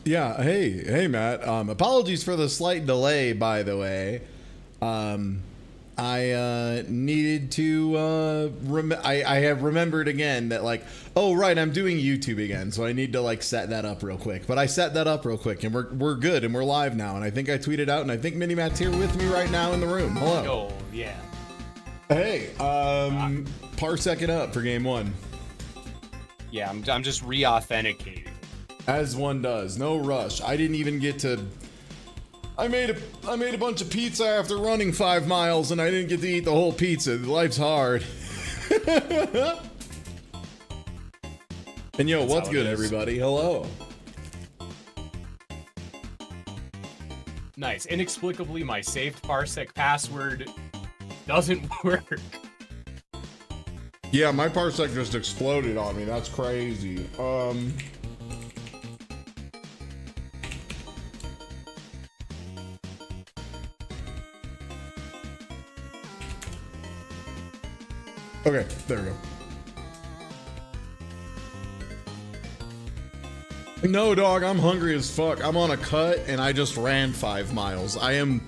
Yeah, hey, Matt. Apologies for the slight delay, by the way. I needed to, I have remembered again that, like, oh, right, I'm doing YouTube again, so I need to, like, set that up real quick. But I set that up real quick, and we're good, and we're live now, and I think I tweeted out, and I think Minimatt's here with me right now in the room. Hello. Oh, yeah. Hey, parsec it up for game one. Yeah, I'm just re-authenticating. As one does. No rush. I didn't even get to... I made a bunch of pizza after running 5 miles, and I didn't get to eat the whole pizza. Life's hard. And yo, That's what's good, everybody? Hello. Nice. Inexplicably, my saved parsec password doesn't work. Yeah, my parsec just exploded on me. That's crazy. Okay, there we go. No, dog, I'm hungry as fuck. I'm on a cut and I just ran 5 miles. I am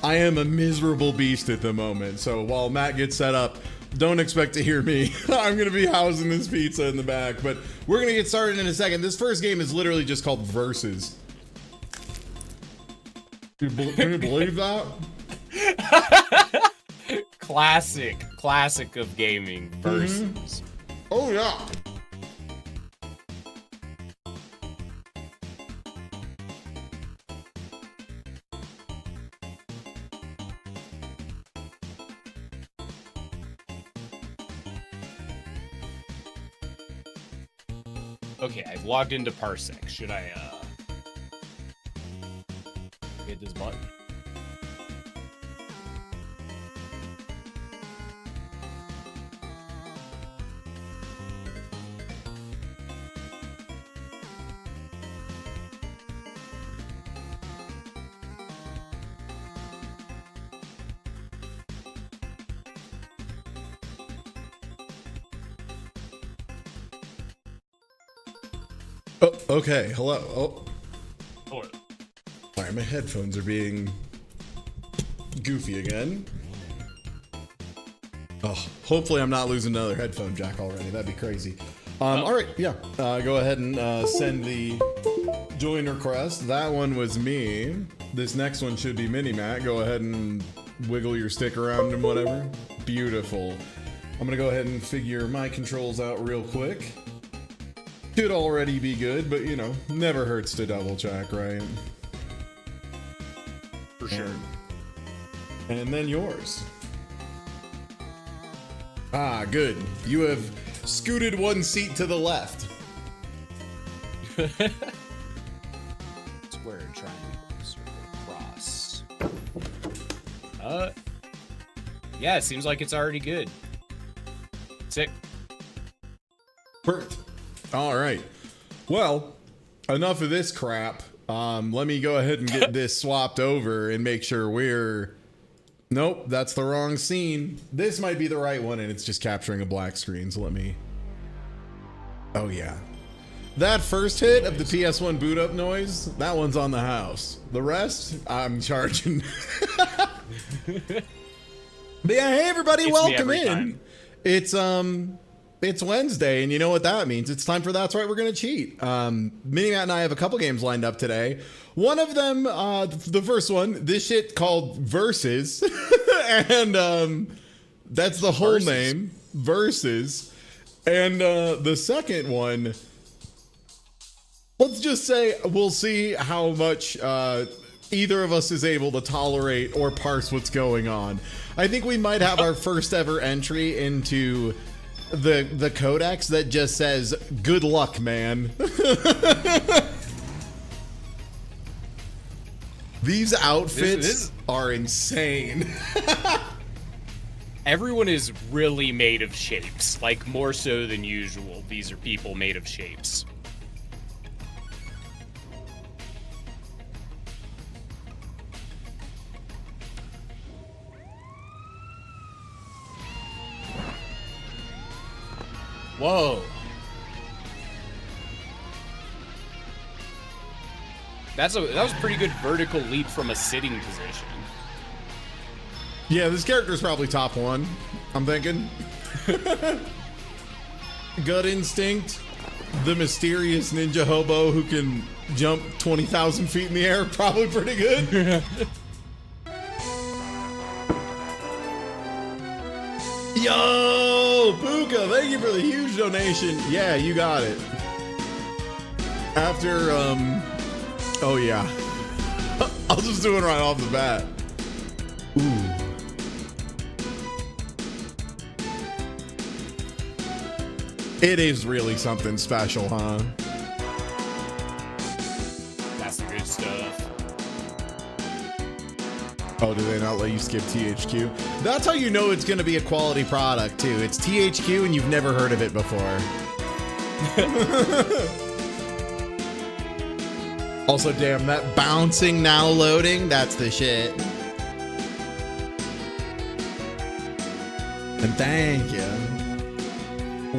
a miserable beast at the moment. So while Matt gets set up, don't expect to hear me. I'm gonna be housing this pizza in the back, but we're gonna get started in a second. This first game is literally just called Versus. Can you believe that? Classic of gaming. Versus. Mm-hmm. Oh yeah. Okay, I've logged into Parsec. Should I, hit this button? Oh, okay, hello. Oh. Or Alright, my headphones are being goofy again. Oh, hopefully I'm not losing another headphone jack already. That'd be crazy. Alright, yeah. Go ahead and send the join request. That one was me. This next one should be Minimatt. Go ahead and wiggle your stick around and whatever. Beautiful. I'm gonna go ahead and figure my controls out real quick. Should already be good, but you know, never hurts to double check, right? for sure. And then yours. Ah, good. You have scooted one seat to the left. Square, triangle, circle, cross. Yeah, it seems like it's already good. Sick. Perfect. All right. Well, enough of this crap. Let me go ahead and get this swapped over and make sure we're Nope, that's the wrong scene. This might be the right one, and it's just capturing a black screen, so let me... Oh, yeah. That first hit of the PS1 boot up noise, that one's on the house. The rest, I'm charging. But yeah, hey everybody, welcome in. It's Wednesday, and you know what that means. It's time for That's Right, We're Gonna Cheat. Minimatt and I have a couple games lined up today. One of them, the first one, this shit called Versus. And that's the whole name, Versus. And the second one, let's just say we'll see how much either of us is able to tolerate or parse what's going on. I think we might have our first ever entry into the codex that just says, good luck, man. These outfits are insane. Everyone is really made of shapes, like more so than usual. These are people made of shapes. Whoa. That was a pretty good vertical leap from a sitting position. Yeah, this character's probably top one, I'm thinking. Gut Instinct, the mysterious ninja hobo who can jump 20,000 feet in the air, probably pretty good. Yo, Puka, thank you for the huge donation. Yeah, you got it. After, oh yeah. I'll just do it right off the bat. Ooh. It is really something special, huh? That's the good stuff. Oh, do they not let you skip THQ? That's how you know it's going to be a quality product, too. It's THQ and you've never heard of it before. Also, damn, that bouncing now loading, that's the shit. And thank you.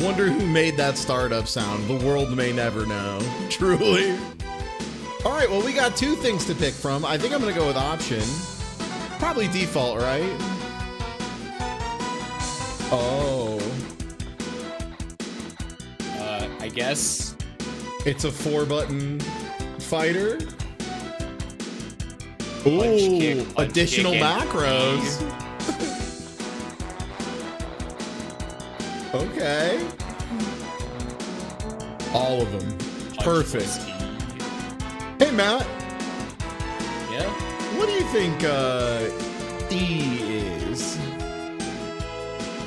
Wonder who made that startup sound. The world may never know. Truly. All right, well, we got two things to pick from. I think I'm going to go with option. Probably default, right? Oh. I guess. It's a 4-button fighter. Ooh, punch additional kick, macros. Okay. All of them. Perfect. Hey, Matt. Yeah? What do you think E is?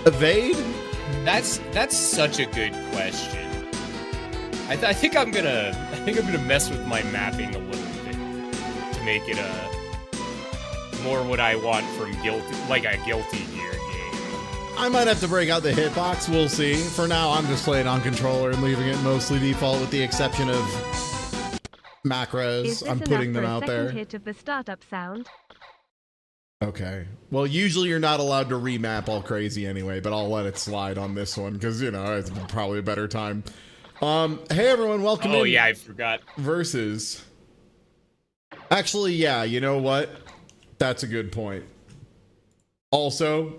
Evade? That's such a good question. I think I'm gonna mess with my mapping a little bit to make it more what I want from like a Guilty Gear game. I might have to break out the hitbox. We'll see. For now, I'm just playing on controller and leaving it mostly default, with the exception of macros. I'm putting them out there. Hit of the startup sound. Okay. Well, usually you're not allowed to remap all crazy anyway, but I'll let it slide on this one because, you know, it's probably a better time. Hey everyone, welcome in. Oh yeah, I forgot. Versus. Actually, yeah, you know what? That's a good point. Also,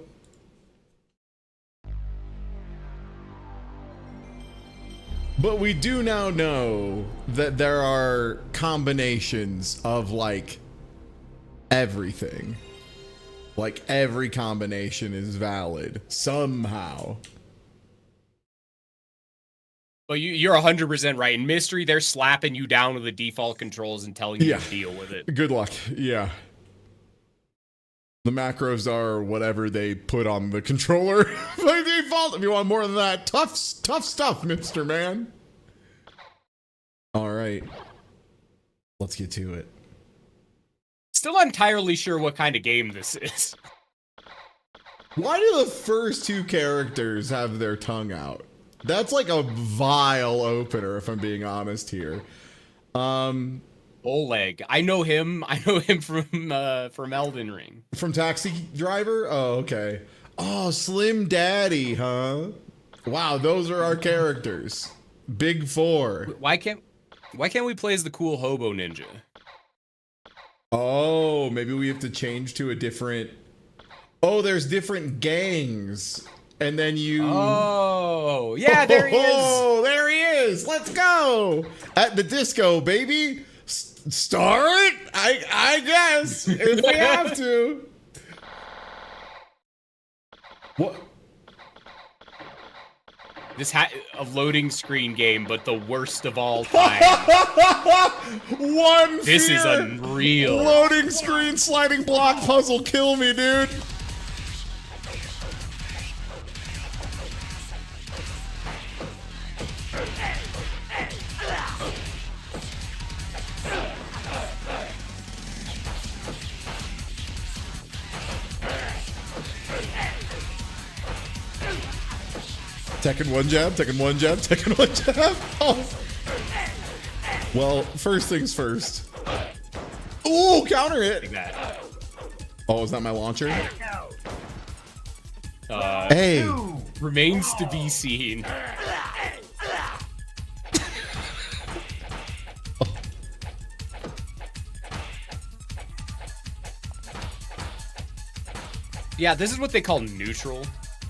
but we do now know that there are combinations of like everything. Like every combination is valid somehow. Well, you're 100% right. In Mystery, they're slapping you down with the default controls and telling you to deal with it. Good luck. Yeah. The macros are whatever they put on the controller by default. If you want more than that, tough stuff, Mr. Man. All right. Let's get to it. Still not entirely sure what kind of game this is. Why do the first two characters have their tongue out? That's like a vile opener, if I'm being honest here. Oleg. I know him. I know him from Elden Ring. From Taxi Driver? Oh, okay. Oh, Slim Daddy, huh? Wow, those are our characters. Big Four. Why can't we play as the cool hobo ninja? Oh, maybe we have to change to a different... Oh, there's different gangs. And then you... Oh, yeah, there he is. Oh, there he is. Let's go. At the disco, baby. Start? I guess. If we have to. What? This a loading screen game, but the worst of all time. This is unreal. Loading screen sliding block puzzle. Kill me, dude. Tekken one jab, Tekken one jab, Tekken one jab. Oh. Well, first things first. Ooh, counter hit. Like that. Oh, is that my launcher? Hey. Remains to be seen. Yeah, this is what they call neutral.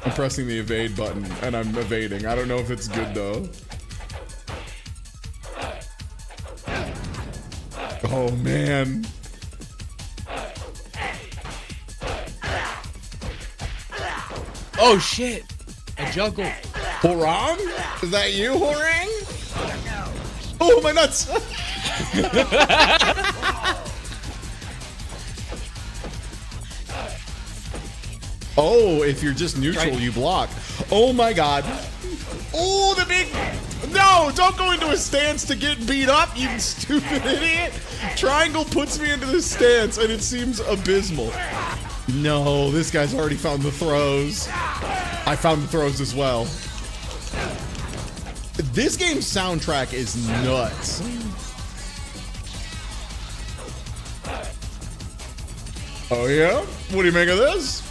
I'm pressing the evade button, and I'm evading. I don't know if it's good, though. Oh, man. Oh, shit. A juggle. Horang? Is that you, Horang? Oh, my nuts! Oh, if you're just neutral, you block. Oh my god. Oh, the big... No, don't go into a stance to get beat up, you stupid idiot. Triangle puts me into the stance, and it seems abysmal. No, this guy's already found the throws. I found the throws as well. This game's soundtrack is nuts. Oh yeah? What do you make of this?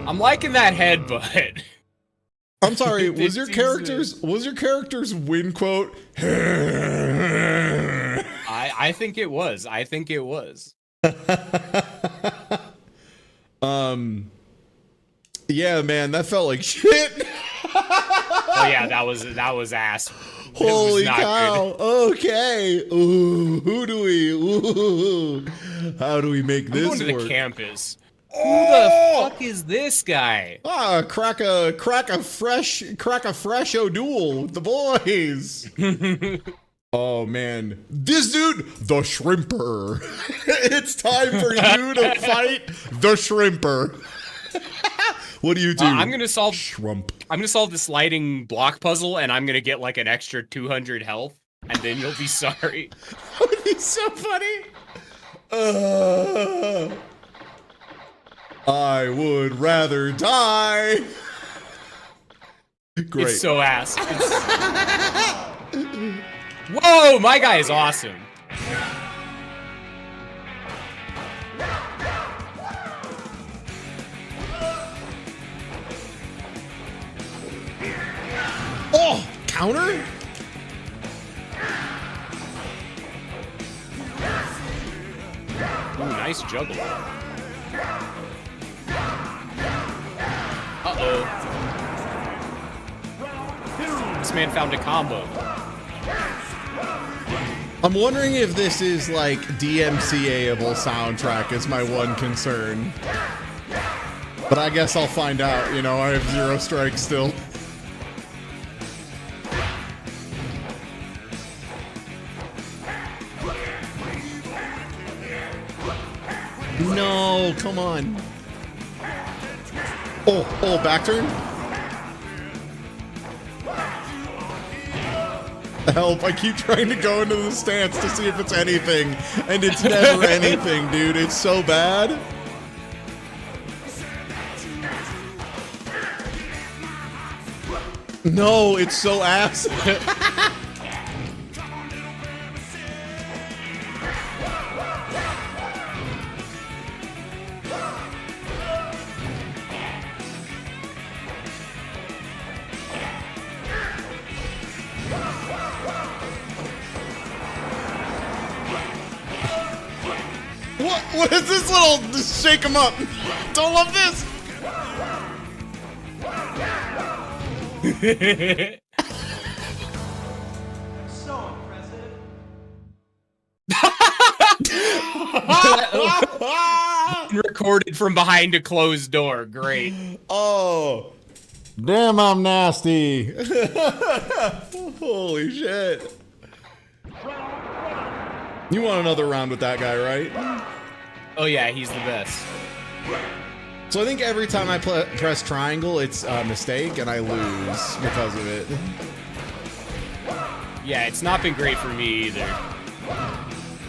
I'm liking that headbutt. I'm sorry, was your character's win quote? I think it was. I think it was. Yeah, man, that felt like shit. Oh yeah, that was ass. Holy cow. Good. Okay. Ooh, how do we make this work? I'm going to the campus. Who the fuck is this guy? Ah, crack a fresh O'Doul with the boys. Oh man, this dude, the Shrimper. It's time for you to fight the Shrimper. What do you do? I'm gonna solve Shrump. I'm gonna solve the sliding block puzzle, and I'm gonna get like an extra 200 health, and then you'll be sorry. That would be so funny. I would rather die. Great. It's so ass. Whoa, my guy is awesome. Oh, counter? Ooh, nice juggle. Uh-oh. This man found a combo. I'm wondering if this is like DMCA-able soundtrack is my one concern. But I guess I'll find out, you know, I have 0 strikes still. No, come on. Oh, back turn? Help, I keep trying to go into the stance to see if it's anything, and it's never anything, dude. It's so bad. No, it's so ass. What is this little? Just shake him up. Don't love this. So impressive. Recorded from behind a closed door. Great. Oh, damn! I'm nasty. Holy shit! You want another round with that guy, right? Oh yeah, he's the best. So I think every time I press triangle, it's a mistake, and I lose because of it. Yeah, it's not been great for me either.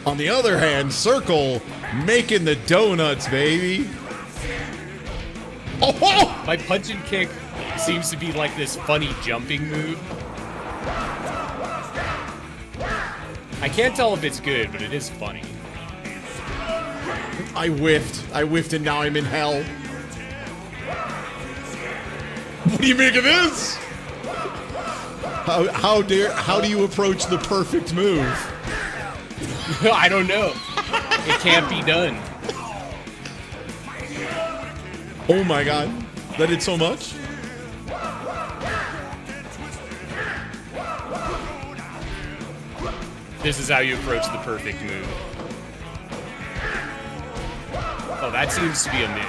On the other hand, circle, making the donuts, baby. Oh! My punch and kick seems to be like this funny jumping move. I can't tell if it's good, but it is funny. I whiffed, and now I'm in hell. What do you make of this? How do you approach the perfect move? I don't know. It can't be done. Oh my god, that did so much. This is how you approach the perfect move. Oh, that seems to be a mid.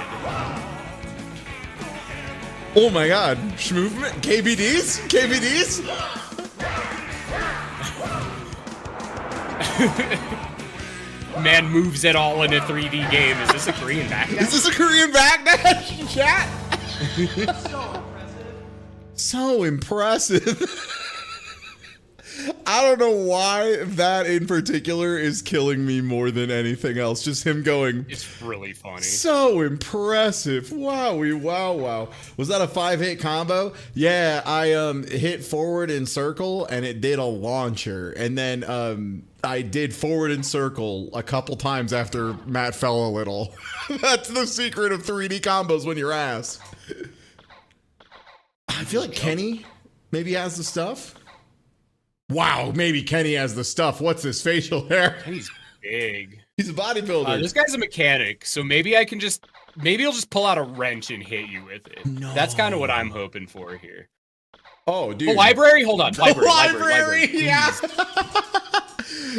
Oh my god, movement, KBDs, KBDs. Man moves at all in a 3D game. Is this a Korean backdash? Is this a Korean backdash, chat? So impressive. I don't know why that in particular is killing me more than anything else. Just him going. It's really funny. So impressive. Wowie, wow. Was that a 5-hit combo? Yeah, I hit forward and circle and it did a launcher. And then I did forward and circle a couple times after Matt fell a little. That's the secret of 3D combos when you're ass. I feel like Kenny maybe has the stuff. Wow, maybe Kenny has the stuff. What's his facial hair? He's big. He's a bodybuilder. This guy's a mechanic, so maybe I can just... Maybe he'll just pull out a wrench and hit you with it. No. That's kind of what I'm hoping for here. Oh, dude. The library? Hold on. Library. Yeah.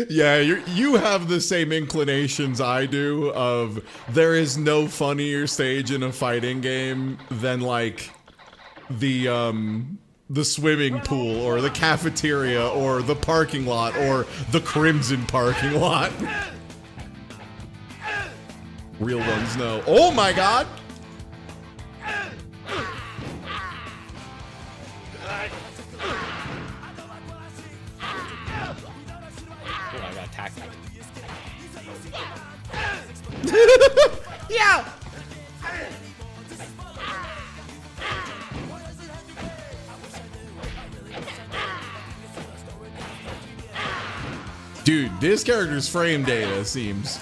Yeah, you have the same inclinations I do of there is no funnier stage in a fighting game than like the swimming pool or the cafeteria or the parking lot or the Crimson parking lot. Real ones know. Oh my god! I got attacked. Yeah! Dude, this character's frame data seems...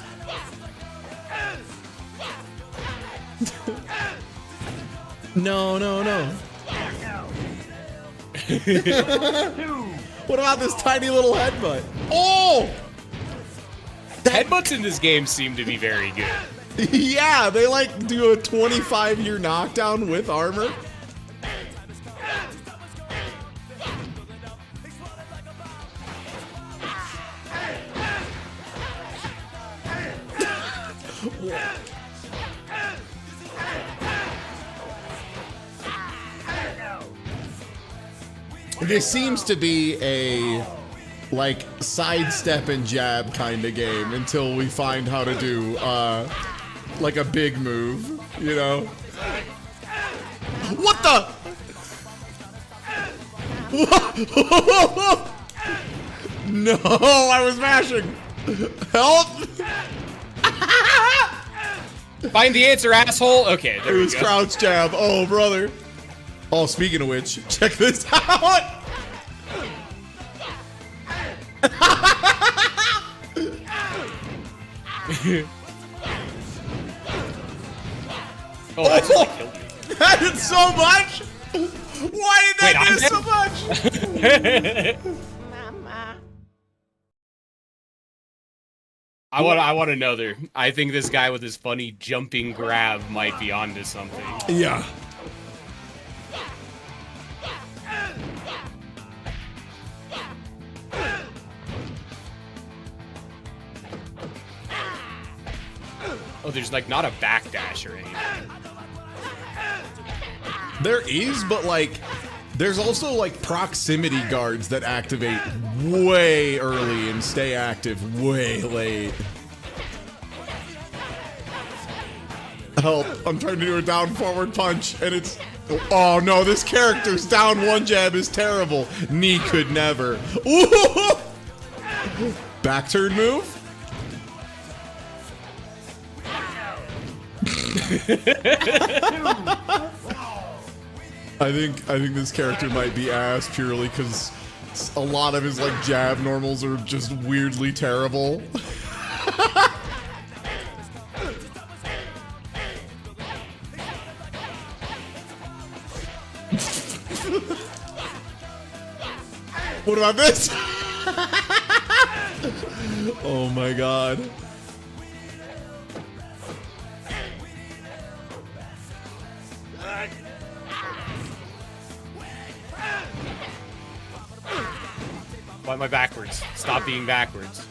No. What about this tiny little headbutt? Oh! Headbutts in this game seem to be very good. Yeah, they like do a 25-year knockdown with armor. This seems to be a like sidestep and jab kind of game until we find how to do like a big move, you know? What the? No, I was mashing. Help! Find the answer, asshole. Okay, there It we was go. crouch jab. Oh, brother. Oh, speaking of which, check this out. Oh, that just like, killed me. That did so much. Why did that do so much? I want another. I think this guy with his funny jumping grab might be onto something. Yeah. Oh, there's like not a backdash or anything. There is, but like, there's also like proximity guards that activate way early and stay active way late. Help, I'm trying to do a down forward punch and it's, oh no, this character's down one jab is terrible. Knee could never. Ooh! Back turn move? I think this character might be ass purely because a lot of his like jab normals are just weirdly terrible. What about this? Oh my god. Why am I backwards? Stop being backwards.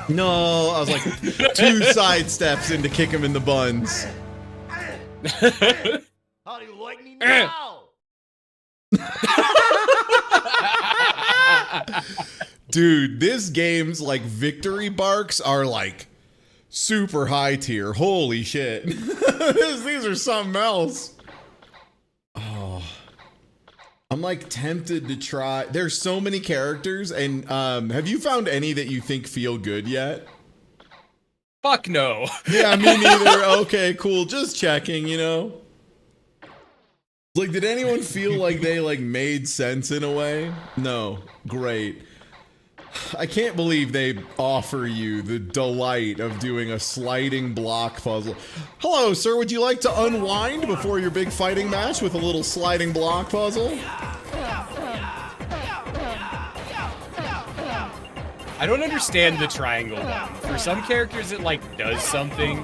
No, I was like 2 side steps in to kick him in the buns. How do you like me now? Dude, this game's like victory barks are like super high tier. Holy shit. These are something else. Oh. I'm like tempted to try. There's so many characters and have you found any that you think feel good yet? Fuck no. Yeah, me neither. Okay, cool. Just checking, you know. Like, did anyone feel like they like made sense in a way? No. Great. I can't believe they offer you the delight of doing a sliding block puzzle. Hello, sir. Would you like to unwind before your big fighting match with a little sliding block puzzle? I don't understand the triangle one. For some characters, it like does something,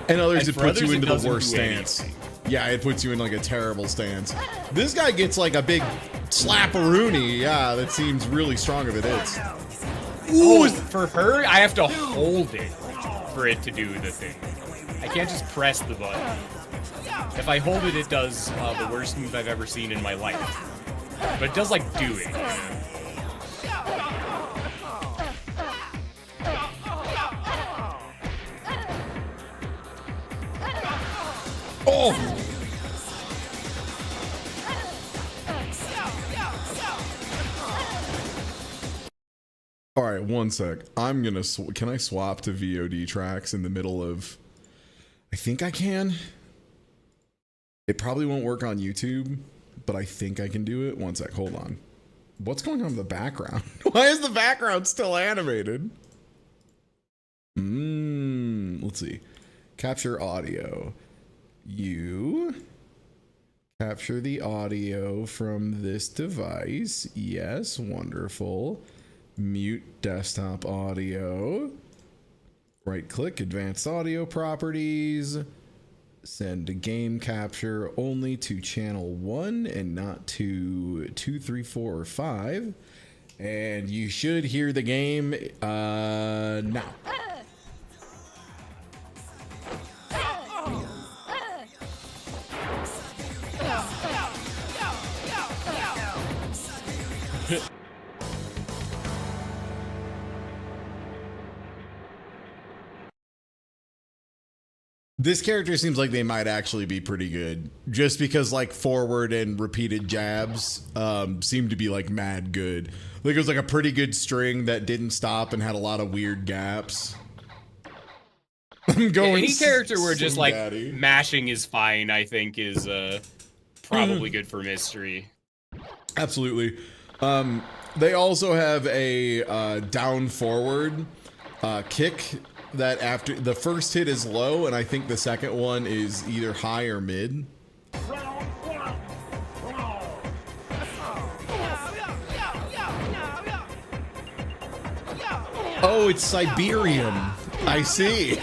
and others it for puts others, you into it the worst do stance. anything. Yeah, it puts you in like a terrible stance. This guy gets like a big slap-a-rooney. Yeah, that seems really strong if it is. Ooh, for her, I have to hold it for it to do the thing. I can't just press the button. If I hold it, it does the worst move I've ever seen in my life. But it does like do it. Oh! All right, one sec. I'm gonna. Can I swap to VOD tracks in the middle of? I think I can. It probably won't work on YouTube, but I think I can do it. One sec. Hold on. What's going on in the background? Why is the background still animated? Let's see. Capture audio. You capture the audio from this device. Yes, wonderful. Mute desktop audio. Right click, advanced audio properties. Send to game capture only to channel 1 and not to 2, 3, 4, or 5. And you should hear the game now. This character seems like they might actually be pretty good, just because like forward and repeated jabs seem to be like mad good. Like it was like a pretty good string that didn't stop and had a lot of weird gaps. I'm going Any character where just like daddy. mashing is fine, I think is probably good for mystery. Absolutely. They also have a down forward kick that after the first hit is low, and I think the second one is either high or mid. Oh, it's Siberium. I see.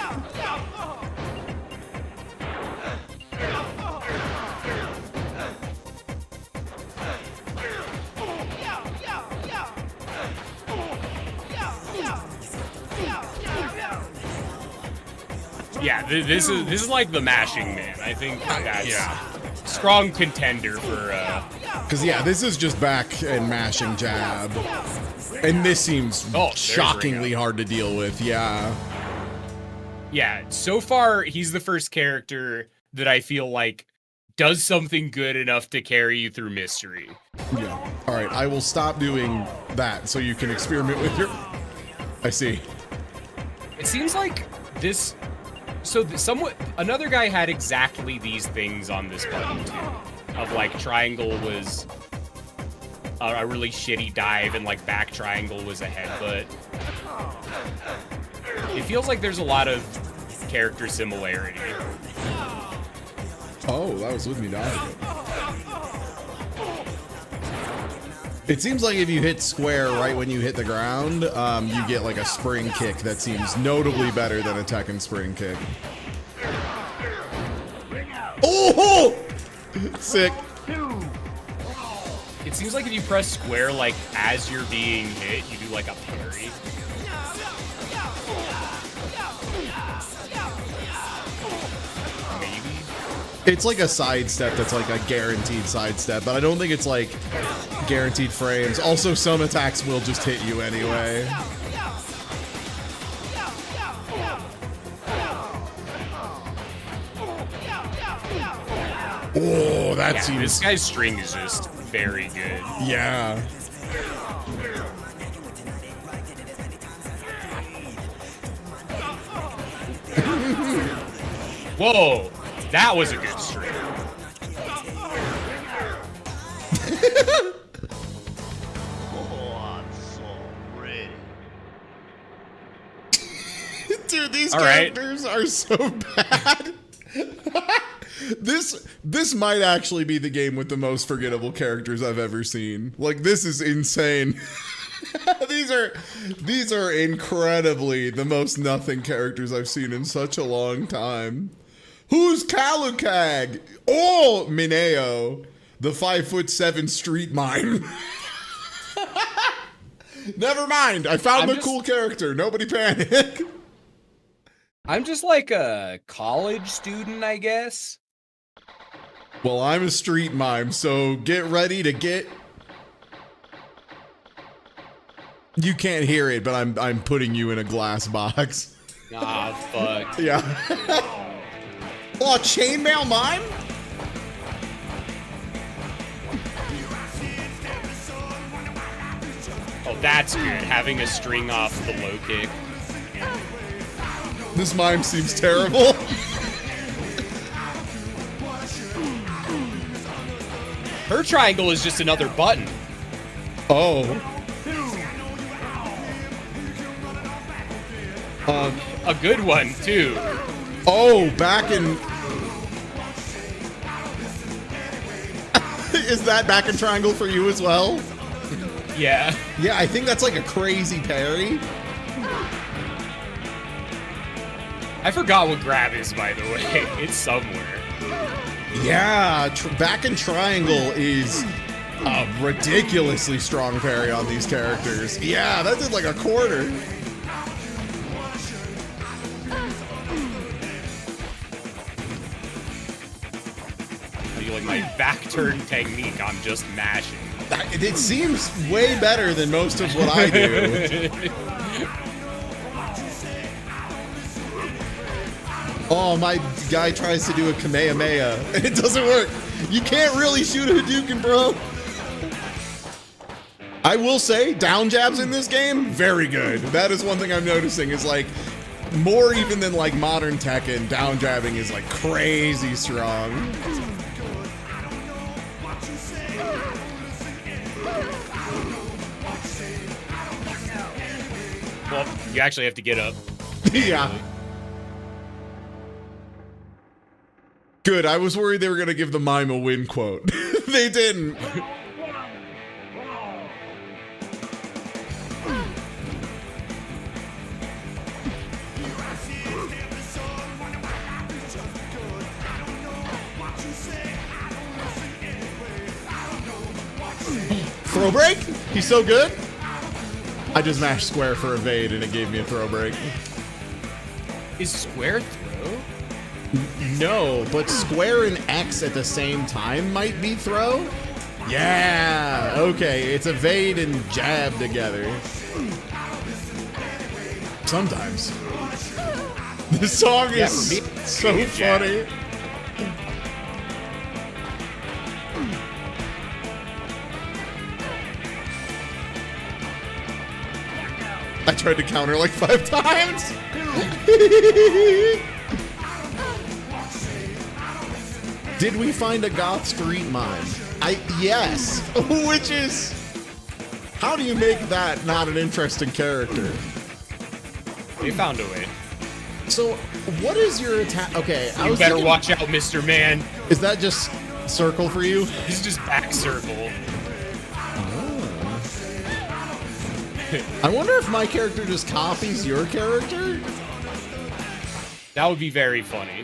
Yeah, this is like the mashing man. I think that's strong contender for. Because yeah, this is just back and mashing jab, and this seems shockingly hard to deal with. Yeah. Yeah. So far, he's the first character that I feel like does something good enough to carry you through mystery. Yeah. All right, I will stop doing that so you can experiment with your. I see. It seems like this. So another guy had exactly these things on this button too, of like triangle was a really shitty dive and like back triangle was a headbutt. It feels like there's a lot of character similarity. Oh, that was with me diving. It seems like if you hit square right when you hit the ground, you get like a spring kick that seems notably better than a Tekken spring kick. Oh! Sick. It seems like if you press square, like as you're being hit, you do like a parry. Maybe. It's like a sidestep that's like a guaranteed sidestep, but I don't think it's like guaranteed frames. Also, some attacks will just hit you anyway. Oh, that seems... This guy's string is just very good. Yeah. Whoa, that was a good string. Oh, I'm so ready. Dude, these All right. characters are so bad. This might actually be the game with the most forgettable characters I've ever seen. Like, this is insane. These are incredibly the most nothing characters I've seen in such a long time. Who's Kalukag? Oh, Mineo, the 5'7" street mime. Never mind. I found a cool character. Nobody panic. I'm just like a college student, I guess. Well, I'm a street mime, so get ready to get... You can't hear it, but I'm putting you in a glass box. Ah, fuck. Yeah. Oh, chainmail mime? Oh, that's good. Having a string off the low kick. This mime seems terrible. Her triangle is just another button. Oh. A good one, too. Oh, back in... Is that back in triangle for you as well? Yeah. Yeah, I think that's like a crazy parry. I forgot what grab is, by the way. It's somewhere. Yeah, back in triangle is a ridiculously strong parry on these characters. Yeah, that did like a quarter. You like my back turn technique, I'm just mashing. It seems way better than most of what I do. Oh, my guy tries to do a Kamehameha, and it doesn't work. You can't really shoot a Hadouken, bro. I will say, down jabs in this game, very good. That is one thing I'm noticing, is like, more even than like modern Tekken, down jabbing is like crazy strong. Well, you actually have to get up. Yeah. Good. I was worried they were gonna give the mime a win quote. They didn't. Throw break? He's so good? I just mashed square for evade and it gave me a throw break. Is square throw? No, but square and X at the same time might be throw? Yeah, okay, it's evade and jab together. Sometimes. This song is so funny. I tried to counter like 5 times. Did we find a Goth Street mime? Yes. Which is, how do you make that not an interesting character? They found a way. So, what is your attack? Okay, You better watch out, Mr. Man. Is that just circle for you? He's just back circle. I wonder if my character just copies your character? That would be very funny.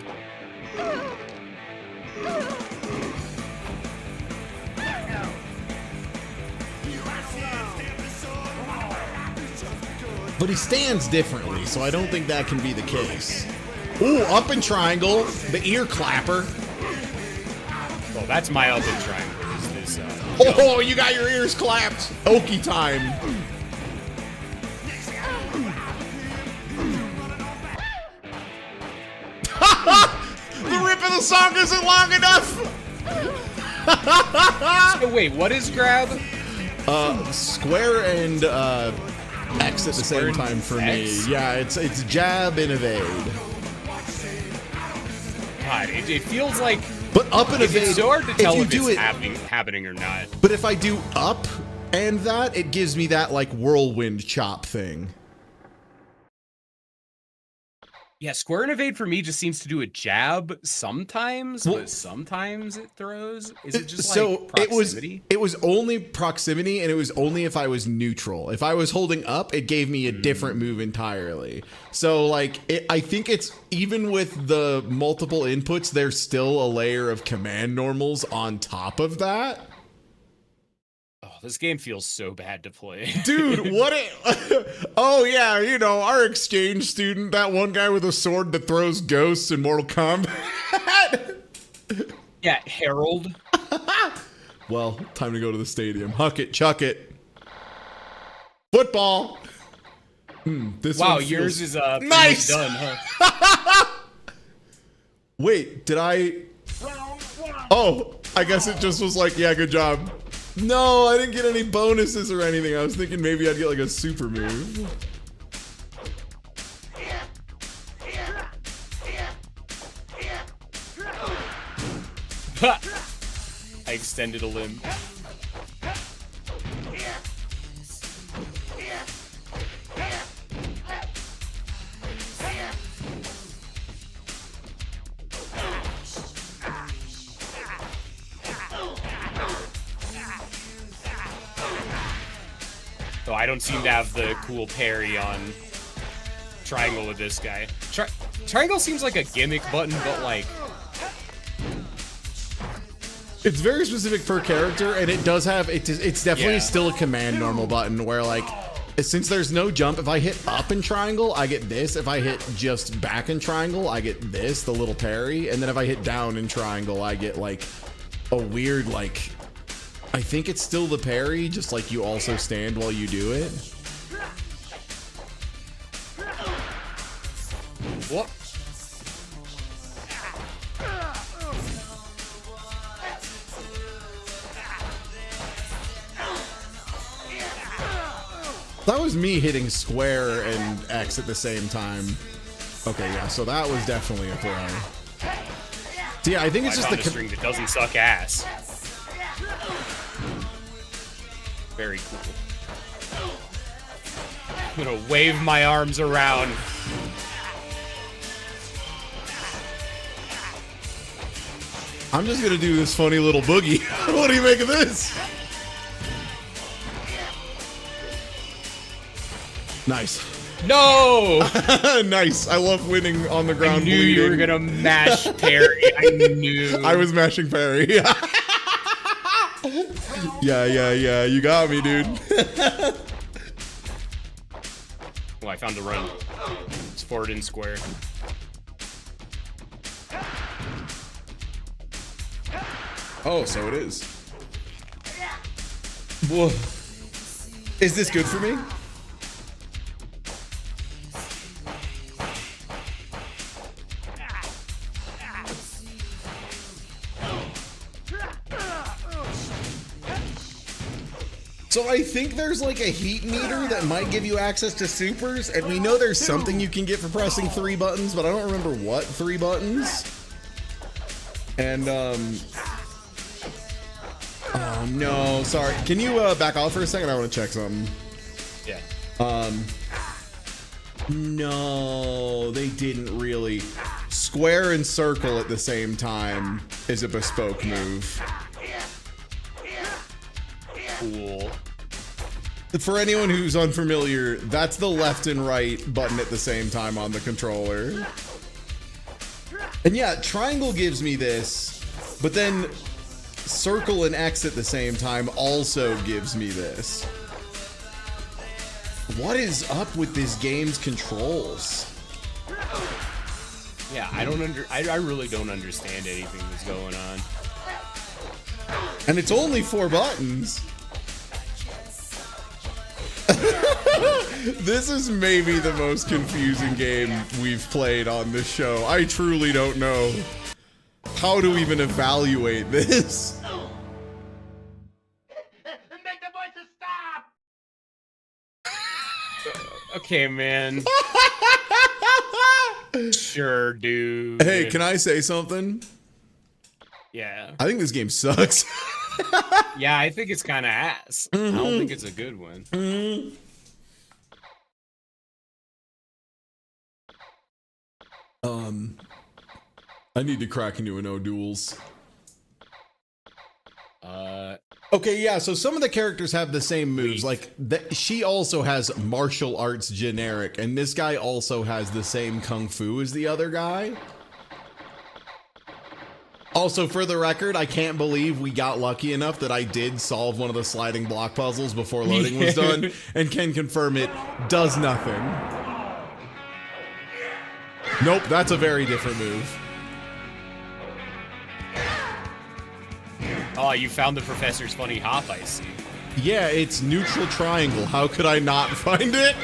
But he stands differently, so I don't think that can be the case. Ooh, up and triangle, the ear clapper. Well, that's my up and triangle. Is this, Oh, you got your ears clapped. Okie time. The rip of the song isn't long enough. So wait, what is grab? Square and X at the same time for me. Yeah, it's jab and evade. God, it feels like. But up and evade. It's so hard to tell if do it's happening or not. But if I do up and that, it gives me that like whirlwind chop thing. Yeah, square and evade for me just seems to do a jab sometimes, but sometimes it throws. Is it just like proximity? It was only proximity, and it was only if I was neutral. If I was holding up, it gave me a different move entirely. So like, I think it's even with the multiple inputs, there's still a layer of command normals on top of that. Oh, this game feels so bad to play. Dude, what oh yeah, you know, our exchange student, that one guy with a sword that throws ghosts in Mortal Kombat. Yeah, Harold. Well, time to go to the stadium. Huck it, chuck it. Football. This Wow, one feels yours is nice. Done, huh? Wait, did I? Oh, I guess it just was like, yeah, good job. No, I didn't get any bonuses or anything. I was thinking maybe I'd get like a super move. I extended a limb. Though I don't seem to have the cool parry on triangle with this guy. Triangle seems like a gimmick button, but like... It's very specific per character, and it does have, it's definitely still a command normal button where like, since there's no jump, if I hit up in triangle, I get this. If I hit just back in triangle, I get this, the little parry. And then if I hit down in triangle, I get like a weird like, I think it's still the parry, just like you also stand while you do it. What? That was me hitting square and X at the same time. Okay, yeah, so that was definitely a throw. So yeah, I think it's just the string that doesn't suck ass. Very cool. I'm gonna wave my arms around. I'm just gonna do this funny little boogie. What do you make of this? Nice. No! Nice. I love winning on the ground. I knew you were gonna mash parry. I knew. I was mashing parry. Yeah. You got me, dude. Oh, I found a run. It's forward and square. Oh, so it is. Whoa. Is this good for me? So I think there's like a heat meter that might give you access to supers, and we know there's something you can get for pressing 3 buttons, but I don't remember what 3 buttons. And oh no, sorry. Can you back off for a second? I want to check something. Yeah. No, they didn't really. Square and circle at the same time is a bespoke move. Cool. For anyone who's unfamiliar, that's the left and right button at the same time on the controller. And yeah, triangle gives me this, but then circle and X at the same time also gives me this. What is up with this game's controls? Yeah, I really don't understand anything that's going on. And it's only 4 buttons. This is maybe the most confusing game we've played on this show. I truly don't know how to even evaluate this. Make the voices stop! Okay, man. Sure, dude. Hey, can I say something? Yeah. I think this game sucks. Yeah, I think it's kind of ass. I don't think it's a good one. I need to crack into a no duels. Uh, Okay, yeah, so some of the characters have the same moves. Like, she also has martial arts generic, and this guy also has the same kung fu as the other guy. Also, for the record, I can't believe we got lucky enough that I did solve one of the sliding block puzzles before loading was done, and can confirm it does nothing. Nope, that's a very different move. oh, you found the professor's funny hop, I see. Yeah, it's neutral triangle. How could I not find it?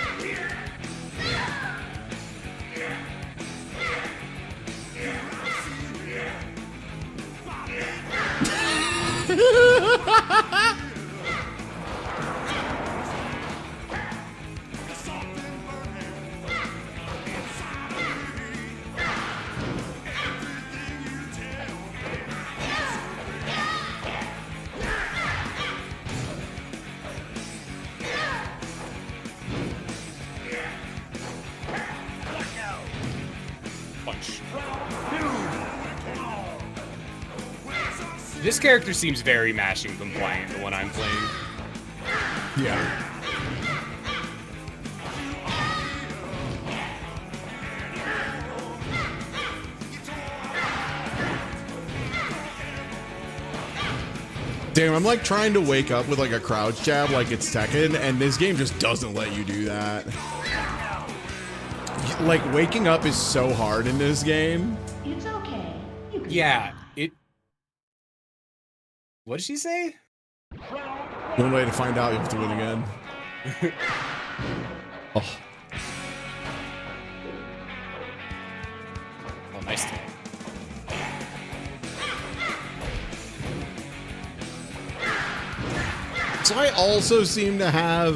Punch. This character seems very mashing compliant, the one I'm playing. Yeah. Damn, I'm like trying to wake up with like a crouch jab like it's Tekken, and this game just doesn't let you do that. Like, waking up is so hard in this game. It's okay. You can Yeah, it... What did she say? One way to find out, you have to win again. Oh. Oh, nice tag. So I also seem to have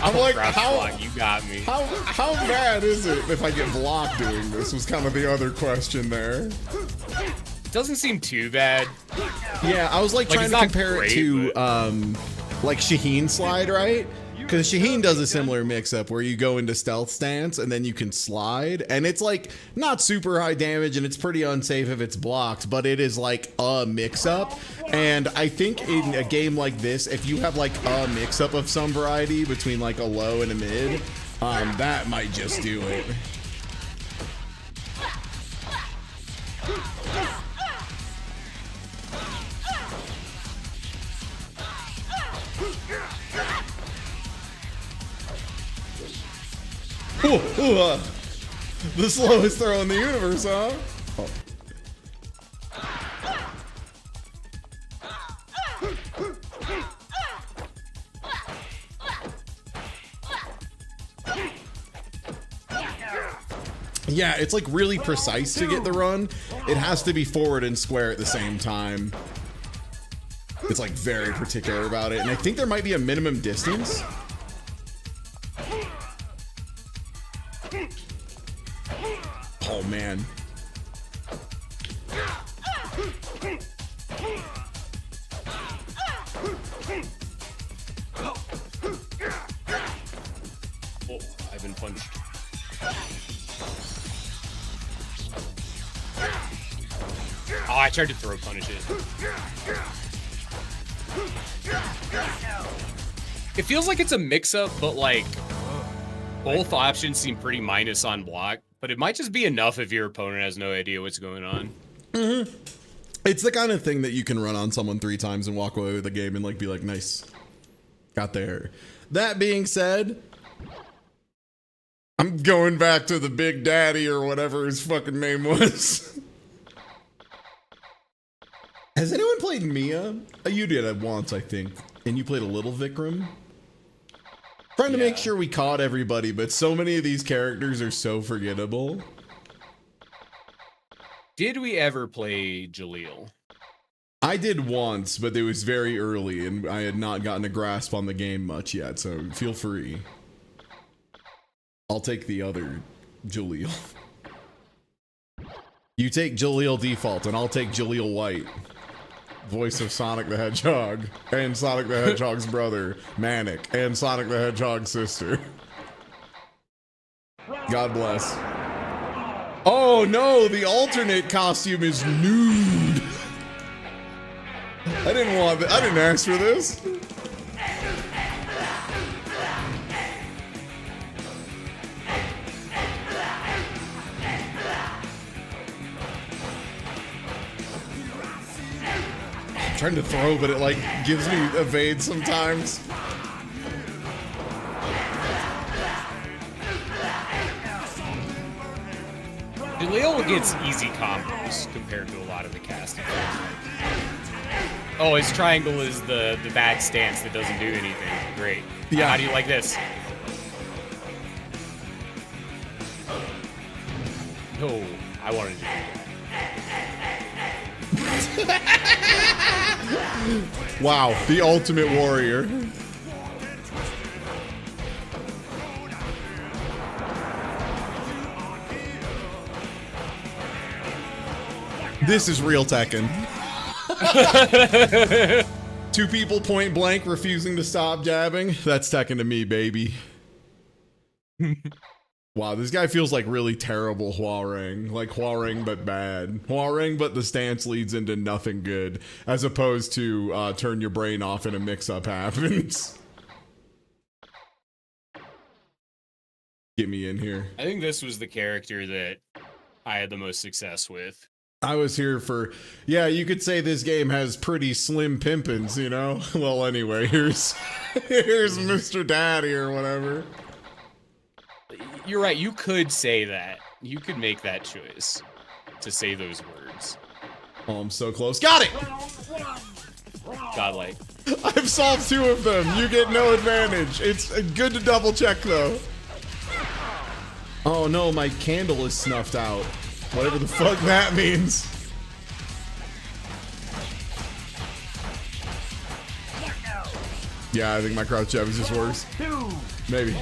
I'm like, crouch how- block, you got me. How bad is it if I get blocked doing this? Was kind of the other question there. Doesn't seem too bad. Yeah, I was like Like, trying it's to not compare great, it to like Shaheen Slide, right? Because Shaheen does a similar mix-up where you go into stealth stance and then you can slide, and it's like not super high damage and it's pretty unsafe if it's blocked, but it is like a mix-up. And I think in a game like this, if you have like a mix-up of some variety between like a low and a mid, that might just do it. The slowest throw in the universe, huh? Oh. Yeah, it's like really precise to get the run. It has to be forward and square at the same time. It's like very particular about it, and I think there might be a minimum distance. Oh man. Oh, I've been punched. Oh, I tried to throw punish it. It feels like it's a mix-up, but like both options seem pretty minus on block. But it might just be enough if your opponent has no idea what's going on. Mm-hmm. It's the kind of thing that you can run on someone 3 times and walk away with the game and like be like, nice, got there. That being said, I'm going back to the Big Daddy or whatever his fucking name was. Has anyone played Mia? You did it once, I think, and you played a little Vikram. Trying to make sure we caught everybody, but so many of these characters are so forgettable. Did we ever play Jaleel? I did once, but it was very early, and I had not gotten a grasp on the game much yet, so feel free. I'll take the other Jaleel. You take Jaleel default, and I'll take Jaleel White. Voice of Sonic the Hedgehog, and Sonic the Hedgehog's brother, Manic, and Sonic the Hedgehog's sister. God bless. Oh no, the alternate costume is nude. I didn't want that. I didn't ask for this. Trying to throw, but it like gives me evade sometimes. Jaleel gets easy combos compared to a lot of the casting. Oh, his triangle is the bad stance that doesn't do anything. Great. Yeah. How do you like this? No, I wanted to do that. Wow, the ultimate warrior. This is real Tekken. 2 people point blank refusing to stop jabbing. That's Tekken to me, baby. Wow, this guy feels like really terrible Hwoarang. Like Hwoarang, but bad. Hwoarang, but the stance leads into nothing good. As opposed to turn your brain off and a mix-up happens. Get me in here. I think this was the character that I had the most success with. I was here for, yeah, you could say this game has pretty slim pimpins, you know? Well, anyway, here's Mr. Daddy or whatever. You're right, you could say that. You could make that choice to say those words. Oh, I'm so close. Got it! Godlike. I've solved 2 of them. You get no advantage. It's good to double check, though. Oh no, my candle is snuffed out. Whatever the fuck that means. Yeah, I think my crouch jab is just worse. Maybe.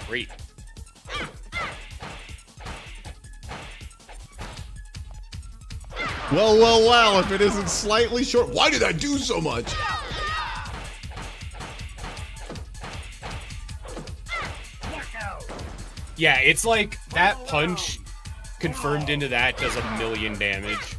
Great. Well, if it isn't slightly short. Why did I do so much? Yeah, it's like that punch confirmed into that does 1,000,000 damage.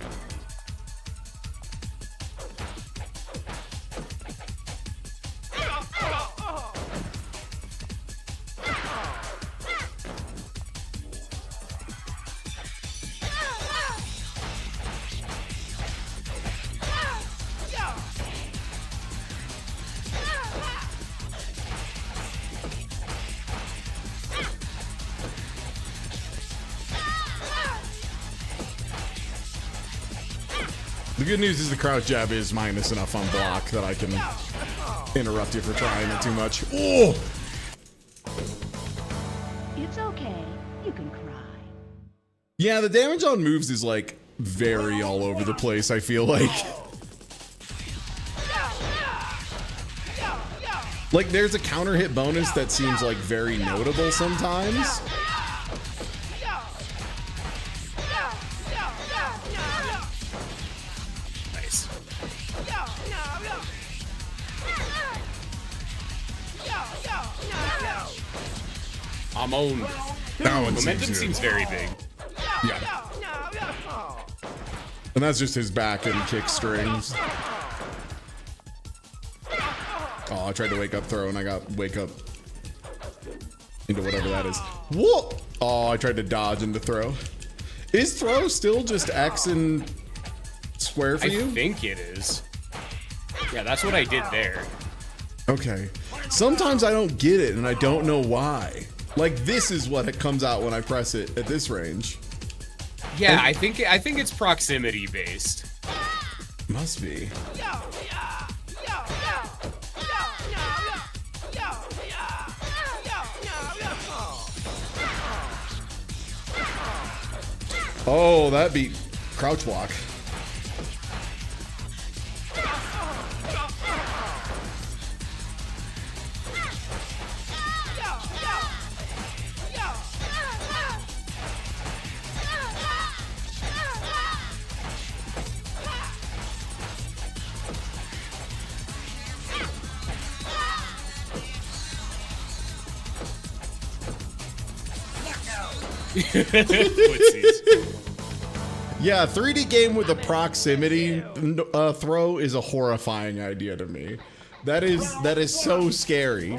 The good news is the crouch jab is minus enough on block that I can interrupt you for trying it too much. Oh! It's okay. You can cry. Yeah, the damage on moves is like very all over the place, I feel like. Like there's a counter hit bonus that seems like very notable sometimes. Nice. I'm owned. That one Momentum seems seems very big. Yeah. And that's just his back and kick strings. Oh, I tried to wake up throw and I got wake up into whatever that is. Whoa! Oh, I tried to dodge into throw. Is throw still just X and square for I you? think it is. Yeah, that's what I did there. Okay. Sometimes I don't get it and I don't know why. Like this is what it comes out when I press it at this range. Yeah, I think it's proximity based. Must be. Oh, that beat crouch block. Footsies. Yeah, 3D game with a proximity throw is a horrifying idea to me. That is so scary.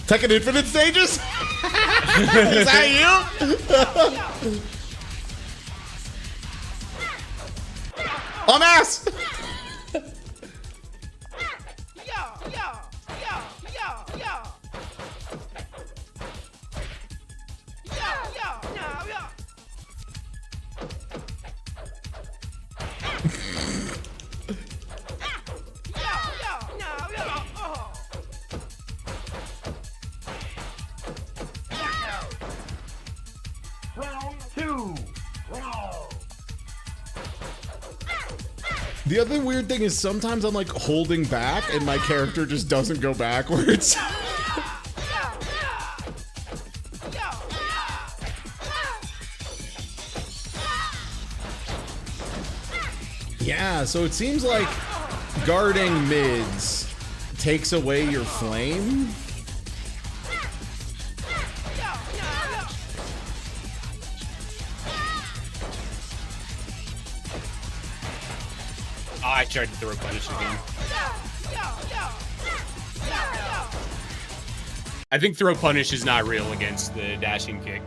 Tekken Infinite stages? Is that you? On ass! The other weird thing is sometimes I'm like holding back and my character just doesn't go backwards. Yeah, so it seems like guarding mids takes away your flame. I tried to throw a punish again. I think throw punish is not real against the dashing kick.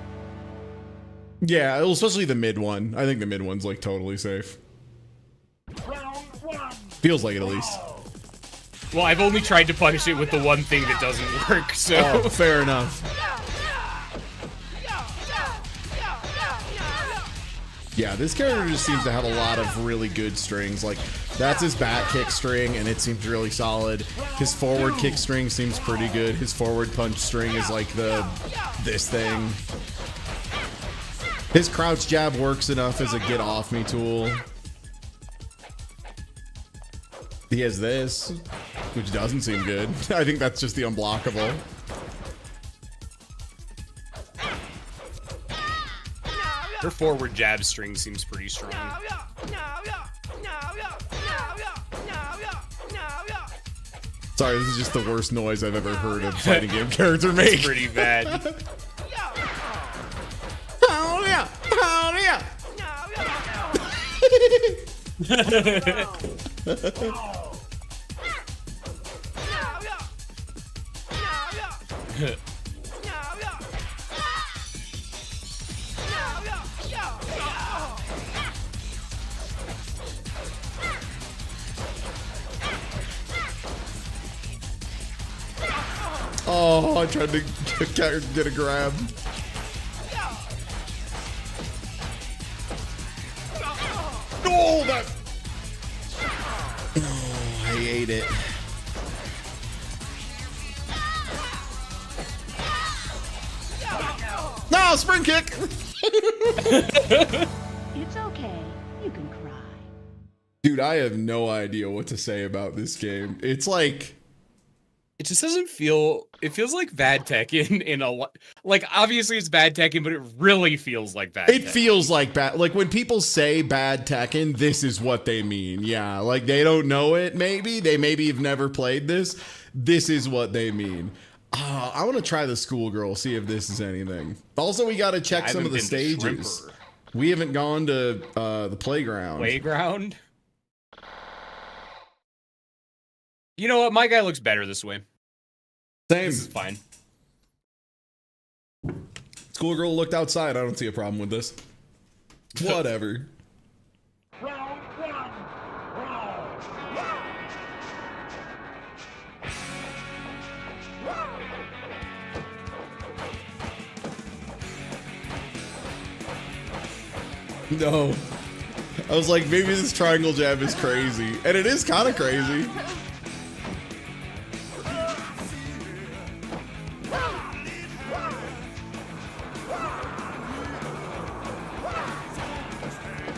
Yeah, well, especially the mid one. I think the mid one's like totally safe. Feels like it at least. Well, I've only tried to punish it with the one thing that doesn't work, so... Oh, fair enough. Yeah, this character just seems to have a lot of really good strings. Like, that's his back kick string, and it seems really solid. His forward kick string seems pretty good. His forward punch string is like this thing. His crouch jab works enough as a get off me tool. He has this, which doesn't seem good. I think that's just the unblockable. Her forward jab string seems pretty strong. Sorry, this is just the worst noise I've ever heard a fighting game character make. It's pretty bad. Oh yeah! Oh yeah! Oh, I tried to get a grab. Oh, that. Oh, I ate it. No, spring kick. It's okay. You can cry. Dude, I have no idea what to say about this game. It's like... It just doesn't feel... It feels like bad Tekken in a lot... Like, obviously it's bad Tekken, but it really feels like bad It Tekken. feels like bad... Like, when people say bad Tekken, this is what they mean. Yeah, like, they don't know it, maybe. They maybe have never played this. This is what they mean. I want to try the schoolgirl, see if this is anything. Also, we got to check some of the stages. We haven't gone to the playground. Playground? You know what? My guy looks better this way. Same. This is fine. Schoolgirl looked outside. I don't see a problem with this. Whatever. Round one. No. I was like, maybe this triangle jab is crazy. And it is kind of crazy.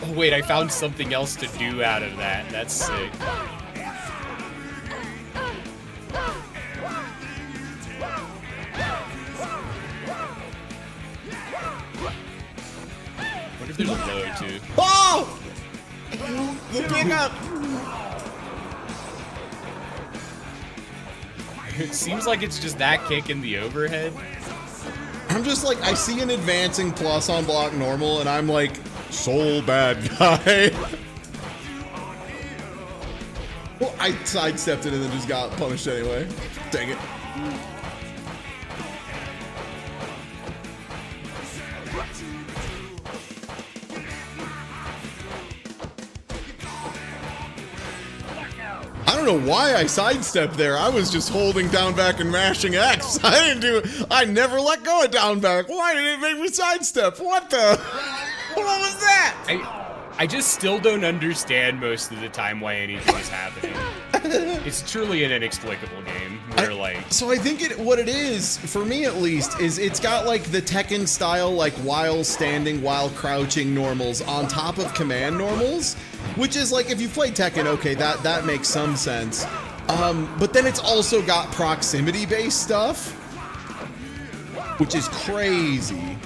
Oh, wait, I found something else to do out of that. That's sick. What if there's a low, too? Oh! The pickup! It seems like it's just that kick in the overhead. I'm just like, I see an advancing plus on block normal, and I'm like, soul bad guy. Well, I sidestepped it and then just got punished anyway. Dang it. I don't know why I sidestepped there. I was just holding down back and mashing X. I never let go of down back. Why did it make me sidestep? What the? What was that? I just still don't understand most of the time why anything is happening. It's truly an inexplicable game where So I think what it is, for me at least, is it's got like the Tekken style, like while standing, while crouching normals on top of command normals, which is like, if you play Tekken, okay, that makes some sense. But then it's also got proximity based stuff, which is crazy.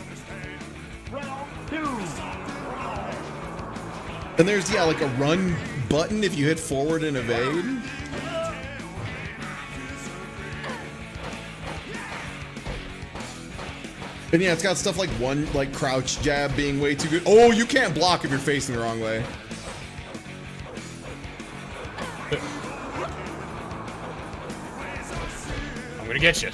And there's, yeah, like a run button if you hit forward and evade. And yeah, it's got stuff like like crouch jab being way too good. Oh, you can't block if you're facing the wrong way. I'm gonna get you.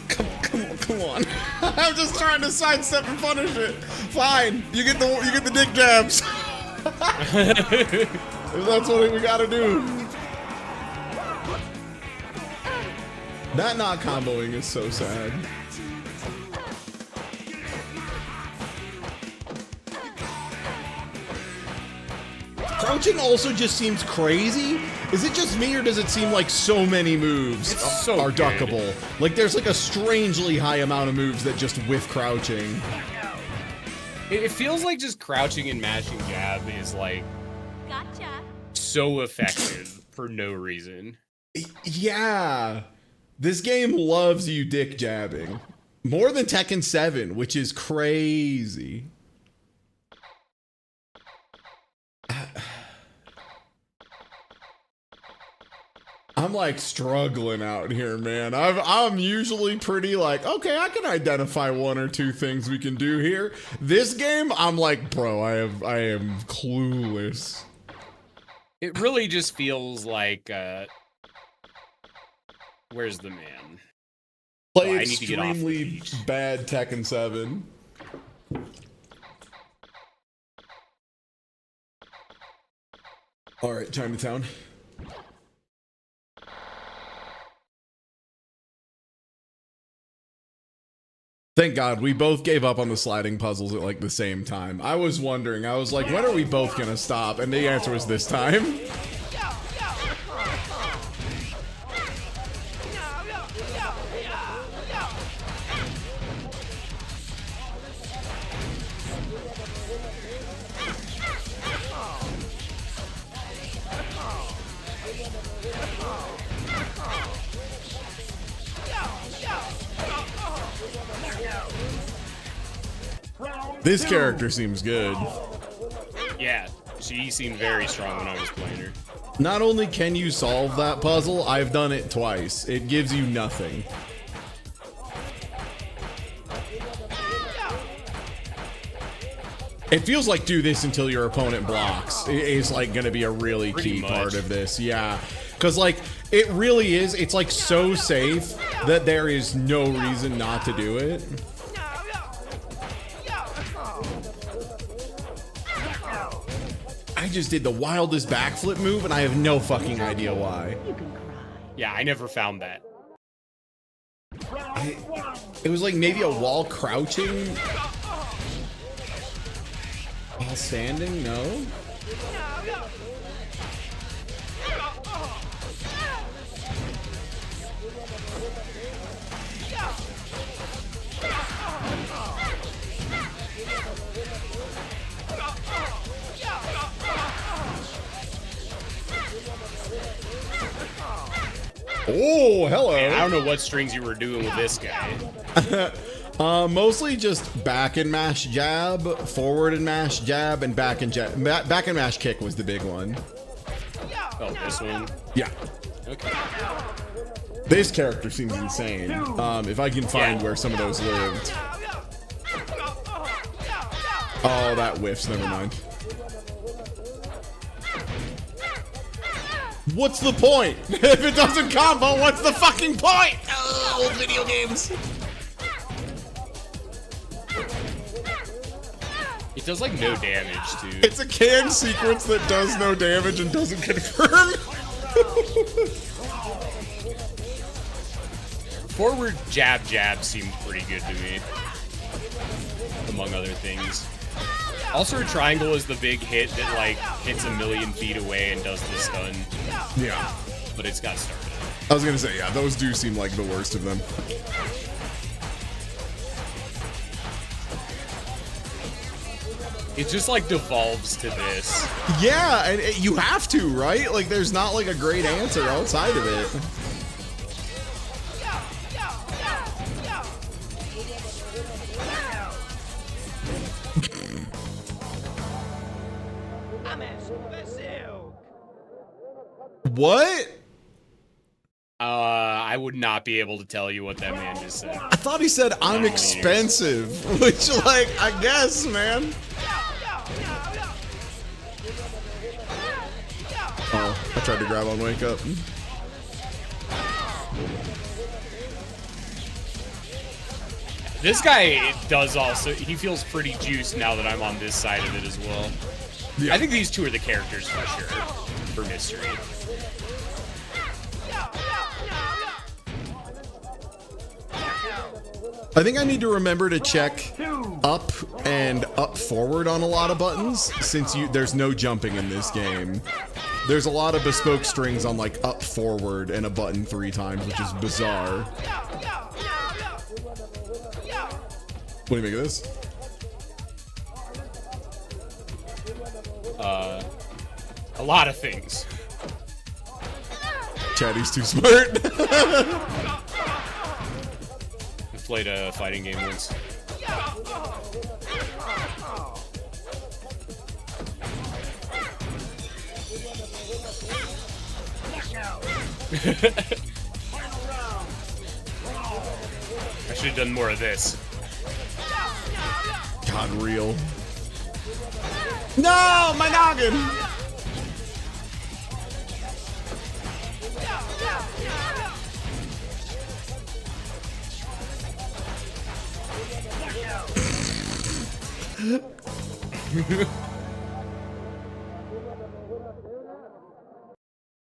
Come on. I'm just trying to sidestep and punish it. Fine, you get the dick jabs. If that's what we gotta do. That not comboing is so sad. Crouching also just seems crazy. Is it just me, or does it seem like so many moves are duckable? Like there's like a strangely high amount of moves that just with crouching. It feels like just crouching and mashing jab is like so effective for no reason. Yeah. This game loves you dick jabbing. More than Tekken 7, which is crazy. I'm like struggling out here, man. I'm usually pretty like, okay, I can identify one or two things we can do here. This game, I'm like, bro, I am clueless. It really just feels like, where's the man? Play I need to get off the extremely bad Tekken 7. All right, Chinatown. Thank God we both gave up on the sliding puzzles at like the same time. I was wondering, I was like, when are we both gonna stop? And the answer was this time. This character seems good. Yeah, she seemed very strong when I was playing her. Not only can you solve that puzzle, I've done it twice. It gives you nothing. It feels like do this until your opponent blocks. It is like going to be a really key part of this. Yeah. Because like it really is. It's like so safe that there is no reason not to do it. I just did the wildest backflip move and I have no fucking idea why. Yeah, I never found that. It was like maybe a wall crouching. While standing? No? Oh, hello. Man, I don't know what strings you were doing with this guy. Mostly just back and mash jab, forward and mash jab, and back and jab. Back and mash kick was the big one. Oh, this one? Yeah. Okay. This character seems insane. If I can find where some of those lived. Oh, that whiffs. Never mind. What's the point? If it doesn't combo, what's the fucking point? Oh, old video games. It does like no damage too. It's a canned sequence that does no damage and doesn't confirm. Forward jab seemed pretty good to me, among other things. Also, a triangle is the big hit that like hits a million feet away and does the stun. Yeah. But it's got started. I was gonna say, yeah, those do seem like the worst of them. It just like devolves to this. Yeah, and you have to, right? Like, there's not like a great answer outside of it. What? I would not be able to tell you what that man just said. I thought he said I'm expensive, which, like, I guess, man. Oh, I tried to grab on Wake Up. This guy does also, he feels pretty juiced now that I'm on this side of it as well. Yeah. I think these two are the characters for sure, for Mystery. I think I need to remember to check up and up forward on a lot of buttons since there's no jumping in this game. There's a lot of bespoke strings on like up forward and a button 3 times, which is bizarre. What do you make of this? A lot of things. Chatty's too smart. We played a fighting game once. I should have done more of this. God, real. No, my noggin!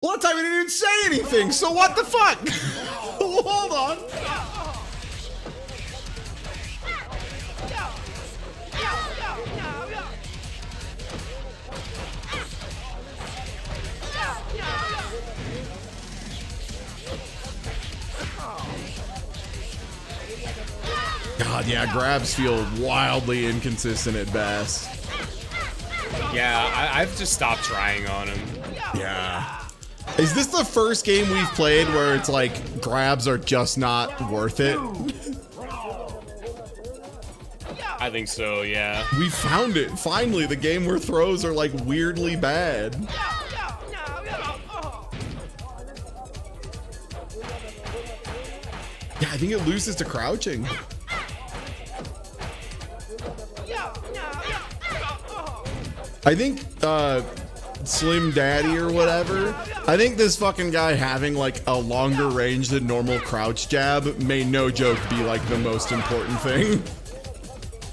Well, that time he didn't even say anything, so what the fuck? Hold on. God, yeah, grabs feel wildly inconsistent at best. Yeah, I've just stopped trying on him. Yeah. Is this the first game we've played where it's like grabs are just not worth it? I think so, yeah. We found it. Finally, the game where throws are like weirdly bad. Yeah, I think it loses to crouching. I think Slim Daddy or whatever, I think this fucking guy having like a longer range than normal crouch jab may no joke be like the most important thing.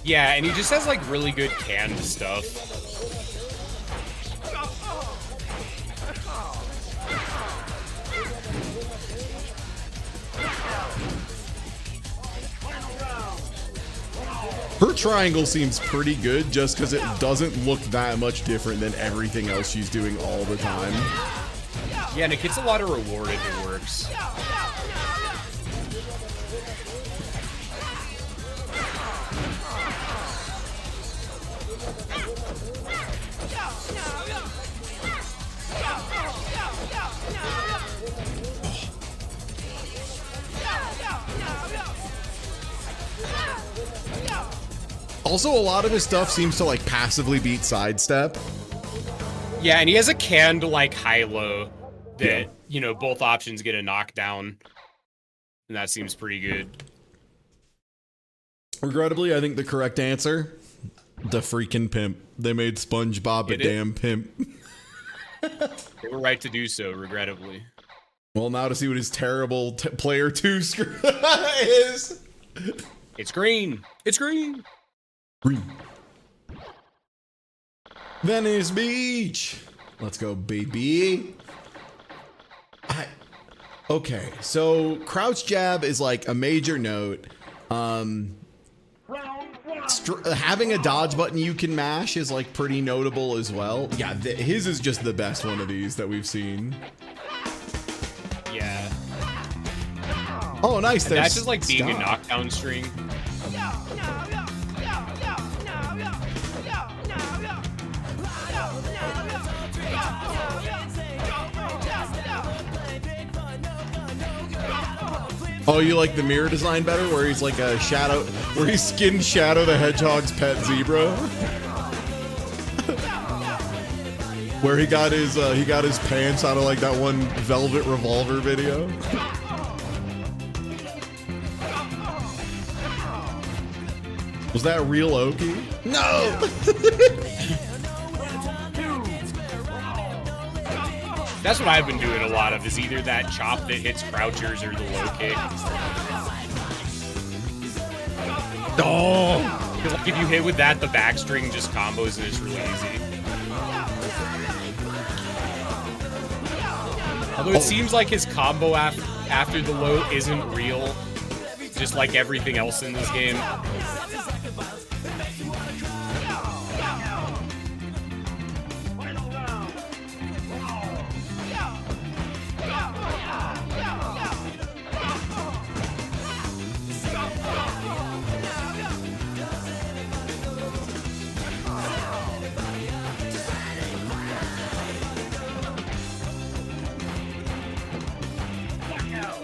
Yeah, and he just has like really good canned stuff. Her triangle seems pretty good just because it doesn't look that much different than everything else she's doing all the time. Yeah, and it gets a lot of reward if it works. Also, a lot of his stuff seems to like passively beat sidestep. Yeah, and he has a canned like high-low that, you know, both options get a knockdown. And that seems pretty good. Regrettably, I think the correct answer, the freaking pimp. They made SpongeBob a damn pimp. They were right to do so, regrettably. Well, now to see what his terrible player 2 screw is. It's green. It's green. Green. Venice Beach. Let's go, baby. Okay, so crouch jab is like a major note. Having a dodge button you can mash is like pretty notable as well. Yeah, his is just the best one of these that we've seen. Yeah. Oh, nice. That's just like being a knockdown string. Oh, you like the mirror design better, where he's like a shadow, where he skinned Shadow the Hedgehog's pet zebra, where he got his pants out of like that one Velvet Revolver video. Was that real Oki? No. That's what I've been doing a lot of, is either that chop that hits crouchers or the low kick. Oh! Because like, if you hit with that, the backstring just combos and it's really easy. Although it seems like his combo after the low isn't real, just like everything else in this game.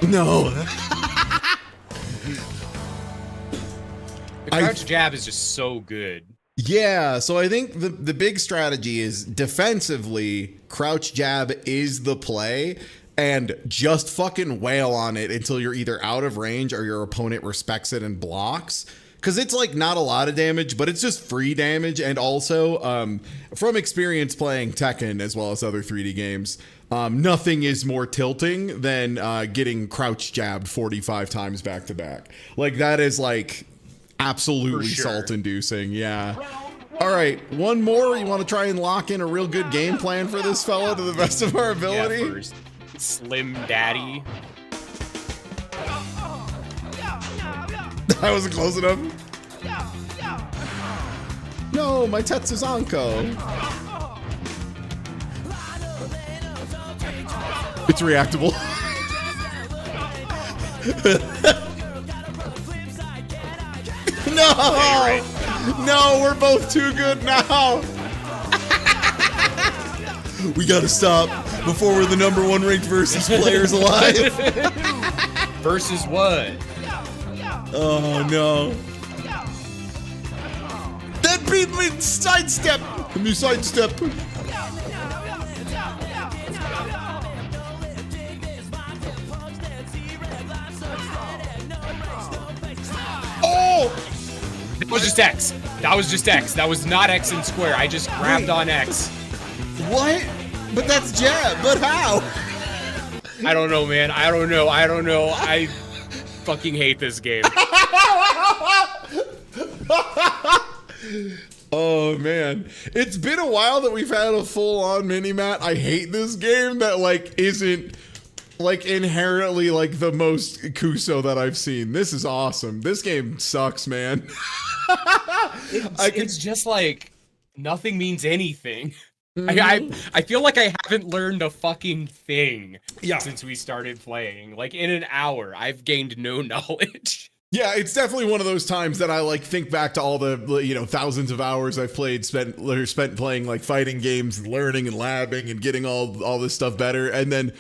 No. The crouch jab is just so good. Yeah, so I think the big strategy is defensively, crouch jab is the play, and just fucking wail on it until you're either out of range or your opponent respects it and blocks. Because it's like not a lot of damage, but it's just free damage. And also, from experience playing Tekken as well as other 3D games, nothing is more tilting than getting crouch jabbed 45 times back to back. Like that is like absolutely salt inducing. Yeah. All right, one more. You want to try and lock in a real good game plan for this fella to the best of our ability? Yeah, first. Slim Daddy. That wasn't close enough. No, my Tetsuzanko. It's reactable. No! Yeah, right. No, we're both too good now. We gotta stop before we're the #1 ranked versus players alive. Versus what? Oh no. That beat me sidestep. Let me sidestep. Oh! That was just X. That was just X. That was not X and square. I just grabbed on X. What? But that's jab. But how? I don't know, man. I don't know. I fucking hate this game. Oh man, it's been a while that we've had a full-on Minimatt. I hate this game that like isn't like inherently like the most Kuso that I've seen. This is awesome. This game sucks, man. It's just like nothing means anything. I feel like I haven't learned a fucking thing since we started playing. Like in an hour, I've gained no knowledge. Yeah, it's definitely one of those times that I like think back to all the, you know, thousands of hours I've spent playing like fighting games, learning and labbing and getting all this stuff better. And then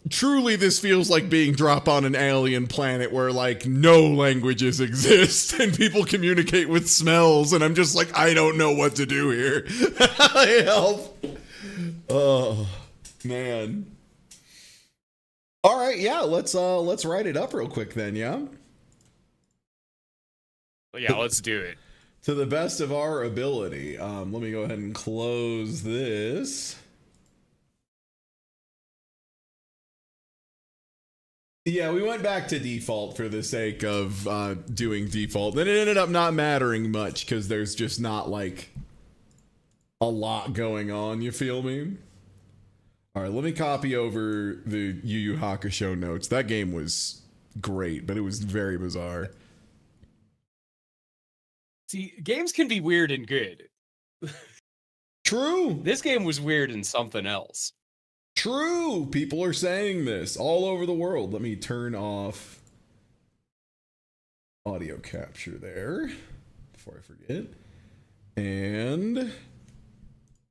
truly this feels like being dropped on an alien planet where like no languages exist and people communicate with smells. And I'm just like, I don't know what to do here. Help. Oh, man. All right. Yeah. Let's write it up real quick then. Yeah. Yeah, let's do it. To the best of our ability. Let me go ahead and close this. Yeah, we went back to default for the sake of doing default. And it ended up not mattering much because there's just not like a lot going on, you feel me? All right, let me copy over the Yu Yu Hakusho notes. That game was great, but it was very bizarre. See, games can be weird and good. True. This game was weird and something else. True. People are saying this all over the world. Let me turn off audio capture there before I forget. And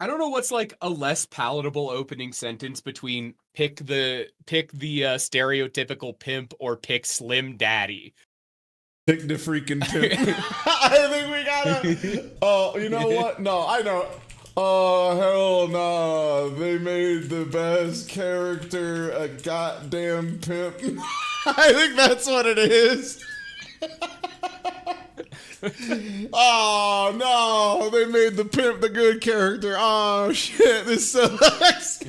I don't know what's like a less palatable opening sentence between pick the stereotypical pimp or pick Slim Daddy. Pick the freaking pimp. I think we gotta. Oh, you know what? No, I know. Oh, hell no. They made the best character a goddamn pimp. I think that's what it is. Oh, no. They made the pimp the good character. Oh, shit. This sucks.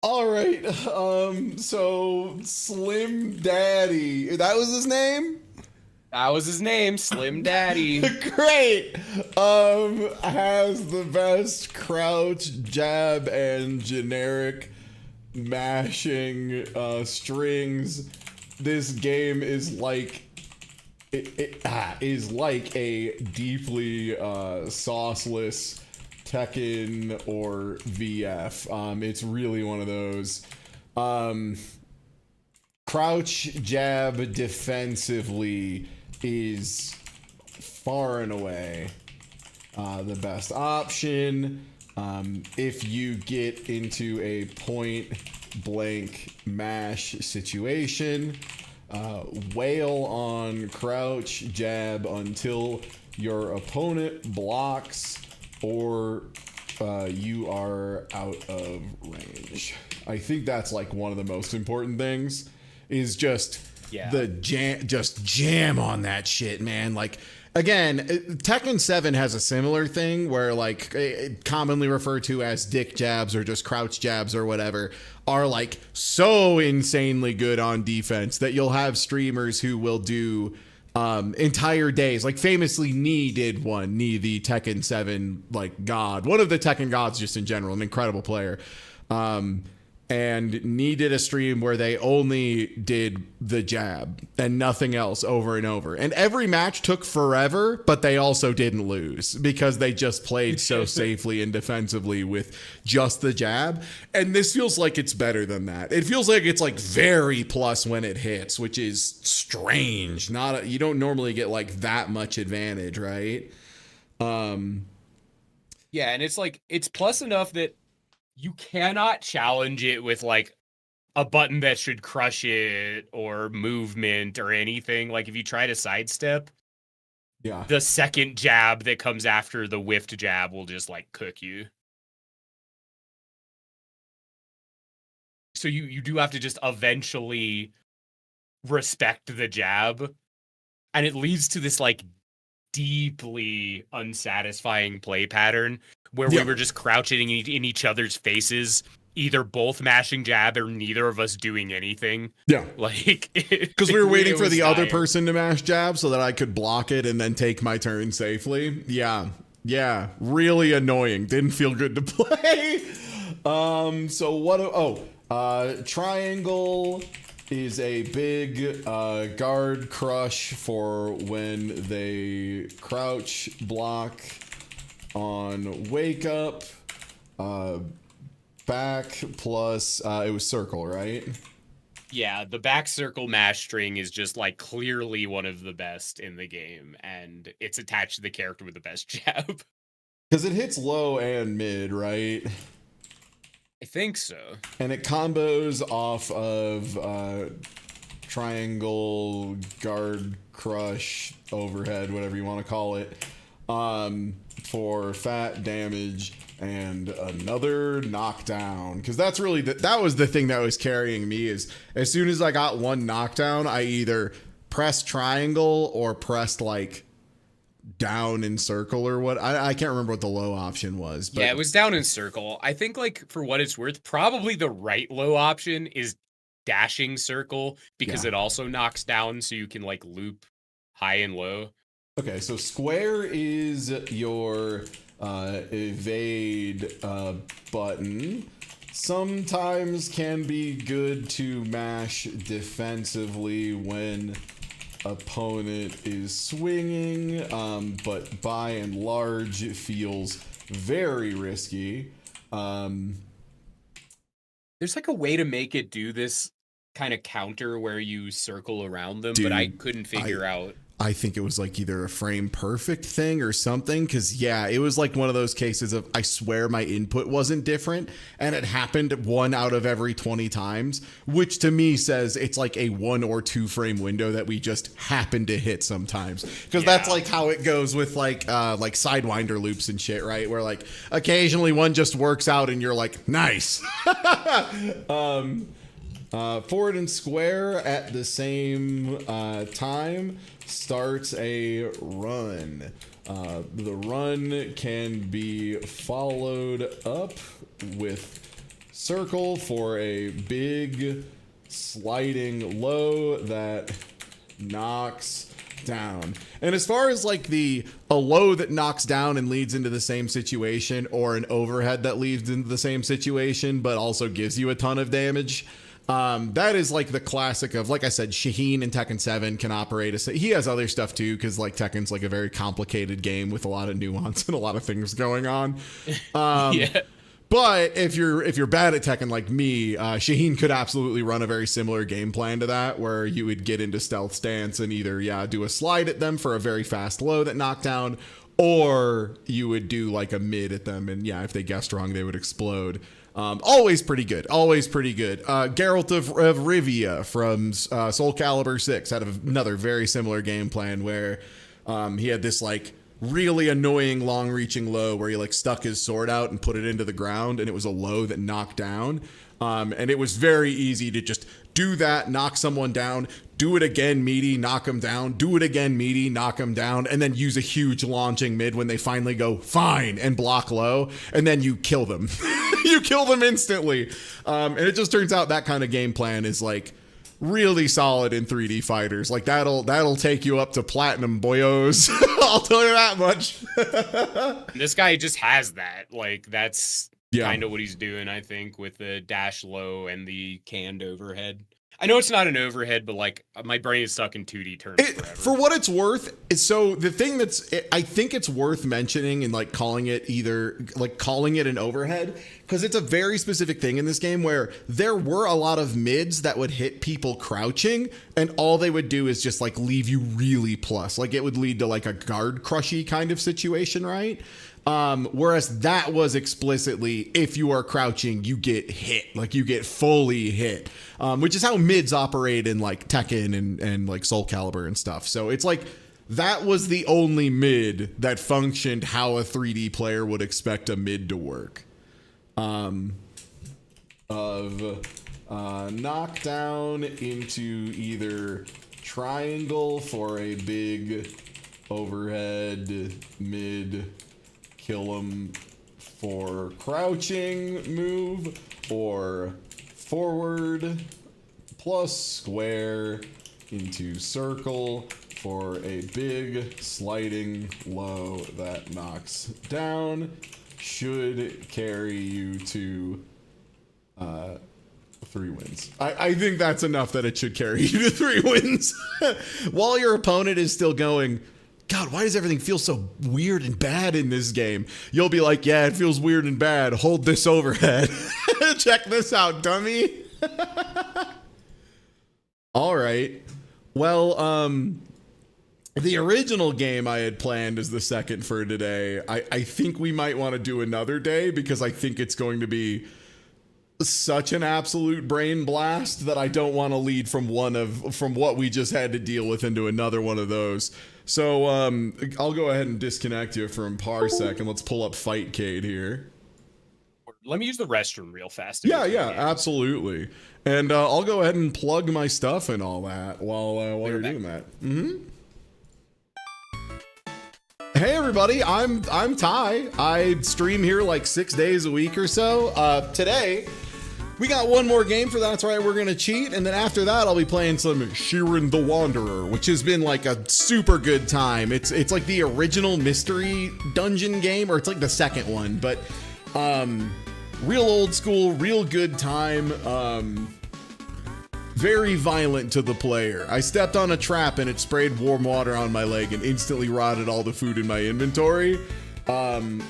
All right. So Slim Daddy. That was his name? That was his name, Slim Daddy. Great. Has the best crouch, jab, and generic mashing strings. This game is like is like a deeply sauceless Tekken or VF. It's really one of those. Crouch jab defensively is far and away the best option. If you get into a point blank mash situation, wail on crouch jab until your opponent blocks or you are out of range. I think that's like one of the most important things is just jam on that shit, man. Like, again, Tekken 7 has a similar thing where, like, commonly referred to as dick jabs or just crouch jabs or whatever are, like, so insanely good on defense that you'll have streamers who will do entire days. Like, famously, Nee did one. Nee, the Tekken 7, like, god. One of the Tekken gods just in general. An incredible player. And Nee did a stream where they only did the jab and nothing else over and over. And every match took forever, but they also didn't lose because they just played so safely and defensively with just the jab. And this feels like it's better than that. It feels like it's like very plus when it hits, which is strange. You don't normally get like that much advantage, right? Yeah, and it's like it's plus enough that you cannot challenge it with like a button that should crush it or movement or anything. Like if you try to sidestep, the second jab that comes after the whiffed jab will just like cook you. So you do have to just eventually respect the jab. And it leads to this like deeply unsatisfying play pattern where we were just crouching in each other's faces, either both mashing jab or neither of us doing anything. Yeah. Like, because we were waiting for the other person to mash jab so that I could block it and then take my turn safely. Yeah. Yeah. Really annoying. Didn't feel good to play. So what? Triangle is a big guard crush for when they crouch block on wake up, back plus it was circle, right? Yeah, the back circle mash string is just like clearly one of the best in the game, and it's attached to the character with the best jab. Because it hits low and mid, right? I think so. And it combos off of triangle, guard, crush, overhead, whatever you want to call it, for fat damage and another knockdown. Because that's really, that was the thing that was carrying me is as soon as I got one knockdown, I either pressed triangle or pressed like down in circle or what. I can't remember what the low option was. But yeah, it was down in circle. I think like for what it's worth, probably the right low option is dashing circle because it also knocks down so you can like loop high and low. Okay, so square is your evade button. Sometimes can be good to mash defensively when opponent is swinging, but by and large it feels very risky. There's like a way to make it do this kind of counter where you circle around them, Dude, but I couldn't figure out. I think it was like either a frame perfect thing or something. Cause yeah, it was like one of those cases of I swear my input wasn't different and it happened 1 out of every 20 times, which to me says it's like a 1 or 2 frame window that we just happen to hit sometimes. Cause that's like how it goes with like Sidewinder loops and shit, right? Where like occasionally one just works out and you're like, nice. Forward and square at the same time starts a run. The run can be followed up with circle for a big sliding low that knocks down. And as far as like a low that knocks down and leads into the same situation, or an overhead that leads into the same situation but also gives you a ton of damage, that is like the classic of, like I said, Shaheen in Tekken 7 can operate he has other stuff too, because like Tekken's like a very complicated game with a lot of nuance and a lot of things going on. Yeah. But if you're bad at Tekken like me, Shaheen could absolutely run a very similar game plan to that, where you would get into stealth stance and either do a slide at them for a very fast low that knocked down, or you would do like a mid at them, and if they guessed wrong, they would explode. Always pretty good. Geralt of Rivia from Soul Calibur 6 had another very similar game plan where he had this like really annoying long-reaching low where he like stuck his sword out and put it into the ground, and it was a low that knocked down. And it was very easy to just do that, knock someone down, do it again, meaty, knock him down, do it again, meaty, knock him down, and then use a huge launching mid when they finally go fine and block low, and then you kill them. You kill them instantly. And it just turns out that kind of game plan is like really solid in 3D fighters. Like that'll take you up to platinum, boyos. I'll tell you that much. This guy just has that. Like that's Yeah. kind of what he's doing, I think, with the dash low and the canned overhead. I know it's not an overhead, but like my brain is stuck in 2D terms forever. For what it's worth, so the thing I think it's worth mentioning and like calling it an overhead, because it's a very specific thing in this game where there were a lot of mids that would hit people crouching, and all they would do is just like leave you really plus. Like it would lead to like a guard crushy kind of situation, right? Whereas that was explicitly, if you are crouching, you get hit, like you get fully hit, which is how mids operate in like Tekken and like Soul Calibur and stuff. So it's like, that was the only mid that functioned how a 3D player would expect a mid to work. Knockdown into either triangle for a big overhead mid, kill him for crouching move, or forward plus square into circle for a big sliding low that knocks down, should carry you to 3 wins. I think that's enough that it should carry you to 3 wins. While your opponent is still going, God, why does everything feel so weird and bad in this game? You'll be like, yeah, it feels weird and bad. Hold this overhead. Check this out, dummy. All right. Well, the original game I had planned as the second for today, I think we might want to do another day, because I think it's going to be such an absolute brain blast that I don't want to lead from what we just had to deal with into another one of those. So I'll go ahead and disconnect you from Parsec, and let's pull up Fightcade here. Let me use the restroom real fast. Yeah, absolutely. And I'll go ahead and plug my stuff and all that while you're doing that. Hey everybody, I'm Ty. I stream here like 6 days a week or so. Today, we got one more game for That's Right, We're Gonna Cheat, and then after that I'll be playing some Shiren the Wanderer, which has been like a super good time. It's like the original mystery dungeon game, or it's like the second one, but real old school, real good time. Very violent to the player. I stepped on a trap and it sprayed warm water on my leg and instantly rotted all the food in my inventory. I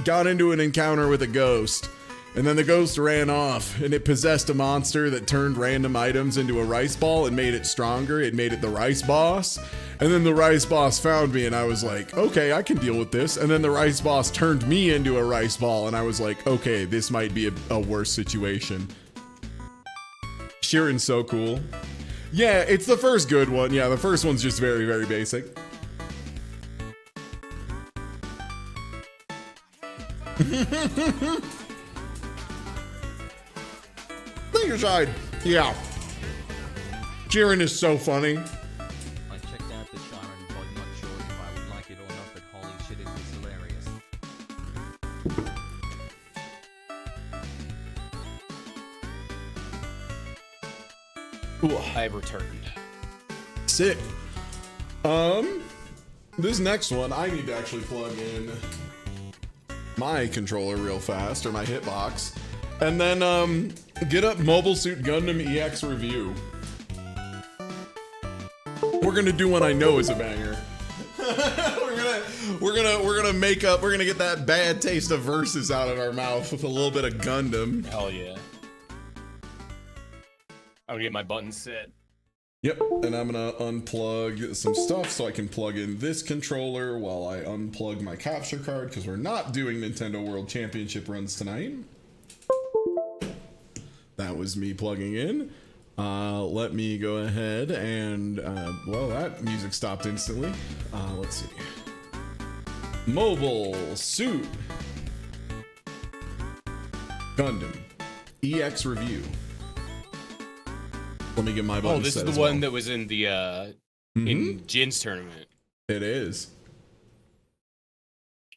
got into an encounter with a ghost, and then the ghost ran off, and it possessed a monster that turned random items into a rice ball and made it stronger. It made it the rice boss. And then the rice boss found me, and I was like, okay, I can deal with this. And then the rice boss turned me into a rice ball, and I was like, okay, this might be a worse situation. Shiren's so cool. Yeah, it's the first good one. Yeah, the first one's just very, very basic. Think your side. Yeah. Shiren is so funny. I checked out the Shiren pod, not sure if I would like it or not, but holy shit, it was hilarious. I have returned. Sick. This next one, I need to actually plug in my controller real fast, or my hitbox, and then get up Mobile Suit Gundam EX Revue. We're gonna do one I know is a banger. we're gonna get that bad taste of Versus out of our mouth with a little bit of Gundam. Hell yeah. I'm gonna get my buttons set. Yep, and I'm gonna unplug some stuff so I can plug in this controller while I unplug my capture card, because we're not doing Nintendo World Championship runs tonight. That was me plugging in. Let me go ahead and, well, that music stopped instantly. Let's see. Mobile Suit Gundam EX Revue. Let me get my buttons. Oh, this set is as the one well. that was in the in Jin's tournament. It is.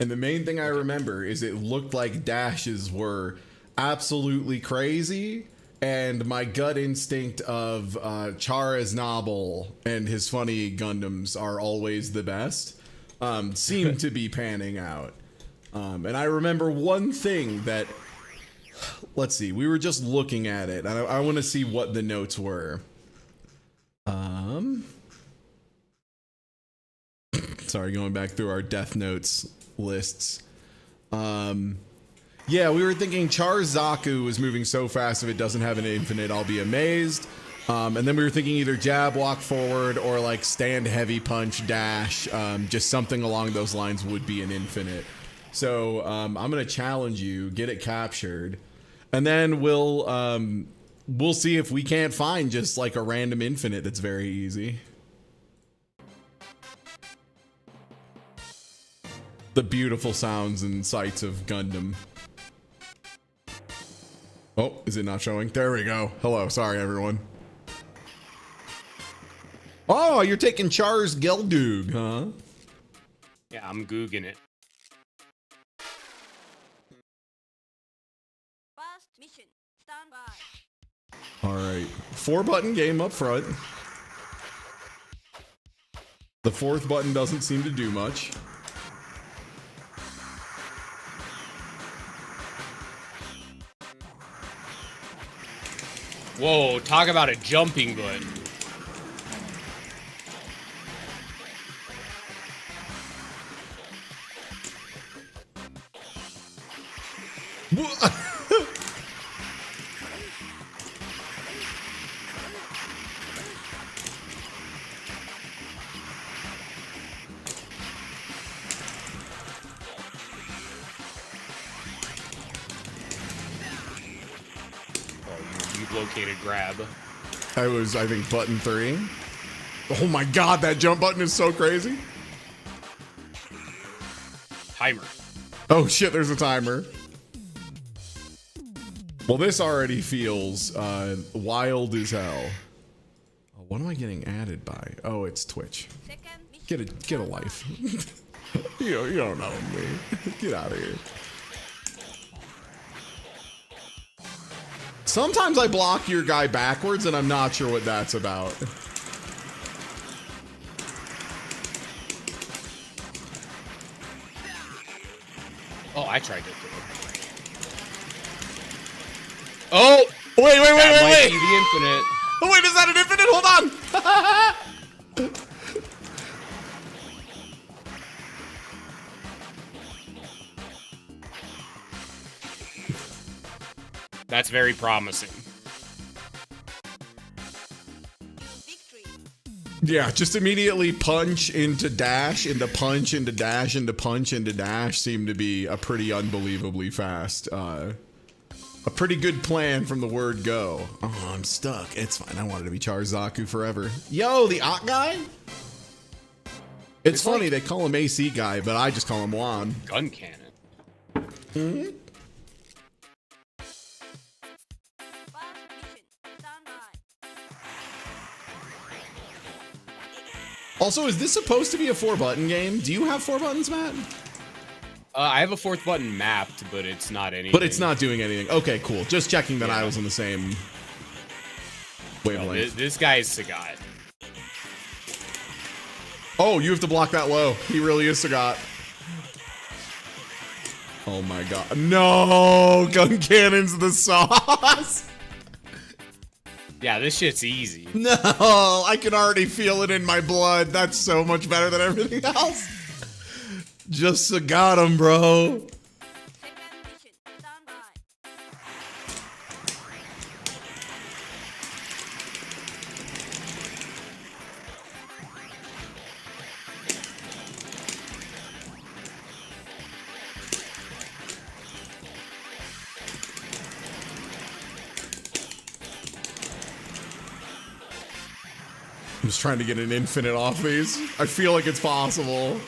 And the main thing I remember is it looked like dashes were absolutely crazy, and my gut instinct of Char Aznable and his funny Gundams are always the best seemed to be panning out. And I remember one thing that, let's see, we were just looking at it, and I want to see what the notes were. Sorry, going back through our Death Notes lists. Yeah, we were thinking Char Zaku is moving so fast, if it doesn't have an infinite, I'll be amazed. And then we were thinking either jab, walk forward, or like stand heavy punch, dash. Just something along those lines would be an infinite. So I'm gonna challenge you, get it captured, and then we'll see if we can't find just like a random infinite that's very easy. The beautiful sounds and sights of Gundam. Oh, is it not showing? There we go. Hello, sorry everyone. Oh, you're taking Char's Geldug, huh? Yeah, I'm googing it. First mission, stand by. All right, 4-button game up front. The 4th button doesn't seem to do much. Whoa, talk about a jumping button. Located grab. I was, I think, button 3. Oh my god, that jump button is so crazy. Timer. Oh shit, there's a timer. Well, this already feels wild as hell. Oh, what am I getting added by? Oh, it's Twitch. Second mission, Get a life. you don't know me. Get out of here. Sometimes I block your guy backwards, and I'm not sure what that's about. Oh, I tried to do it. Oh! Wait. That might be the infinite. Oh, wait, is that an infinite? Hold on. That's very promising. victory. Yeah, just immediately punch into dash, into punch, into dash, into punch, into dash seemed to be a pretty unbelievably fast. A pretty good plan from the word go. Oh, I'm stuck. It's fine. I wanted to be Char Zaku forever. Yo, the Ott guy? It's funny, they call him AC guy, but I just call him Juan. Gun cannon. Mm-hmm. First mission, stand by. Also, is this supposed to be a 4-button game? Do you have 4 buttons, Matt? I have a 4th button mapped, but it's not anything. But it's not doing anything. Okay, cool. Just checking that Yeah. I was in the same Well, wavelength. this guy's Sagat. Oh, you have to block that low. He really is Sagat. Oh my god. No! Gun cannon's the sauce! Yeah, this shit's easy. No! I can already feel it in my blood. That's so much better than everything else. Just Sagat him, bro. Second mission. Stand by. I'm just trying to get an infinite off these. I feel like it's possible.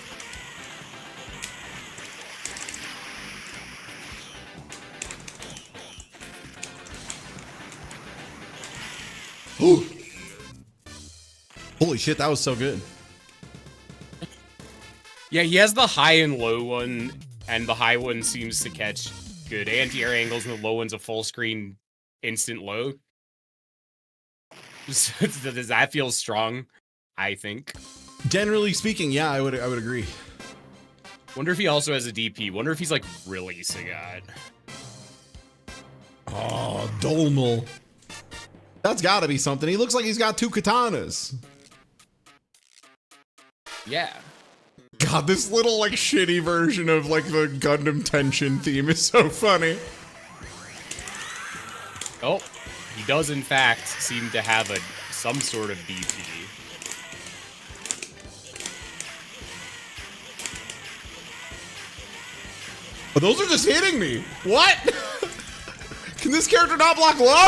Ooh. Holy shit, that was so good. Yeah, he has the high and low one, and the high one seems to catch good anti-air angles, and the low one's a full screen instant low. Does that feel strong? I think. Generally speaking, yeah, I would agree. Wonder if he also has a DP. Wonder if he's like really Sagat. Oh, Dolmal. That's gotta be something. He looks like he's got two katanas. Yeah. God, this little like shitty version of like the Gundam tension theme is so funny. Oh, he does in fact seem to have some sort of DP. But those are just hitting me. What? Can this character not block low?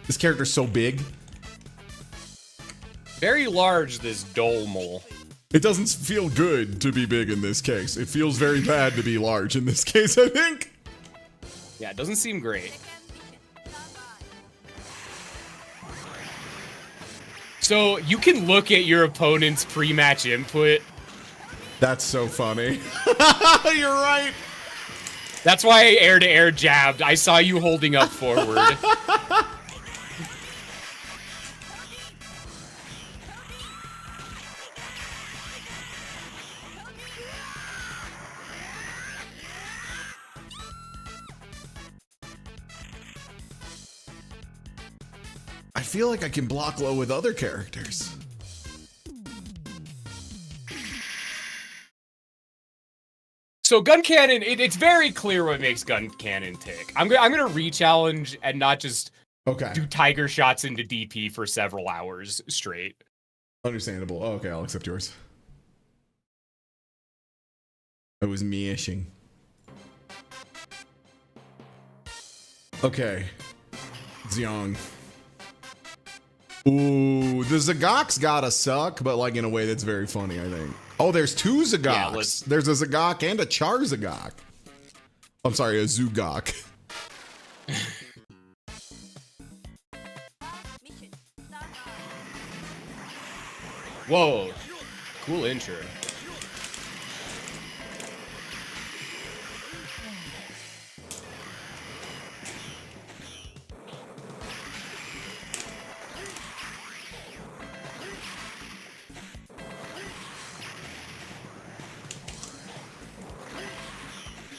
This character's so big. Very large, this Dolmal. It doesn't feel good to be big in this case. It feels very bad to be large in this case, I think. Yeah, it doesn't seem great. Second mission. Stand by. So you can look at your opponent's pre-match input. That's so funny. You're right. That's why I air-to-air jabbed. I saw you holding up forward. I feel like I can block low with other characters. So gun cannon, it's very clear what makes gun cannon tick. I'm gonna re-challenge and not just do tiger shots into DP for several hours straight. Understandable. Oh, okay, I'll accept yours. That was me-ishing. Okay. Xiong. Ooh, the Zagok's gotta suck, but like in a way that's very funny, I think. Oh, there's two Zagoks. There's a Zagok and a Char Zagok. I'm sorry, a Zugok. Mission. Stand by. Whoa, cool intro.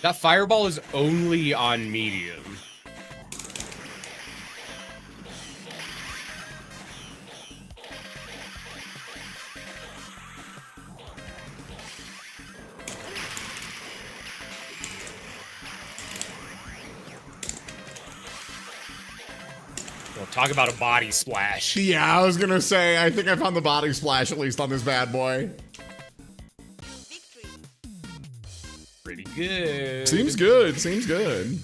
That fireball is only on medium. Well, talk about a body splash. Yeah, I was gonna say, I think I found the body splash at least on this bad boy. Victory. Pretty good. Seems good, seems good.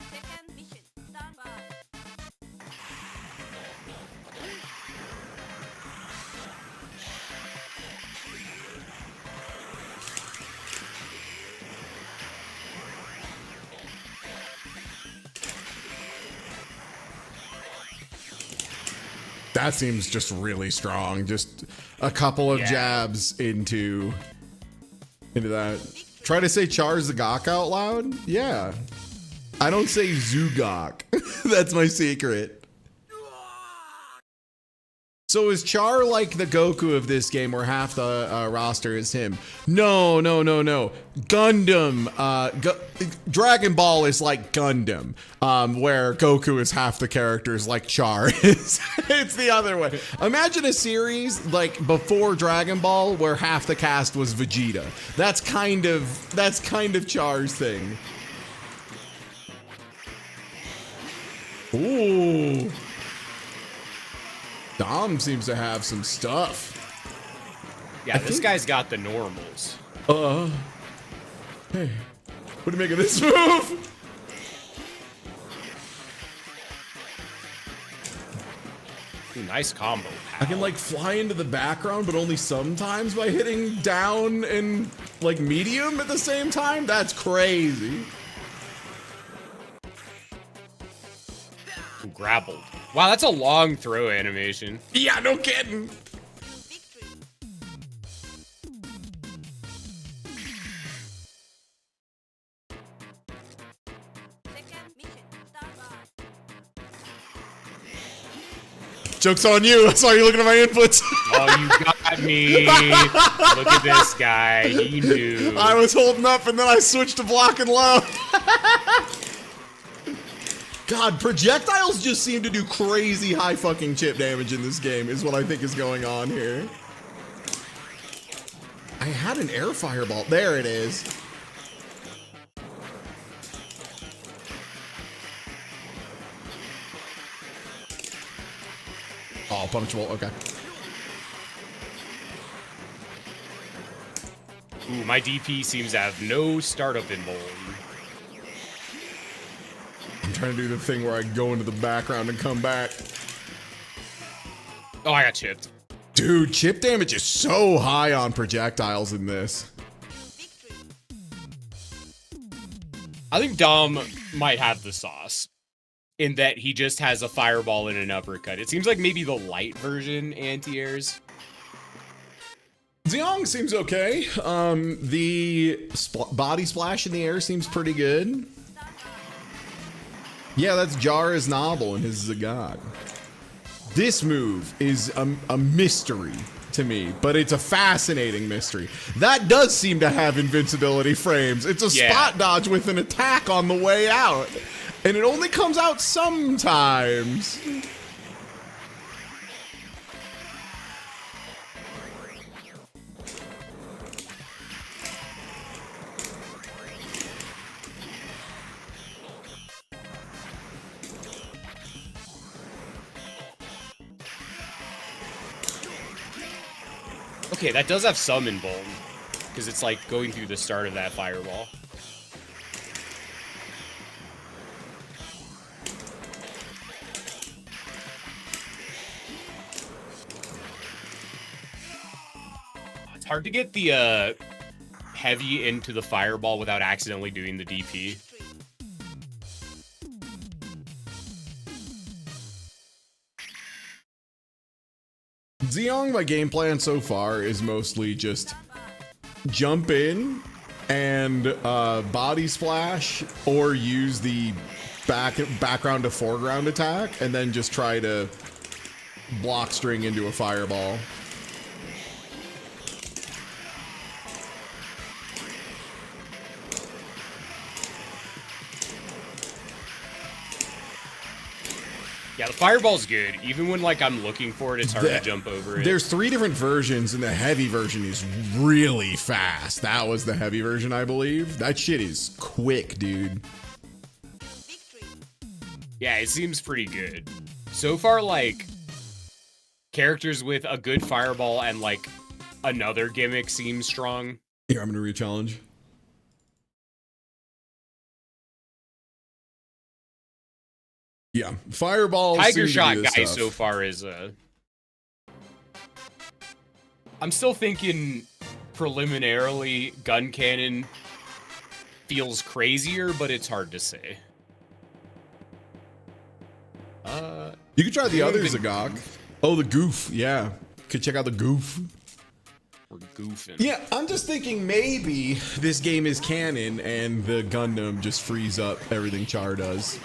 Second mission. Stand by. That seems just really strong. Just a couple of Yeah. jabs into that. Try to say Char Zagok out loud? Yeah. I don't say Zugok. That's my secret. So is Char like the Goku of this game where half the roster is him? No. Gundam, Dragon Ball is like Gundam, where Goku is half the characters like Char is. It's the other way. Imagine a series like before Dragon Ball where half the cast was Vegeta. That's kind of Char's thing. Ooh. Dom seems to have some stuff. Yeah, this guy's got the normals. Hey, what do you make of this move? Ooh, nice combo. I can like fly into the background, but only sometimes by hitting down and like medium at the same time? That's crazy. Ooh, grappled. Wow, that's a long throw animation. Yeah, no kidding. Victory. Second mission. Stand by. Joke's on you. I saw you looking at my inputs. Oh, you got me. Look at this guy. He knew. I was holding up and then I switched to blocking low. God, projectiles just seem to do crazy high fucking chip damage in this game is what I think is going on here. I had an air fireball. There it is. Oh, punishable. Okay. Ooh, my DP seems to have no startup involved. I'm trying to do the thing where I go into the background and come back. Oh, I got chipped. Dude, chip damage is so high on projectiles in this. Victory. I think Dom might have the sauce in that he just has a fireball and an uppercut. It seems like maybe the light version anti-airs. Zeong seems okay. The body splash in the air seems pretty good. Yeah, that's Jara's Novel and his Zagok. This move is a mystery to me, but it's a fascinating mystery. That does seem to have invincibility frames. It's a spot dodge with an attack on the way out. And it only comes out sometimes. Okay, that does have some involved, because it's like going through the start of that fireball. It's hard to get the heavy into the fireball without accidentally doing the DP. Zeong, my game plan so far is mostly just jump in and body splash or use the background to foreground attack and then just try to block string into a fireball. Yeah, the fireball's good. Even when like I'm looking for it, it's hard to jump over it. There's 3 different versions, and the heavy version is really fast. That was the heavy version, I believe. That shit is quick, dude. Victory. Yeah, it seems pretty good. So far, like, characters with a good fireball and, like, another gimmick seem strong. Here, I'm gonna re-challenge. Yeah, fireball. Tiger Shot guy so far is I'm still thinking preliminarily gun cannon feels crazier, but it's hard to say. You could try the other Zagok. Oh, the goof. Yeah. could check out the goof. We're goofing. Yeah, I'm just thinking maybe this game is canon and the Gundam just frees up everything Char does.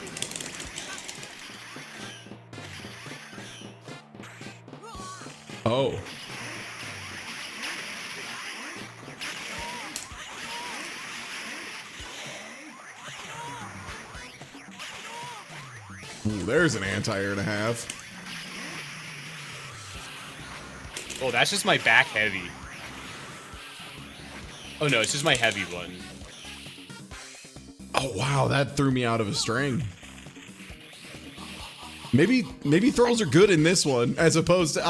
Oh. Ooh, there's an anti-air and a half. Oh, that's just my back heavy. Oh no, it's just my heavy one. Oh wow, that threw me out of a string. Maybe throws are good in this one, as opposed to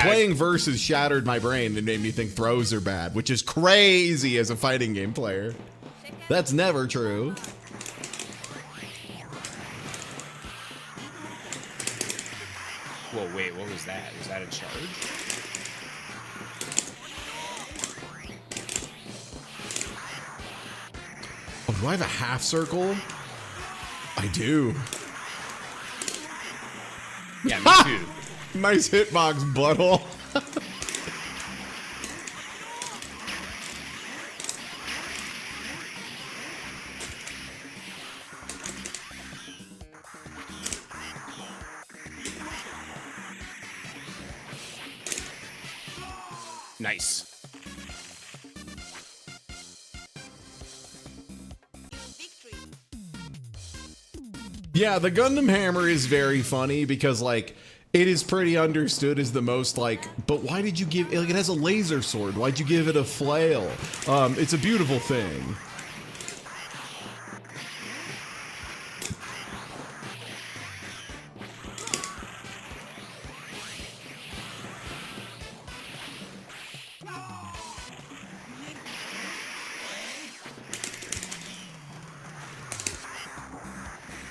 playing versus shattered my brain and made me think throws are bad, which is crazy as a fighting game player. That's never true. Whoa, wait, what was that? Was that a charge? Oh, do I have a half circle? I do. Yeah, me too. Nice hitbox, butthole. Nice. Victory. Yeah, the Gundam hammer is very funny because, like, it is pretty understood as the most, like, but why did you give, like, it has a laser sword. Why'd you give it a flail? It's a beautiful thing.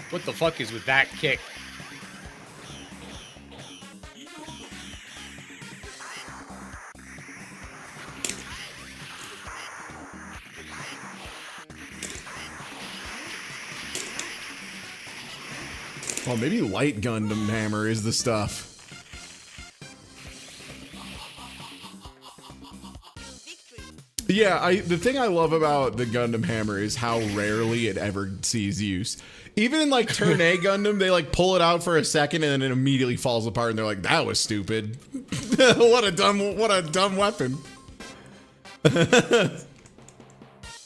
What the fuck is with that kick? Well, maybe light Gundam hammer is the stuff. Victory. Yeah, the thing I love about the Gundam hammer is how rarely it ever sees use. Even in like Turn A Gundam, they like pull it out for a second and then it immediately falls apart and they're like, that was stupid. what a dumb weapon.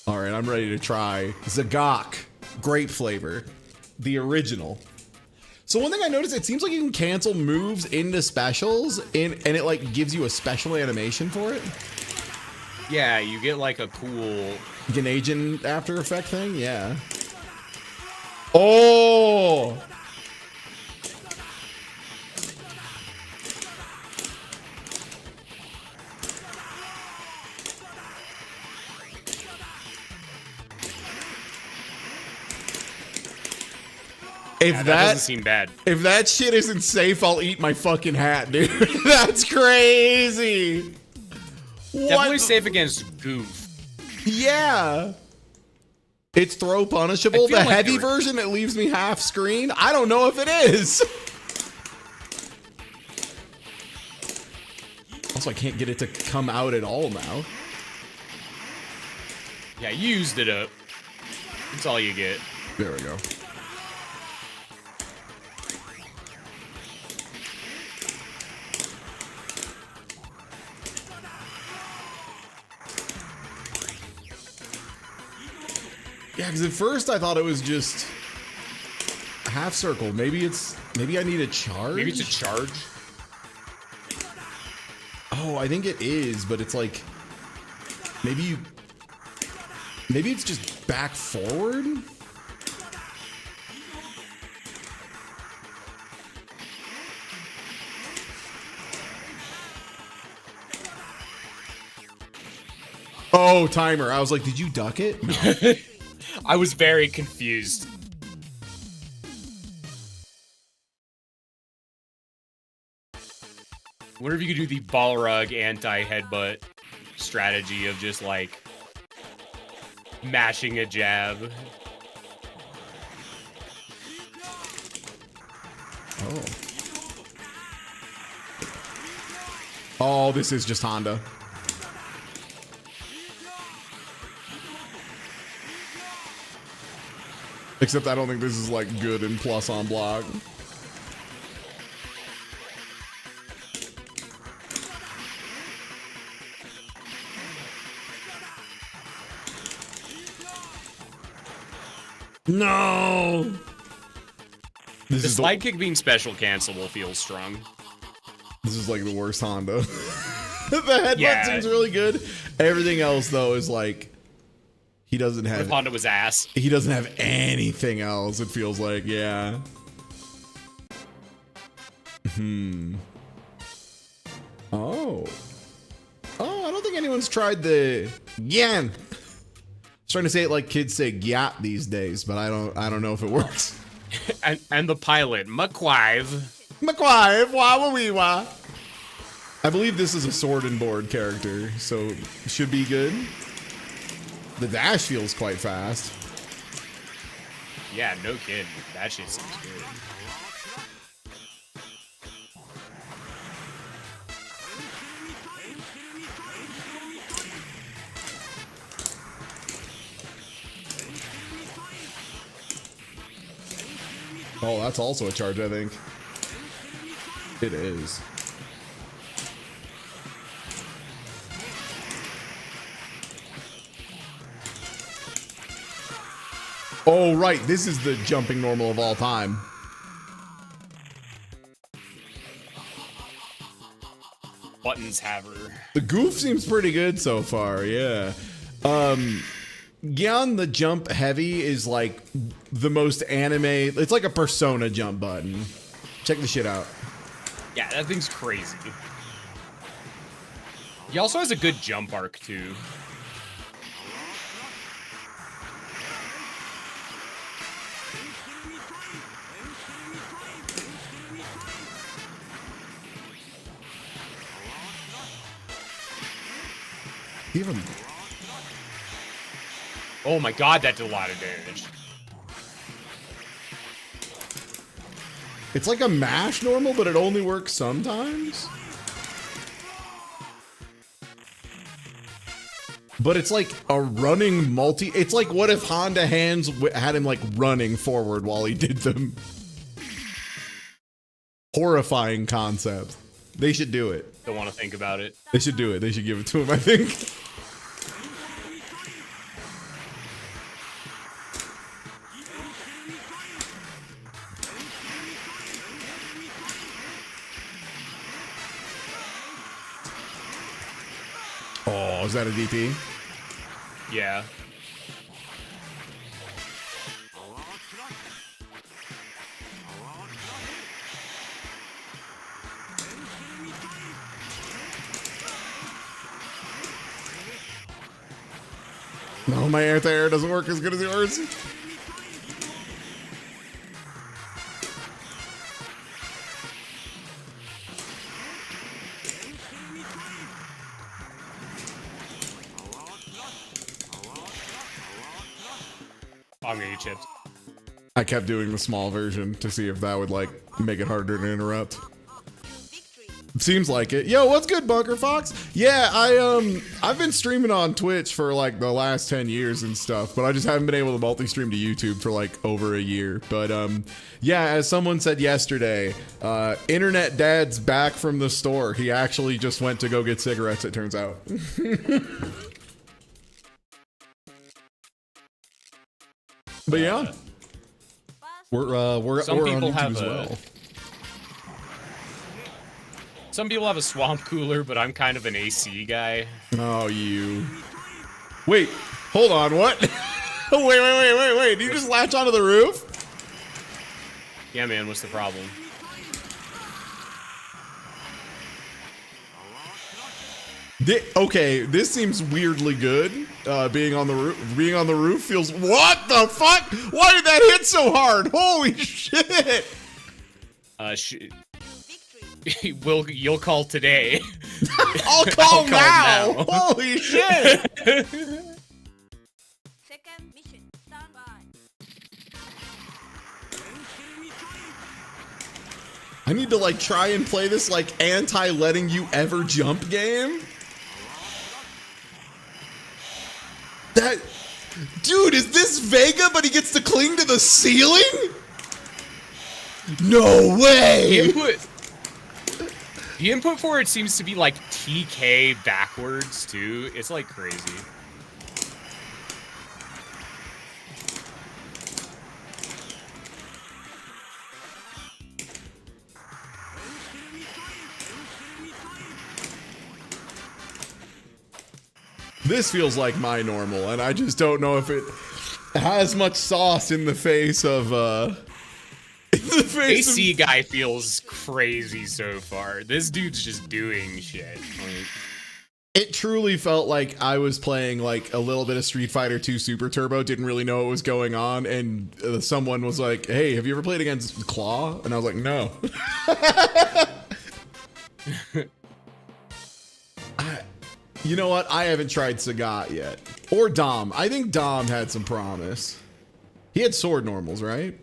All right, I'm ready to try Zagok. Great flavor. The original. So one thing I noticed, it seems like you can cancel moves into specials and it like gives you a special animation for it. Yeah, you get like a cool Ganagin After Effect thing? Yeah. Oh! that doesn't seem bad. If that shit isn't safe, I'll eat my fucking hat, dude. That's crazy. Definitely safe against goof. Yeah. It's throw punishable. The like heavy version, it leaves me half screen. I don't know if it is. Also, I can't get it to come out at all now. Yeah, you used it up. That's all you get. There we go. Yeah, because at first I thought it was just a half circle. Maybe I need a charge? Maybe it's a charge. Oh, I think it is, but it's like maybe it's just back forward? Oh, timer. I was like, did you duck it? No. I was very confused. Wonder if you could do the Balrog anti-headbutt strategy of just like mashing a jab. Oh. Oh, this is just Honda. Except I don't think this is like good and plus on block. No. This The is slide kick being special cancelable feels strong. This is like the worst Honda. The headbutt Yeah. seems really good. Everything else though is like he doesn't If have Honda was ass. he doesn't have anything else. It feels like, yeah. Oh. Oh, I don't think anyone's tried the Yan. I was trying to say it like kids say gyat these days, but I don't know if it works. And the pilot, McQuive. McQuive, wah wee wah. I believe this is a sword and board character, so it should be good. The dash feels quite fast. Yeah, no kid. That shit seems good. Oh, that's also a charge, I think. It is. Oh, right. This is the jumping normal of all time. Buttons haver. The goof seems pretty good so far, yeah. Gyan the jump heavy is like the most anime. It's like a Persona jump button. Check the shit out. Yeah, that thing's crazy. He also has a good jump arc, too. Even Oh my god, that did a lot of damage. it's like a mash normal, but it only works sometimes. But it's like a running multi. It's like what if Honda hands had him like running forward while he did them. Horrifying concept. They should do it. Don't want to think about it. They should do it. They should give it to him, I think. Oh, is that a DP? Yeah. No, my anti-air doesn't work as good as yours. I'm gonna get chipped. I kept doing the small version to see if that would like make it harder to interrupt. Victory. Seems like it. Yo, what's good, Bunker Fox? Yeah, I've been streaming on Twitch for like the last 10 years and stuff, but I just haven't been able to multi-stream to YouTube for like over a year. But yeah, as someone said yesterday, Internet Dad's back from the store. He actually just went to go get cigarettes, it turns out. But yeah, we're Some on people YouTube have as a- well. Some people have a swamp cooler, but I'm kind of an AC guy. Oh, you. Wait, hold on, what? wait. Did you just latch onto the roof? Yeah, man, what's the problem? Okay, this seems weirdly good. Being on the roof feels. What the fuck? Why did that hit so hard? Holy shit! You'll call today. I'll call call now. now. Holy shit! Second mission. Stand by. I need to like try and play this like anti-letting you ever jump game. That dude, is this Vega but he gets to cling to the ceiling? No way. The input for it seems to be like TK backwards too. It's like crazy. This feels like my normal, and I just don't know if it has much sauce in the face of AC guy feels crazy so far. This dude's just doing shit. It truly felt like I was playing like a little bit of Street Fighter 2 Super Turbo, didn't really know what was going on, and someone was like, hey, have you ever played against Claw? And I was like, no. You know what? I haven't tried Sagat yet. Or Dom. I think Dom had some promise. He had sword normals, right?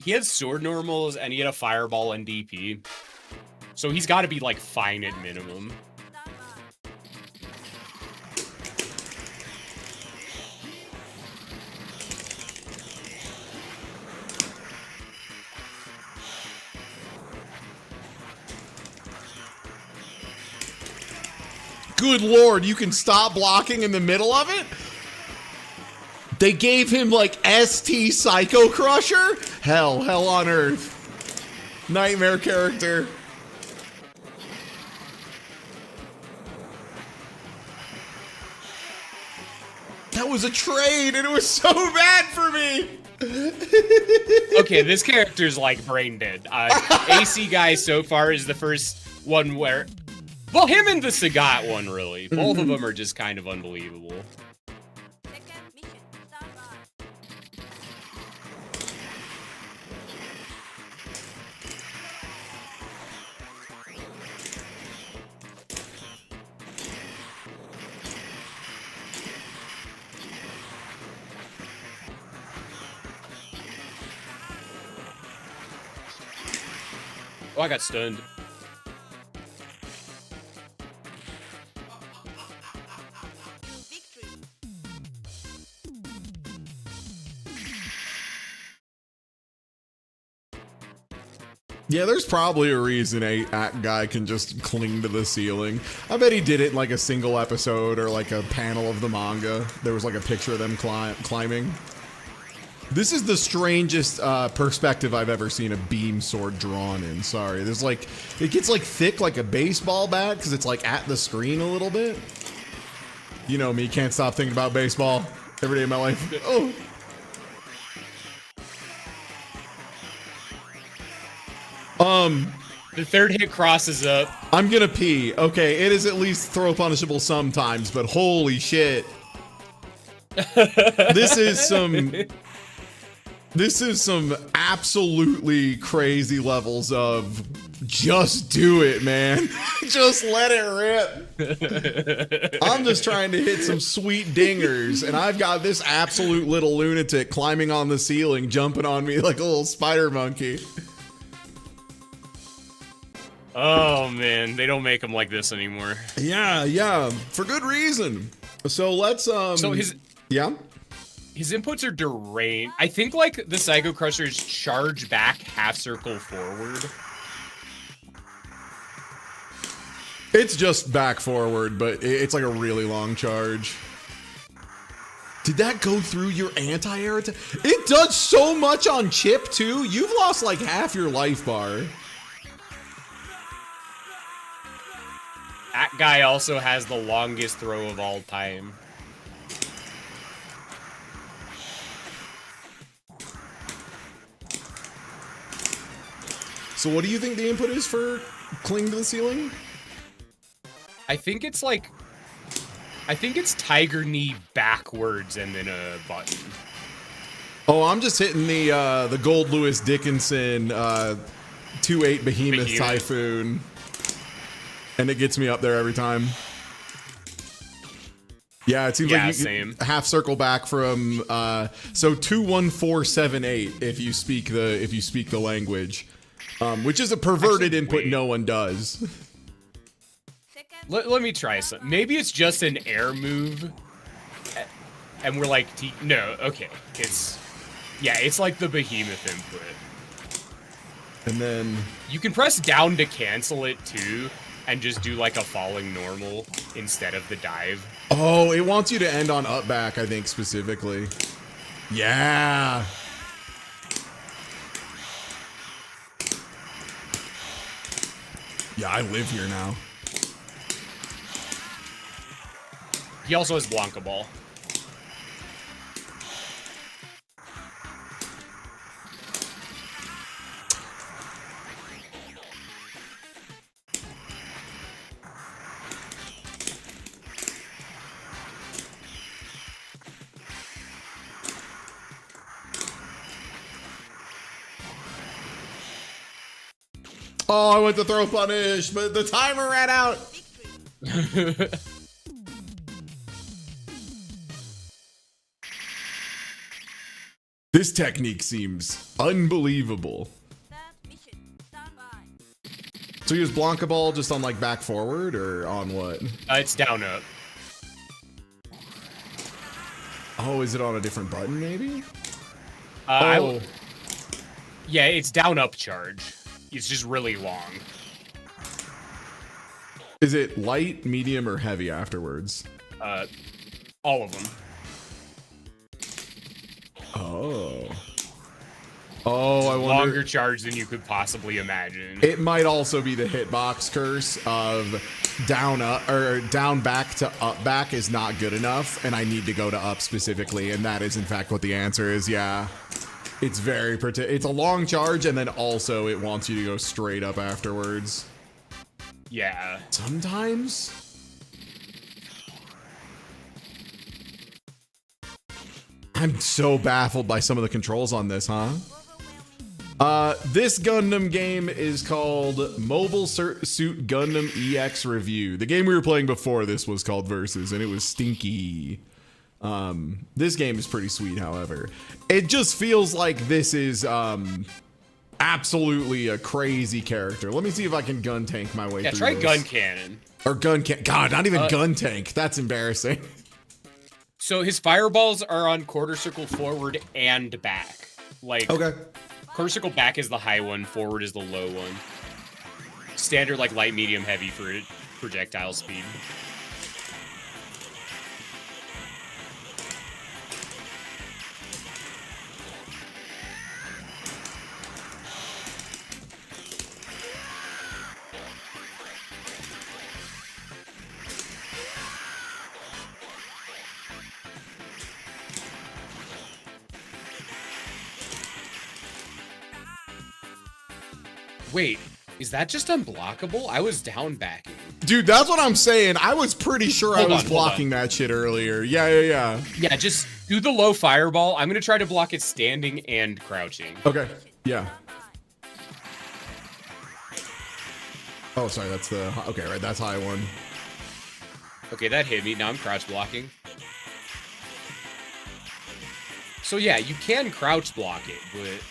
He had sword normals and he had a fireball and DP. So he's got to be like fine at minimum. Good lord, you can stop blocking in the middle of it? They gave him like ST Psycho Crusher? Hell on earth. Nightmare character. That was a trade and it was so bad for me. Okay, this character's like brain dead. AC guy so far is the first one where... Well, him and the Sagat one, really. Both of them are just kind of unbelievable. Second mission, stand by. Oh, I got stunned. Victory. Yeah, there's probably a reason a guy can just cling to the ceiling. I bet he did it in like a single episode or like a panel of the manga. There was like a picture of them climbing. This is the strangest perspective I've ever seen a beam sword drawn in. Sorry, there's like, it gets like thick like a baseball bat because it's like at the screen a little bit. You know me, can't stop thinking about baseball every day of my life. Oh. The third hit crosses up. I'm gonna pee. Okay, it is at least throw punishable sometimes, but holy shit. This is some absolutely crazy levels of just do it, man. Just let it rip. I'm just trying to hit some sweet dingers, and I've got this absolute little lunatic climbing on the ceiling, jumping on me like a little spider monkey. Oh man, they don't make them like this anymore. Yeah, for good reason. So let's So his inputs are deranged. I think like the Psycho Crushers charge back half circle forward. It's just back forward, but it's like a really long charge. Did that go through your anti-air attack? It does so much on chip too. You've lost like half your life bar. That guy also has the longest throw of all time. So what do you think the input is for cling to the ceiling? I think it's Tiger Knee backwards and then a button. Oh, I'm just hitting the Gold Lewis Dickinson 2-8 Behemoth Typhoon. And it gets me up there every time. Yeah, it seems like you same. Half circle back from so 21478 if you speak the language. which is a perverted Actually, input wait. no one does. Let me try some. Maybe it's just an air move. And we're like, no, okay. It's like the behemoth input. And then You can press down to cancel it too, and just do like a falling normal instead of the dive. oh, it wants you to end on up back, I think specifically. Yeah. Yeah, I live here now. He also has Blanca Ball. Oh, I went to throw punish, but the timer ran out. This technique seems unbelievable. Third mission. Stand by. So you use Blanca Ball just on like back forward or on what? It's down up. Oh, is it on a different button maybe? Oh. Yeah, it's down up charge. It's just really long. Is it light, medium, or heavy afterwards? All of them. Oh. Oh, I wonder. Longer charge than you could possibly imagine. It might also be the hitbox curse of down up or down back to up back is not good enough, and I need to go to up specifically, and that is in fact what the answer is. Yeah, it's very it's a long charge, and then also it wants you to go straight up afterwards. Yeah. Sometimes. I'm so baffled by some of the controls on this, huh? This Gundam game is called Mobile Suit Gundam EX Revue. The game we were playing before this was called Versus, and it was stinky. This game is pretty sweet, however. It just feels like this is absolutely a crazy character. Let me see if I can gun tank my way through Try this. gun cannon. Or gun can. God, not even gun tank. That's embarrassing. So his fireballs are on quarter circle forward and back. Like, Okay. quarter circle back is the high one, forward is the low one. Standard like light, medium, heavy for projectile speed. Wait, is that just unblockable? I was down backing. Dude, that's what I'm saying. I was pretty sure I Hold was on, blocking that shit earlier. Yeah. Yeah, just do the low fireball. I'm gonna try to block it standing and crouching. Okay. Yeah. Oh, sorry. That's the... Okay, right. That's high one. Okay, that hit me. Now I'm crouch blocking. So yeah, you can crouch block it, but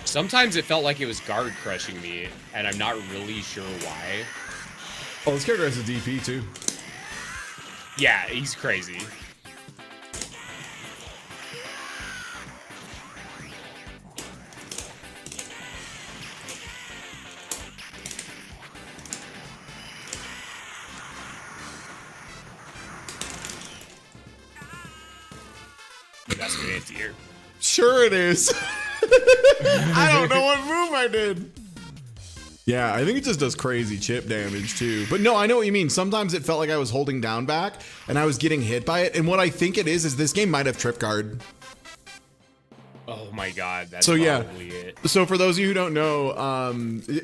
sometimes it felt like it was guard crushing me, and I'm not really sure why. Oh, this character has a DP, too. Yeah, he's crazy. That's good anti-air. Sure it is. I don't know what move I did. Yeah, I think it just does crazy chip damage too. But no, I know what you mean. Sometimes it felt like I was holding down back and I was getting hit by it. And what I think it is this game might have trip guard. Oh my god, that's So yeah, probably it. so for those of you who don't know,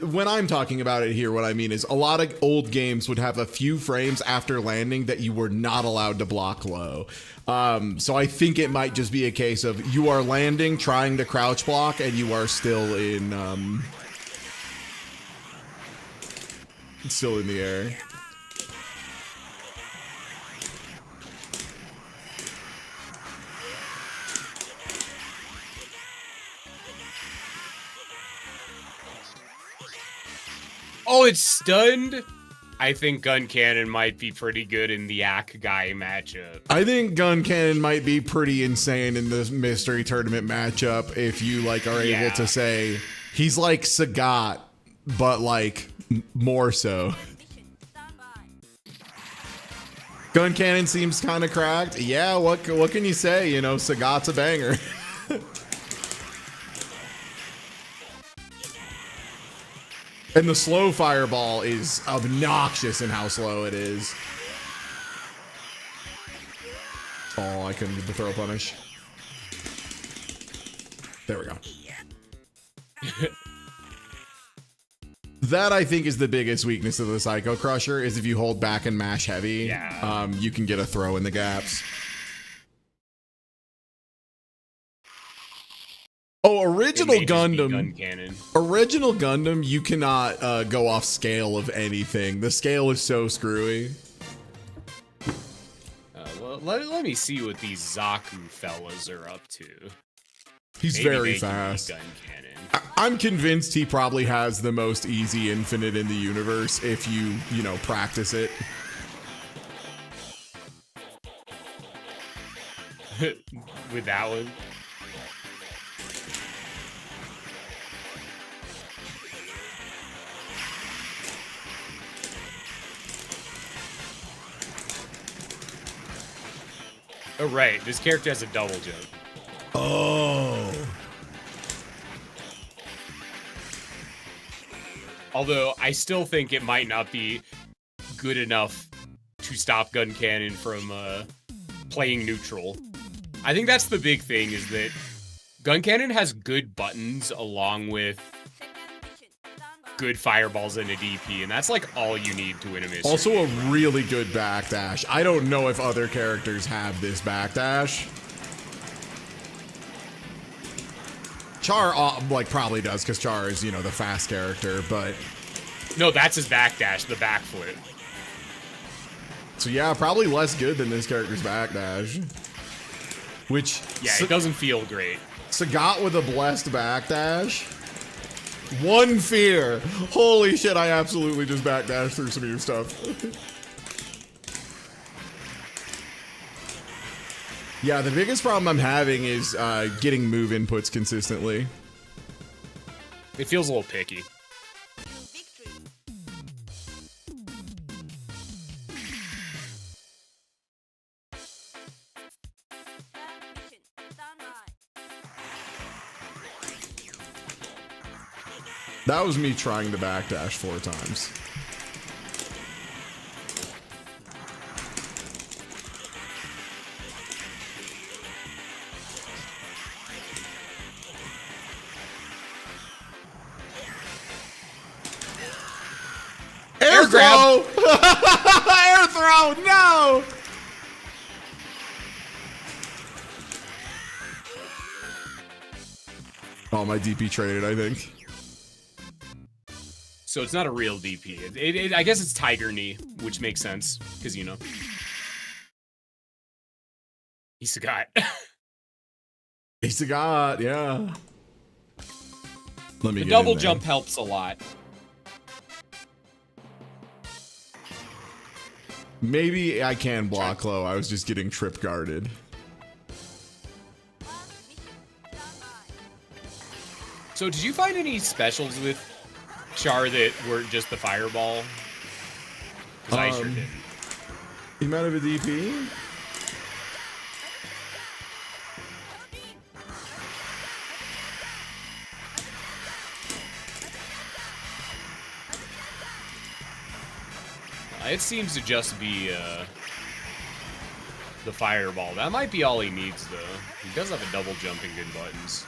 when I'm talking about it here, what I mean is a lot of old games would have a few frames after landing that you were not allowed to block low. So I think it might just be a case of you are landing, trying to crouch block, and you are still in the air. Oh, it's stunned? I think Gun Cannon might be pretty good in the Ak Guy matchup. I think Gun Cannon might be pretty insane in this mystery tournament matchup if you like are able to say he's like Sagat, but like more so. Gun Cannon seems kind of cracked. Yeah, what can you say? You know, Sagat's a banger. And the slow fireball is obnoxious in how slow it is. Oh, I couldn't get the throw punish. There we go. That I think is the biggest weakness of the Psycho Crusher is if you hold back and mash heavy, you can get a throw in the gaps. Oh, original Gundam. Gun Cannon. Original Gundam, you cannot go off scale of anything. The scale is so screwy. Well, let me see what these Zaku fellas are up to. He's Maybe very they can fast. beat Gun Cannon. I'm convinced he probably has the most easy infinite in the universe if you know, practice it. With that one. Oh, right. This character has a double jump. Oh. Although, I still think it might not be good enough to stop Gun Cannon from playing neutral. I think that's the big thing, is that Gun Cannon has good buttons along with good fireballs and a DP, and that's like all you need to win a mystery. Also a really good backdash. I don't know if other characters have this backdash. Char, like, probably does, because Char is, you know, the fast character, but... No, that's his backdash, the backflip. So yeah, probably less good than this character's backdash. Which... Yeah, it doesn't feel great. Sagat with a blessed backdash. One fear. Holy shit, I absolutely just backdashed through some of your stuff. Yeah, the biggest problem I'm having is getting move inputs consistently. It feels a little picky. That was me trying to backdash 4 times. Air throw! Air throw! No! Oh, my DP traded, I think. So it's not a real DP. I guess it's Tiger Knee, which makes sense, because, you know. He's Sagat. He's Sagat, yeah. Let me The get double in there. jump helps a lot. Maybe I can block low. I was just getting trip guarded. So did you find any specials with Char that weren't just the fireball? Because I sure didn't. You might have a DP? It seems to just be the fireball. That might be all he needs, though. He does have a double jump and good buttons.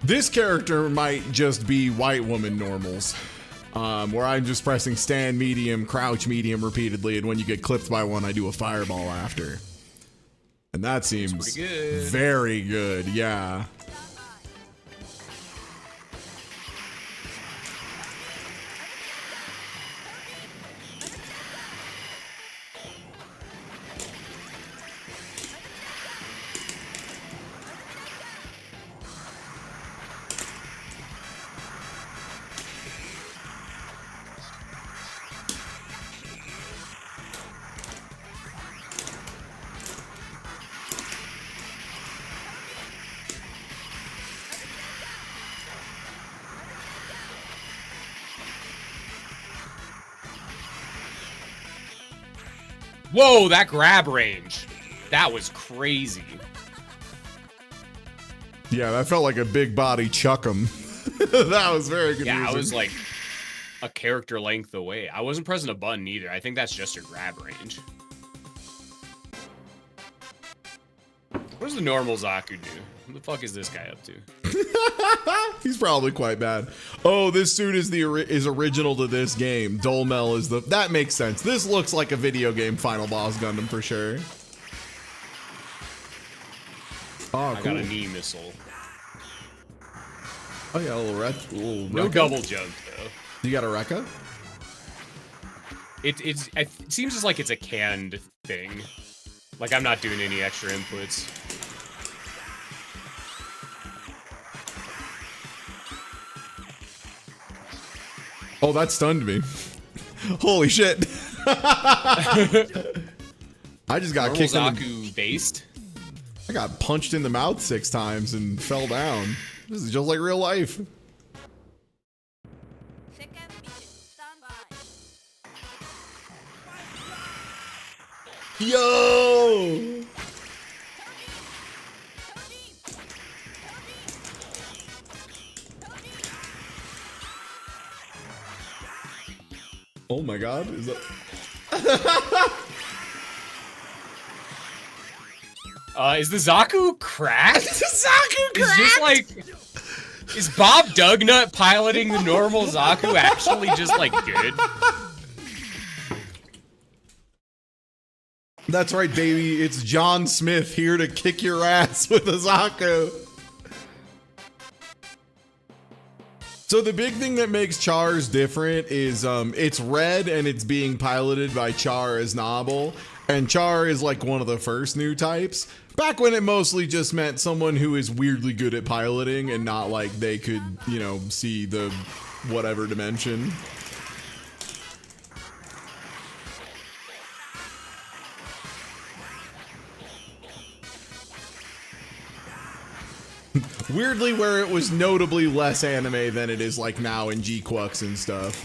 This character might just be white woman normals. Where I'm just pressing stand medium, crouch medium repeatedly, and when you get clipped by one, I do a fireball after. And that seems pretty good. Very good, yeah. Whoa, that grab range. That was crazy. Yeah, that felt like a big body chuck 'em. That was very good. Yeah, I was like a character length away. I wasn't pressing a button either. I think that's just a grab range. What does the normal Zaku do? What the fuck is this guy up to? He's probably quite bad. Oh, this suit is is original to this game. Dolmel is the. That makes sense. This looks like a video game final boss Gundam for sure. Oh, I cool. got a knee missile. Oh yeah, a little No Rekka. double jump though. You got a Rekka? It seems just like it's a canned thing. Like I'm not doing any extra inputs. Oh, that stunned me. Holy shit. I just got Normal kicked in the, Zaku based. I got punched in the mouth 6 times and fell down. This is just like real life. Second mission. Stand by. Yo! Oh my god, is that... Is the Zaku cracked? Zaku Is just like, is Bob Dugnut piloting the normal Zaku actually just like good? That's right, baby. It's John Smith here to kick your ass with a Zaku. So the big thing that makes Char's different is it's red and it's being piloted by Char as Nobble. And Char is like one of the first new types. Back when it mostly just meant someone who is weirdly good at piloting and not like they could, you know, see the whatever dimension. Weirdly, where it was notably less anime than it is like now in G-Quux and stuff.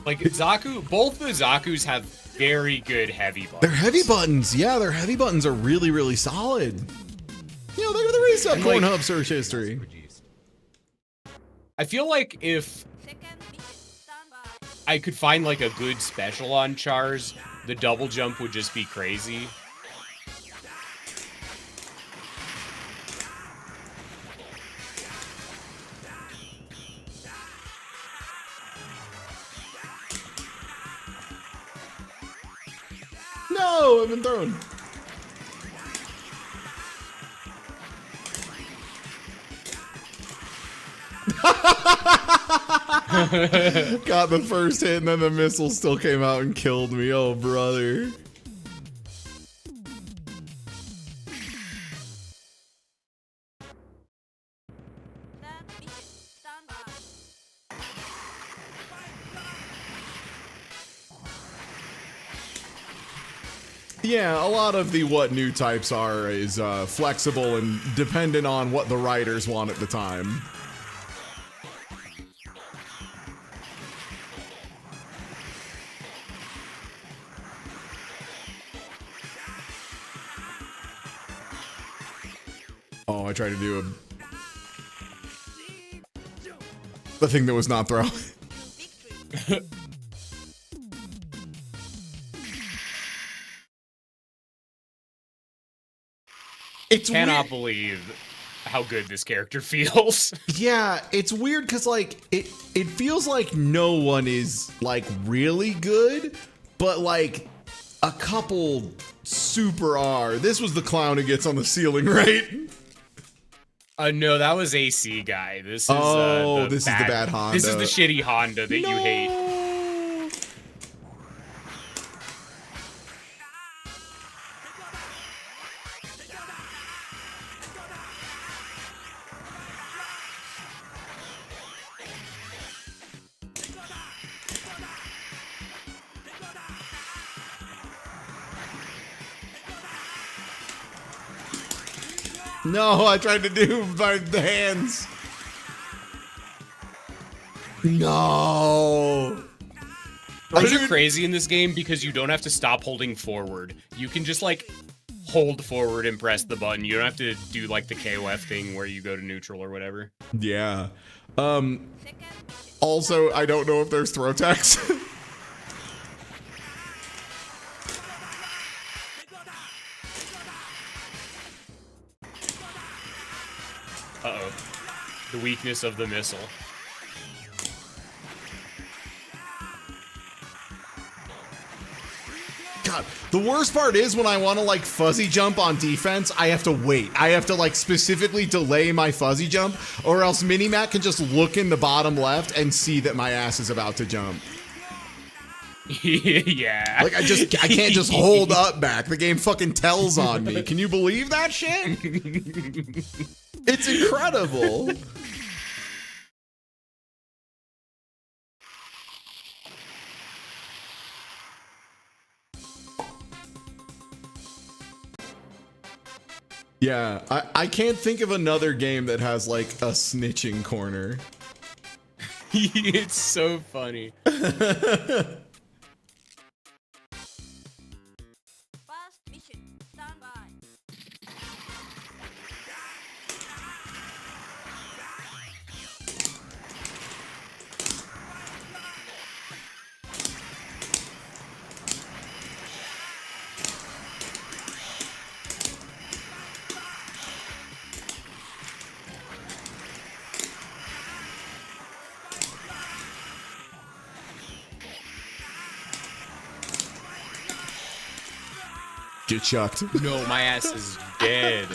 Like Zaku, both the Zakus have very good heavy buttons. Their heavy buttons, yeah, their heavy buttons are really, really solid. You know, they're the reset And, Pornhub like, search history. I feel like if Second mission. Stand by. I could find like a good special on Char's, the double jump would just be crazy. No, I've been thrown. Got the first hit and then the missile still came out and killed me. Oh, brother. Third mission. Stand by. Yeah, a lot of the what new types are is flexible and dependent on what the writers want at the time. Oh, I tried to do the thing that was not throw. Victory. It's Cannot weird. believe how good this character feels. Yeah, it's weird because like it feels like no one is like really good, but like a couple super are. This was the clown who gets on the ceiling, right? No, that was AC guy. This is this is the bad Honda. This is the shitty Honda that you hate. No, I tried to do by the hands. No. Those are crazy in this game because you don't have to stop holding forward. You can just like hold forward and press the button. You don't have to do like the KOF thing where you go to neutral or whatever. Yeah. Second mission. Also, I don't know if there's throw tags. Uh-oh. The weakness of the missile. God, the worst part is when I want to like fuzzy jump on defense, I have to wait. I have to like specifically delay my fuzzy jump, or else Minimatt can just look in the bottom left and see that my ass is about to jump. Yeah. Like I can't just hold up back. The game fucking tells on me. Can you believe that shit? It's incredible. Yeah, I can't think of another game that has like a snitching corner. It's so funny. First mission. Stand by. Get chucked. No, my ass is dead.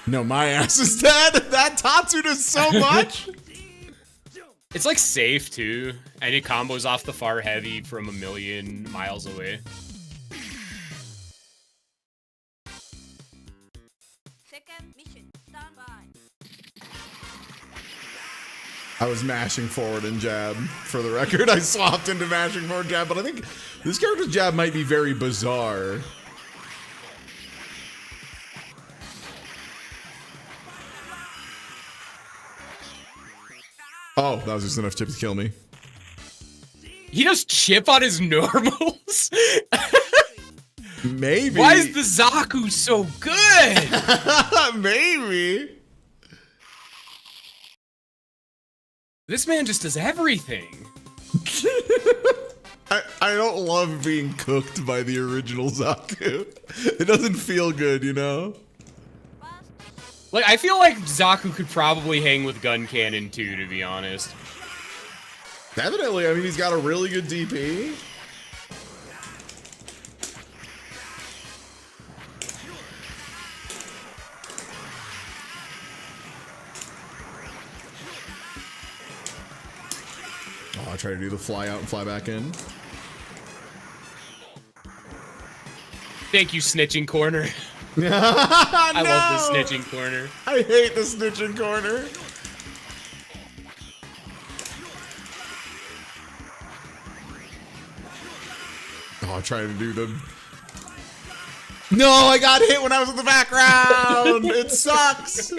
No, my ass is dead. That Tatsu does so much. It's like safe too, and it combos off the far heavy from a million miles away. Second mission. Stand by. I was mashing forward and jab. For the record, I swapped into mashing forward jab, but I think this character's jab might be very bizarre. Oh, that was just enough chip to kill me. He does chip on his normals? Maybe. Why is the Zaku so good? Maybe. This man just does everything. I don't love being cooked by the original Zaku. It doesn't feel good, you know? Like, I feel like Zaku could probably hang with Gun Cannon too, to be honest. Definitely. I mean, he's got a really good DP. Oh, I try to do the fly out and fly back in. Thank you, Snitching Corner. I love the Snitching Corner. I hate the snitching corner. Oh, I'm trying to do the... No, I got hit when I was in the background. It sucks.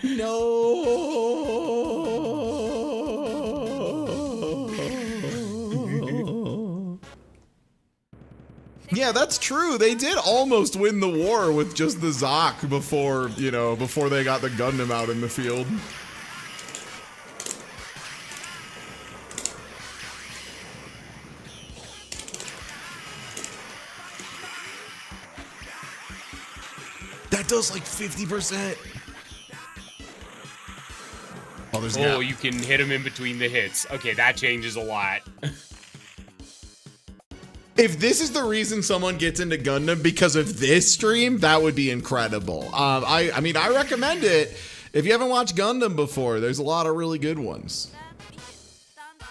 No. Yeah, that's true. They did almost win the war with just the Zaku before, you know, before they got the Gundam out in the field. That does like 50%. Oh, there's Oh, you can hit him in between the hits. Okay, that changes a lot. If this is the reason someone gets into Gundam because of this stream, that would be incredible. I mean, I recommend it. If you haven't watched Gundam before, there's a lot of really good ones. Third mission. Stand by.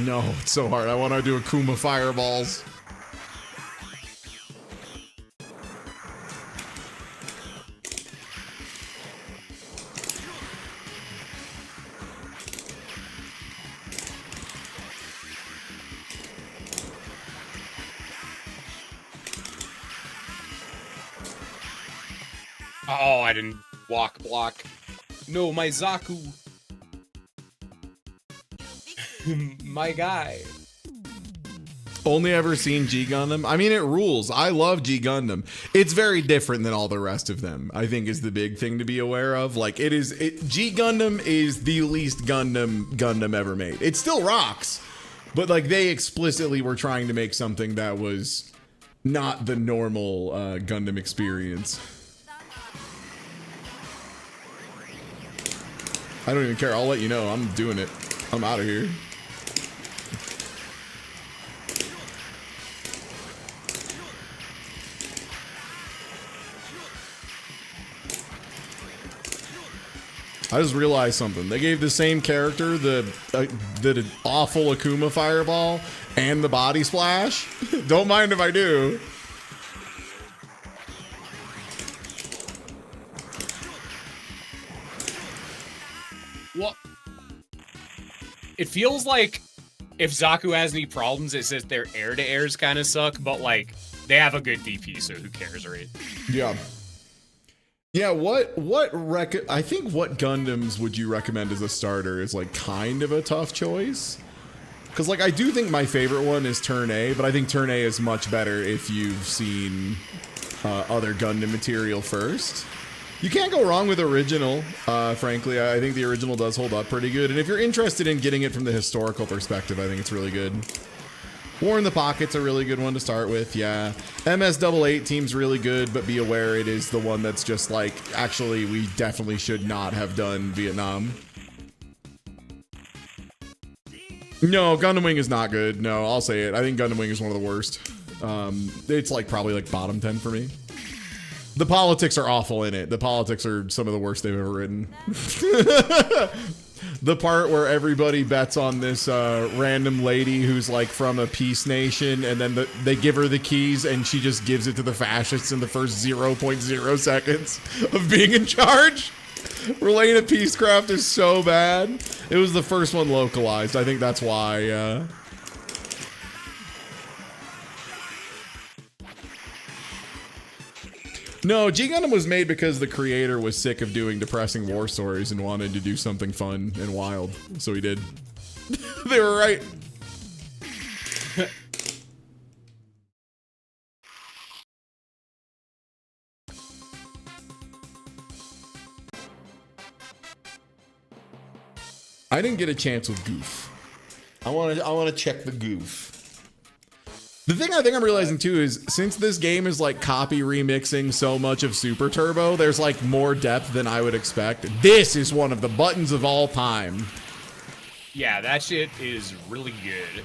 No, it's so hard. I want to do Akuma fireballs. Oh, I didn't block. No, my Zaku. My guy. Only ever seen G Gundam. I mean, it rules. I love G Gundam. It's very different than all the rest of them, I think, is the big thing to be aware of. Like, G Gundam is the least Gundam ever made. It still rocks, but like they explicitly were trying to make something that was not the normal Gundam experience. I don't even care. I'll let you know. I'm doing it. I'm out of here. I just realized something. They gave the same character the awful Akuma fireball and the body splash. Don't mind if I do. Well, it feels like if Zaku has any problems, it's that their air-to-airs kind of suck, but like they have a good DP, so who cares, right? Yeah. Yeah, I think what Gundams would you recommend as a starter is like kind of a tough choice. Cause like I do think my favorite one is Turn A, but I think Turn A is much better if you've seen other Gundam material first. You can't go wrong with original, frankly. I think the original does hold up pretty good. And if you're interested in getting it from the historical perspective, I think it's really good. War in the Pocket's a really good one to start with, yeah. MS-88 team's really good, but be aware it is the one that's just like, actually, we definitely should not have done Vietnam. No, Gundam Wing is not good. No, I'll say it. I think Gundam Wing is one of the worst. It's like probably like bottom 10 for me. The politics are awful in it. The politics are some of the worst they've ever written. The part where everybody bets on this random lady who's like from a peace nation, and then they give her the keys and she just gives it to the fascists in the first 0.0 seconds of being in charge. Relaying to Peacecraft is so bad. It was the first one localized. I think that's why. No, G Gundam was made because the creator was sick of doing depressing war stories and wanted to do something fun and wild. So he did. They were right. I didn't get a chance with Goof. I want to check the Goof. The thing I think I'm realizing too is since this game is like copy remixing so much of Super Turbo, there's like more depth than I would expect. This is one of the buttons of all time. Yeah, that shit is really good.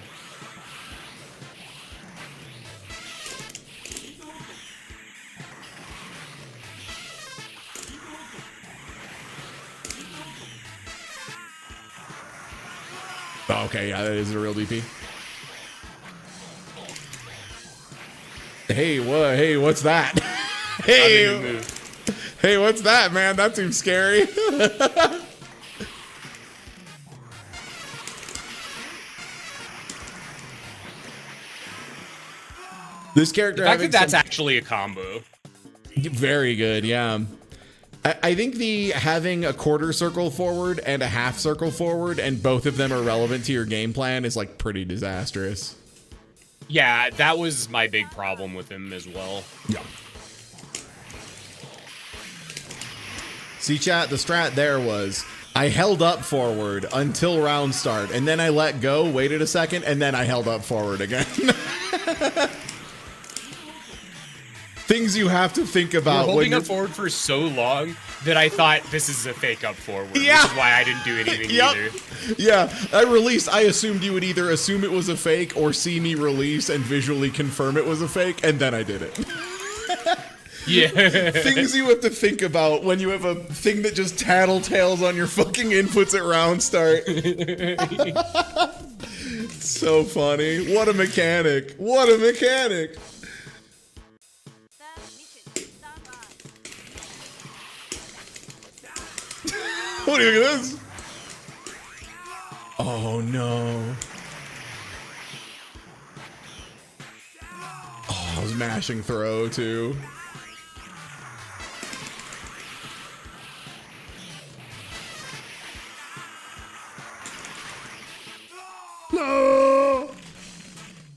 Okay, yeah, that is a real DP. Hey, what's that? Hey, what's that, man? That seems scary. This character, The fact that that's actually a combo. Very good, yeah. I think having a quarter circle forward and a half circle forward and both of them are relevant to your game plan is like pretty disastrous. Yeah, that was my big problem with him as well. Yeah. See, chat, the strat there was I held up forward until round start, and then I let go, waited a second, and then I held up forward again. Things you have to think about. You're holding up forward for so long that I thought this is a fake up forward, yeah. Which is why I didn't do anything either. Yeah, I assumed you would either assume it was a fake or see me release and visually confirm it was a fake, and then I did it. Yeah. Things you have to think about when you have a thing that just tattletales on your fucking inputs at round start. So funny. What a mechanic. What a mechanic. What do you look at this? Oh no. Oh, I was mashing throw too. No.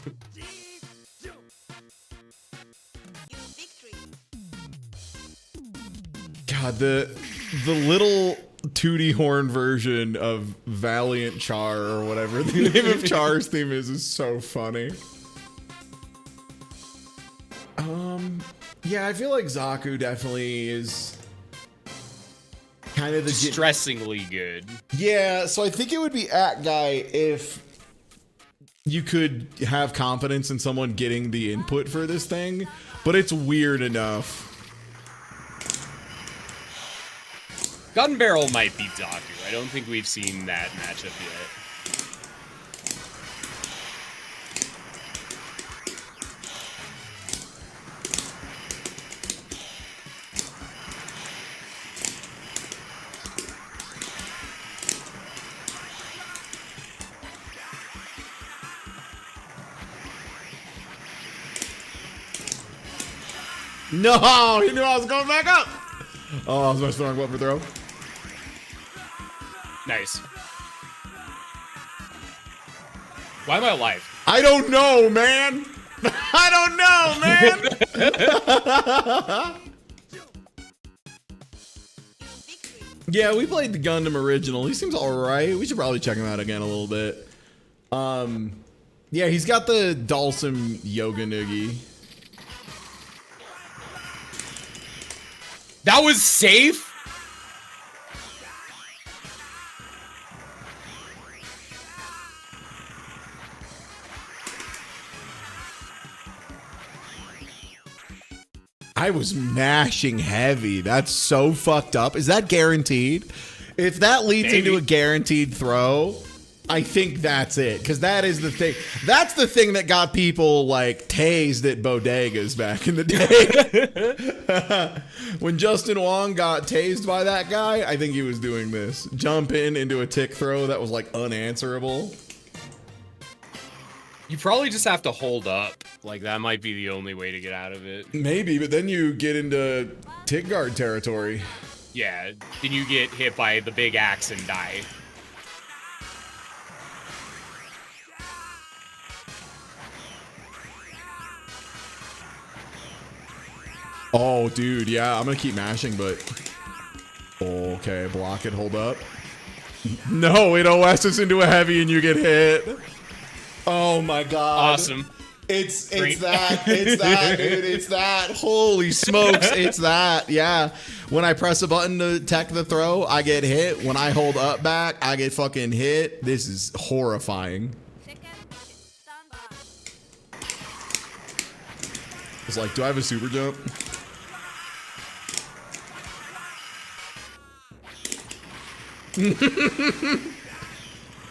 You victory. God, the little Tootie Horn version of Valiant Char or whatever the name of Char's theme is so funny. Yeah, I feel like Zaku definitely is kind of the Distressingly good. Yeah, so I think it would be at guy if you could have confidence in someone getting the input for this thing, but it's weird enough. Gun Barrel might be Zaku. I don't think we've seen that matchup yet. No, he knew I was going back up. Oh, I was about to throw him up for throw. Nice. Why am I alive? I don't know, man. I don't know, man. Yeah, we played the Gundam original. He seems alright. We should probably check him out again a little bit. Yeah, he's got the Dalsum Yoga Noogie. That was safe? I was mashing heavy. That's so fucked up. Is that guaranteed? If that leads Maybe. into a guaranteed throw, I think that's it. Because that is the thing. That's the thing that got people like tased at bodegas back in the day. When Justin Wong got tased by that guy, I think he was doing this. Jump into a tick throw that was like unanswerable. You probably just have to hold up. Like, that might be the only way to get out of it. Maybe, but then you get into tick guard territory. Yeah, then you get hit by the big axe and die. Oh, dude, yeah, I'm gonna keep mashing, but... Okay, block it, hold up. No, it OS's into a heavy and you get hit. Oh my god. Awesome. It's Great. that, dude, it's that. Holy smokes, it's that, yeah. When I press a button to tech the throw, I get hit. When I hold up back, I get fucking hit. This is horrifying. Second mission. Stand by. It's like, do I have a super jump?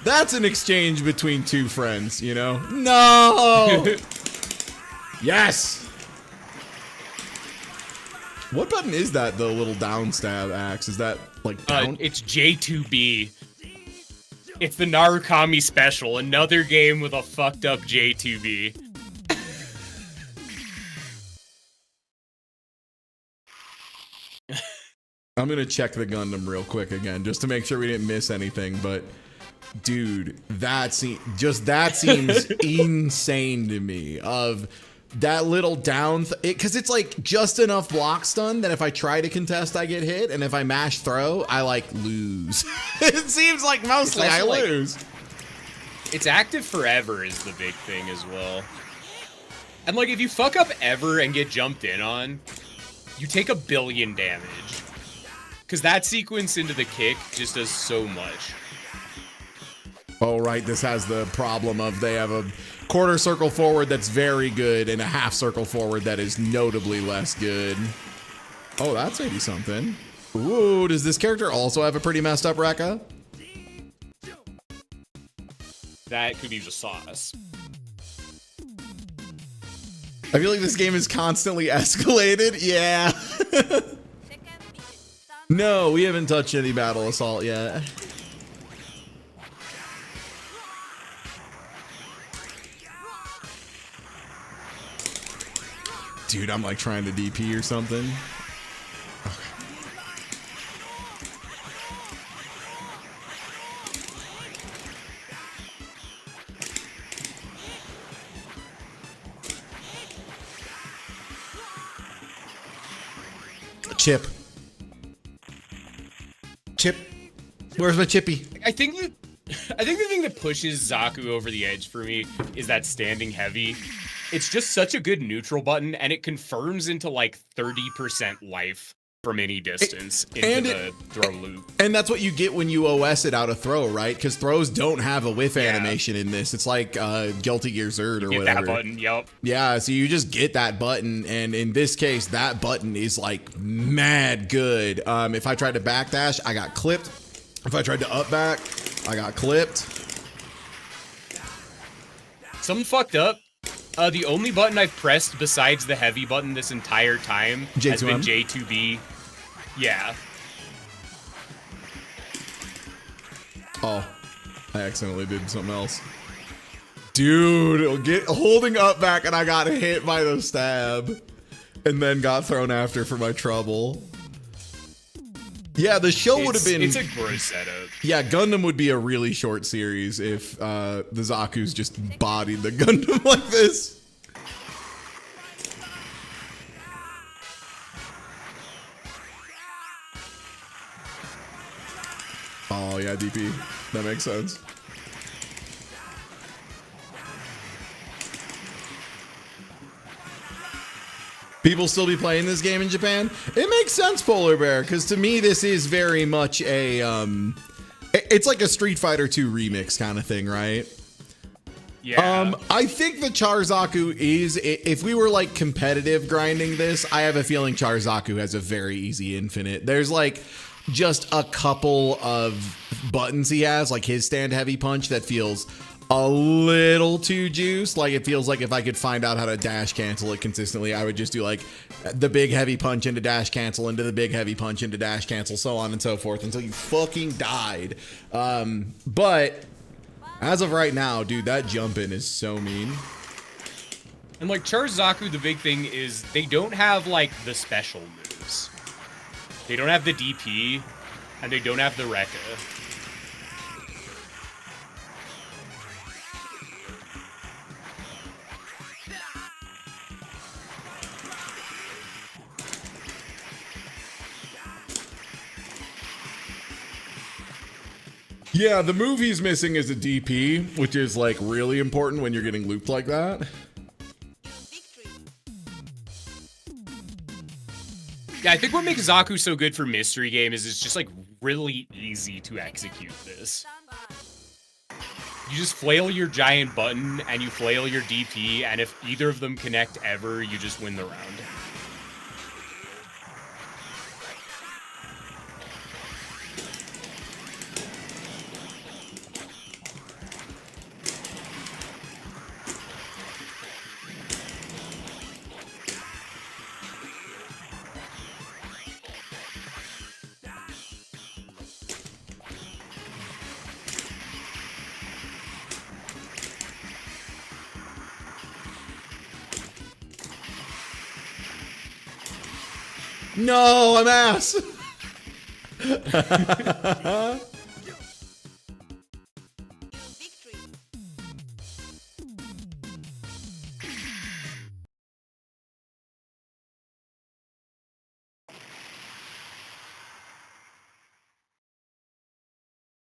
That's an exchange between two friends, you know? No! Yes! What button is that, the little down stab axe? Is that, like, down? It's J2B. It's the Narukami special, another game with a fucked up J2B. I'm gonna check the Gundam real quick again, just to make sure we didn't miss anything, but... Dude, that seems insane to me. Of that little down, because it's like just enough block stun that if I try to contest, I get hit, and if I mash throw, I like lose. It seems like mostly I also, like, lose. It's active forever is the big thing as well. And like, if you fuck up ever and get jumped in on, you take 1 billion damage. Because that sequence into the kick just does so much. Oh, right, this has the problem of they have a quarter circle forward that's very good and a half circle forward that is notably less good. Oh, that's 80-something. Ooh, does this character also have a pretty messed up Rekka? That could be the sauce. I feel like this game is constantly escalated. Yeah. Second mission. Stand No, we haven't touched any battle assault yet. Dude, I'm like trying to DP or something. Chip. Chip. Where's my chippy? I think the thing that pushes Zaku over the edge for me is that standing heavy. It's just such a good neutral button, and it confirms into like 30% life from any distance into the throw loop. And that's what you get when you OS it out of throw, right? Because throws don't have a whiff animation in this. It's like Guilty Gear Zerd or whatever. That button, yep. Yeah, so you just get that button, and in this case, that button is like mad good. If I tried to backdash, I got clipped. If I tried to up back, I got clipped. Something fucked up. The only button I've pressed besides the heavy button this entire time has been J2B. Yeah. Oh, I accidentally did something else. Dude, holding up back, and I got hit by the stab, and then got thrown after for my trouble. Yeah, the show would have been... It's a gross setup. Yeah, Gundam would be a really short series if the Zaku's just bodied the Gundam like this. Oh, yeah, DP. That makes sense. People still be playing this game in Japan? It makes sense, Polar Bear, because to me this is very much a it's like a Street Fighter 2 remix kind of thing, right? Yeah. I think the Zaku is, if we were like competitive grinding this, I have a feeling Zaku has a very easy infinite. There's like just a couple of buttons he has, like his stand heavy punch that feels a little too juiced. Like it feels like if I could find out how to dash cancel it consistently, I would just do like the big heavy punch into dash cancel into the big heavy punch into dash cancel, so on and so forth until you fucking died. But as of right now, dude, that jump in is so mean. And like Zaku, the big thing is they don't have like the special moves. They don't have the DP, and they don't have the Rekka. Yeah, the move he's missing is a DP, which is like really important when you're getting looped like that. Victory. Yeah, I think what makes Zaku so good for mystery game is it's just like really easy to execute this. Stand by. You just flail your giant button and you flail your DP, and if either of them connect ever, you just win the round. No, I'm ass. Victory.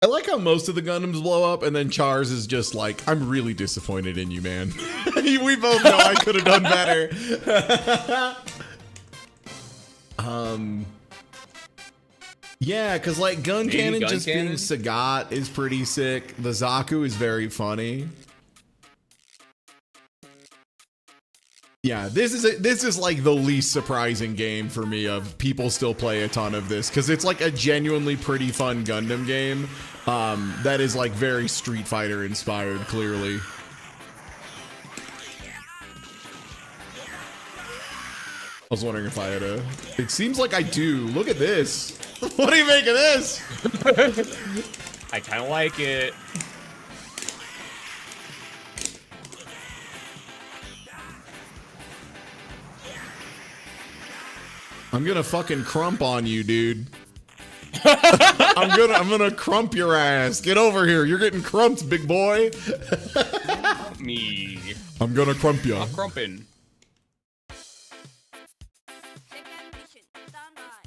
I like how most of the Gundams blow up, and then Char's is just like, I'm really disappointed in you, man. We both know I could have done better. Yeah, because like gun Maybe cannon gun just cannon? being Sagat is pretty sick. The Zaku is very funny. Yeah, this is like the least surprising game for me of people still play a ton of this, because it's like a genuinely pretty fun Gundam game that is like very Street Fighter inspired, clearly. I was wondering if I had a... It seems like I do. Look at this. What do you make of this? I kind of like it. I'm gonna fucking crump on you, dude. I'm gonna crump your ass. Get over here. You're getting crumped, big boy. Me. I'm gonna crump you. I'm crumping. Second mission. Stand by.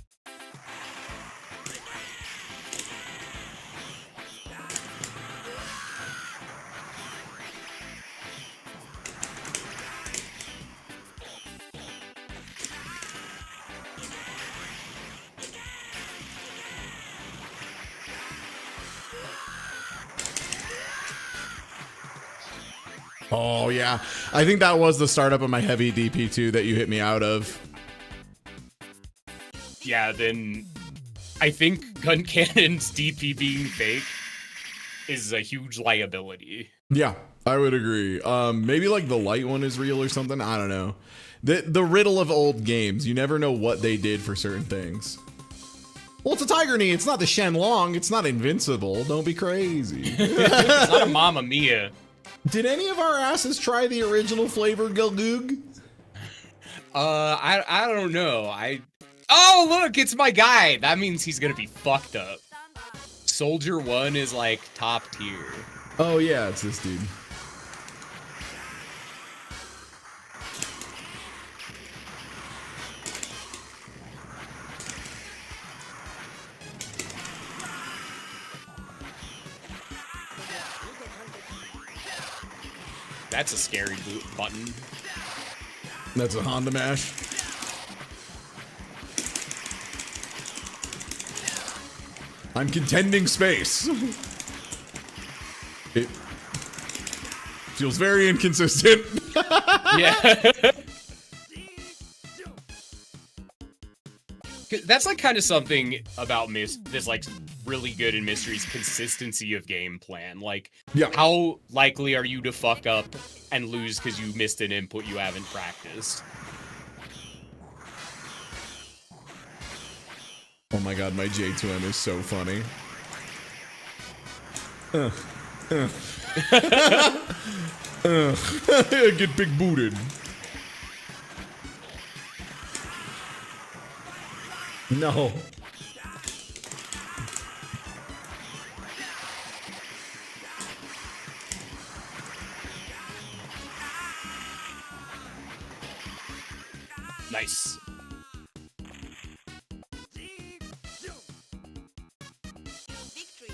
Oh, yeah. I think that was the startup of my heavy DP2 that you hit me out of. Yeah, then I think Gun Cannon's DP being fake is a huge liability. Yeah, I would agree. Maybe like the light one is real or something. I don't know. The riddle of old games. You never know what they did for certain things. Well, it's a Tiger Knee. It's not the Shenlong. It's not invincible. Don't be crazy. It's not a Mamma Mia. Did any of our asses try the original flavor Gulgoog? I don't know. Oh, look, it's my guy. That means he's gonna be fucked up. Stand by. Soldier 1 is like top tier. Oh, yeah, it's this dude. That's a scary button. That's a Honda mash. I'm contending space. It feels very inconsistent. Yeah. That's like kind of something about this like really good in Mystery's consistency of game plan. Like, Yeah. how likely are you to fuck up and lose because you missed an input you haven't practiced? Oh my god, my J2M is so funny. Get big booted. No. Nice. Victory.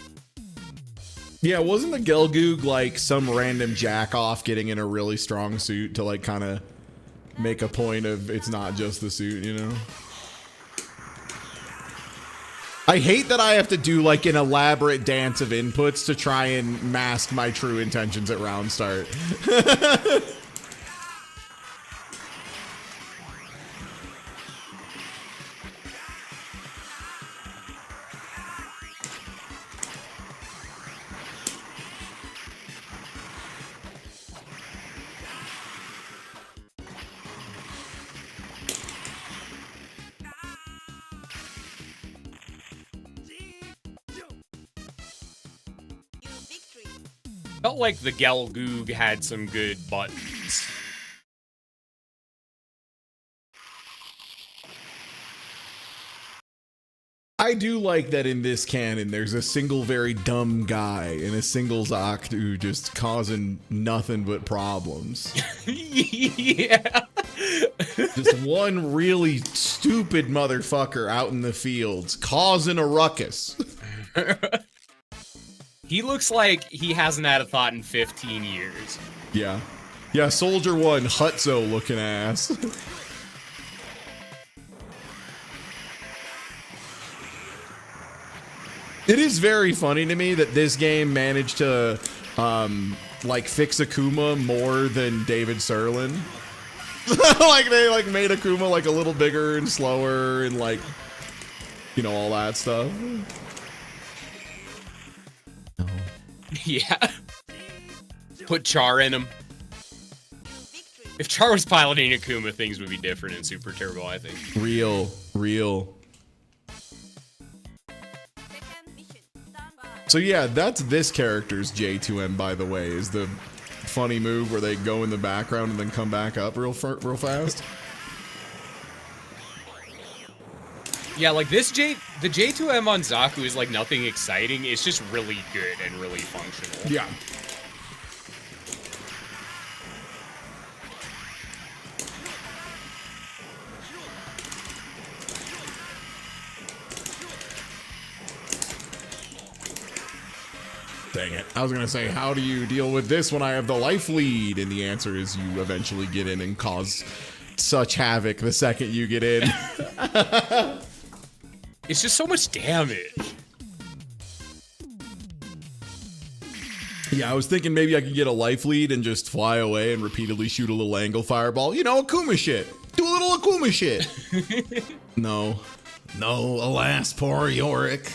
Yeah, wasn't the Gelgoog like some random jack off getting in a really strong suit to like kind of make a point of it's not just the suit, you know? I hate that I have to do like an elaborate dance of inputs to try and mask my true intentions at round start. Victory. Felt like the Gelgoog had some good buttons. I do like that in this canon, there's a single very dumb guy and a single Zaku who just causing nothing but problems. Yeah. Just one really stupid motherfucker out in the fields causing a ruckus. He looks like he hasn't had a thought in 15 years. Yeah. Yeah, Soldier 1, Hutzo looking ass. It is very funny to me that this game managed to, like, fix Akuma more than David Serlin. Like, they, like, made Akuma, like, a little bigger and slower and, like, you know, all that stuff. No. Yeah. Put Char in him. Victory. If Char was piloting Akuma, things would be different in Super Turbo, I think. Real. Second mission. Stand by. So yeah, that's this character's J2M, by the way, is the funny move where they go in the background and then come back up real fast. Yeah, like the J2M on Zaku is like nothing exciting. It's just really good and really functional. Yeah. Dang it. I was going to say, how do you deal with this when I have the life lead? And the answer is you eventually get in and cause such havoc the second you get in. It's just so much damage. Yeah, I was thinking maybe I could get a life lead and just fly away and repeatedly shoot a little angle fireball. You know, Akuma shit. Do a little Akuma shit. No. No, alas, poor Yorick.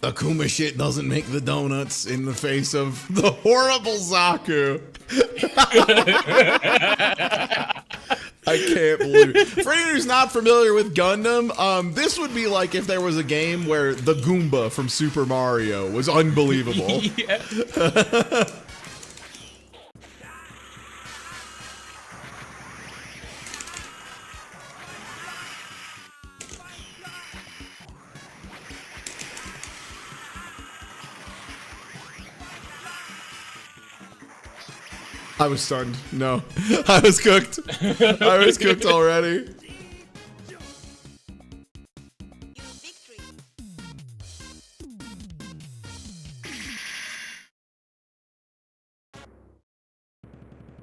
Akuma shit doesn't make the donuts in the face of the horrible Zaku. I can't believe it. For anyone who's not familiar with Gundam, this would be like if there was a game where the Goomba from Super Mario was unbelievable. Yeah. I was stunned. No, I was cooked. I was cooked already. You victory.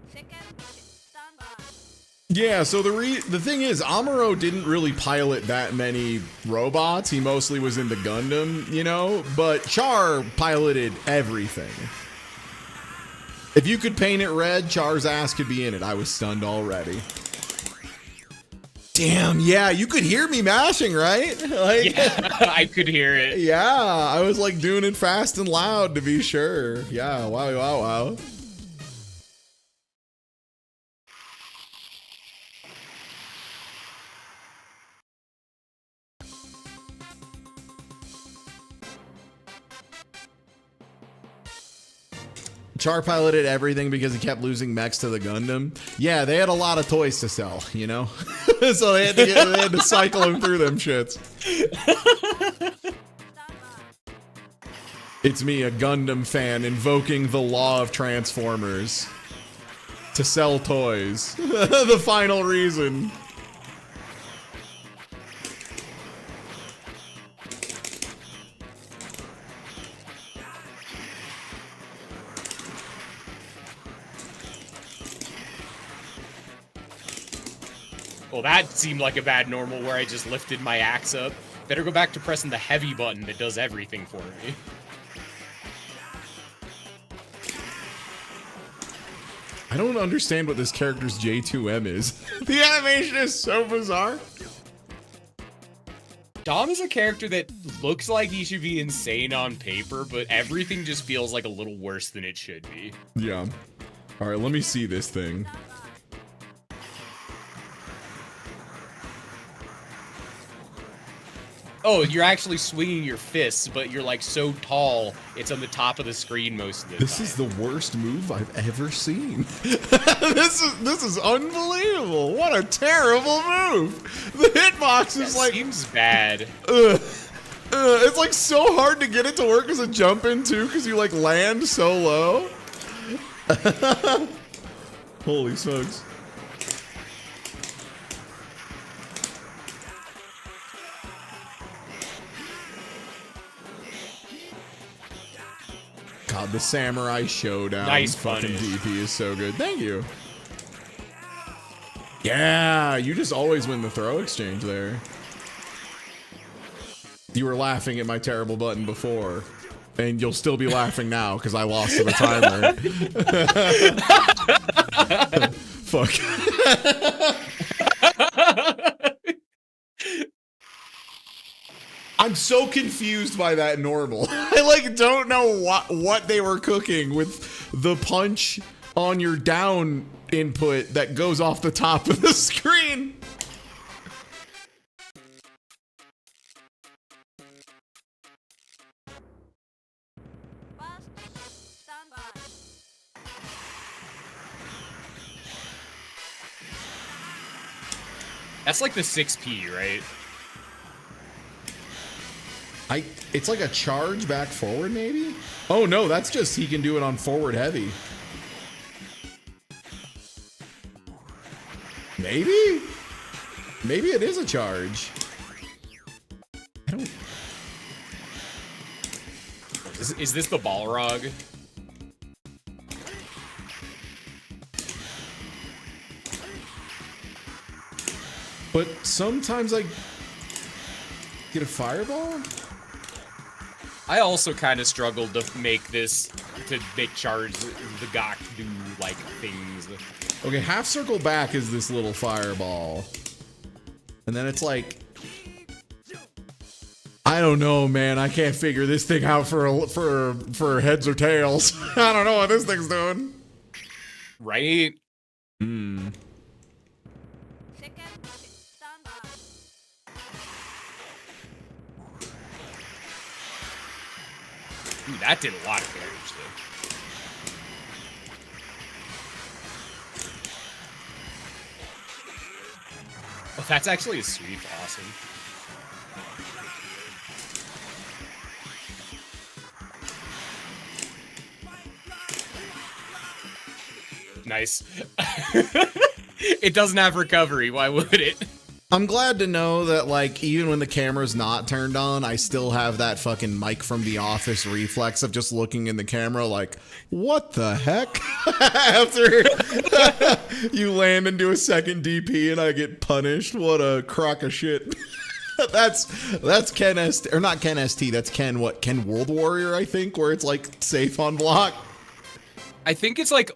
Second mission. Stand by. Yeah, so the thing is, Amuro didn't really pilot that many robots. He mostly was into Gundam, you know, but Char piloted everything. If you could paint it red, Char's ass could be in it. I was stunned already. Damn, yeah, you could hear me mashing, right? Like, Yeah, I could hear it. yeah, I was like doing it fast and loud to be sure. Yeah, wow, wow, wow. Char piloted everything because he kept losing mechs to the Gundam. Yeah, they had a lot of toys to sell, you know? So they had to cycle them through them shits. Stand by. It's me, a Gundam fan, invoking the law of Transformers. To sell toys. The final reason. Well, that seemed like a bad normal where I just lifted my axe up. Better go back to pressing the heavy button that does everything for me. I don't understand what this character's J2M is. The animation is so bizarre. Dom is a character that looks like he should be insane on paper, but everything just feels like a little worse than it should be. Yeah. All right, let me see this thing. Oh, you're actually swinging your fists, but you're like so tall, it's on the top of the screen most of the This time. is the worst move I've ever seen. This is unbelievable. What a terrible move. The hitbox is like seems bad. it's like so hard to get it to work as a jump in too, because you like land so low. Holy smokes. God, the Samurai Showdown Nice fucking punish. DP is so good. Thank you. Yeah, you just always win the throw exchange there. You were laughing at my terrible button before, and you'll still be laughing now because I lost to the timer. Fuck. I'm so confused by that normal. I like don't know what they were cooking with the punch on your down input that goes off the top of the screen. First mission. Stand by. That's like the 6P, right? It's like a charge back forward, maybe? Oh no, that's just he can do it on forward heavy. Maybe? Maybe it is a charge. I don't... Is this the Balrog? But sometimes I get a fireball? I also kind of struggled to make this to make charge the Gok do like things. Okay, half circle back is this little fireball. And then it's like, I don't know, man. I can't figure this thing out for heads or tails. I don't know what this thing's doing. Right? Hmm. Second digit. Stand by. Ooh, that did a lot of damage, though. Oh, that's actually a sweep. Awesome. Nice. It doesn't have recovery. Why would it? I'm glad to know that, like, even when the camera's not turned on, I still have that fucking Mike from The Office reflex of just looking in the camera like, what the heck? After you land into a second DP and I get punished. What a crock of shit. That's Ken ST, or not Ken ST, that's Ken World Warrior, I think, where it's like safe on block. I think it's like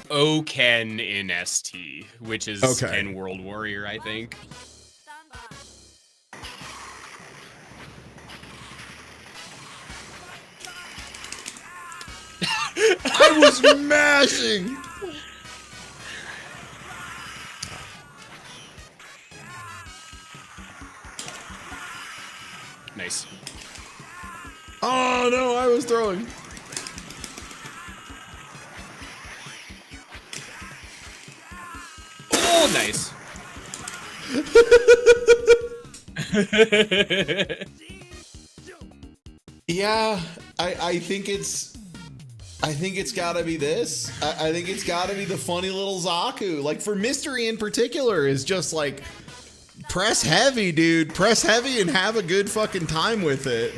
Ken in ST, which is Okay. Ken World Warrior, I think. Stand by. I was mashing. Nice. Oh no, I was throwing. Oh, nice. Yeah, I think it's gotta be this. I think it's gotta be the funny little Zaku. Like, for Mystery in particular is just like, press heavy, dude. Press heavy and have a good fucking time with it.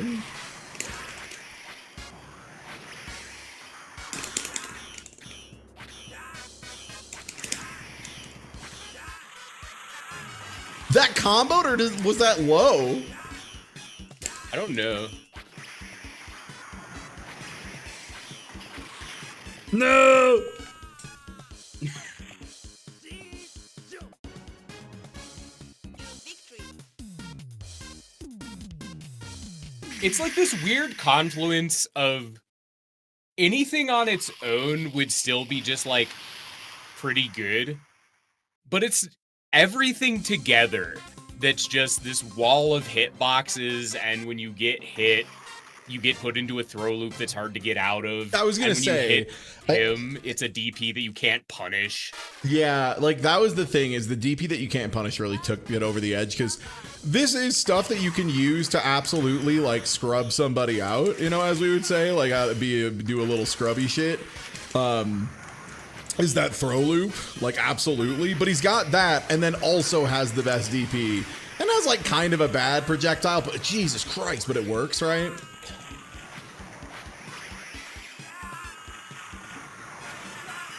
That comboed, or was that low? I don't know. No! Victory. It's like this weird confluence of anything on its own would still be just like pretty good, but it's everything together that's just this wall of hitboxes, and when you get hit, you get put into a throw loop that's hard to get out of. I was gonna and when say, you hit him, it's a DP that you can't punish. Yeah, like that was the thing, is the DP that you can't punish really took it over the edge, because this is stuff that you can use to absolutely like scrub somebody out, you know, as we would say, like do a little scrubby shit. Is that throw loop, like, absolutely, but he's got that and then also has the best DP and has like kind of a bad projectile, but Jesus Christ, but it works, right?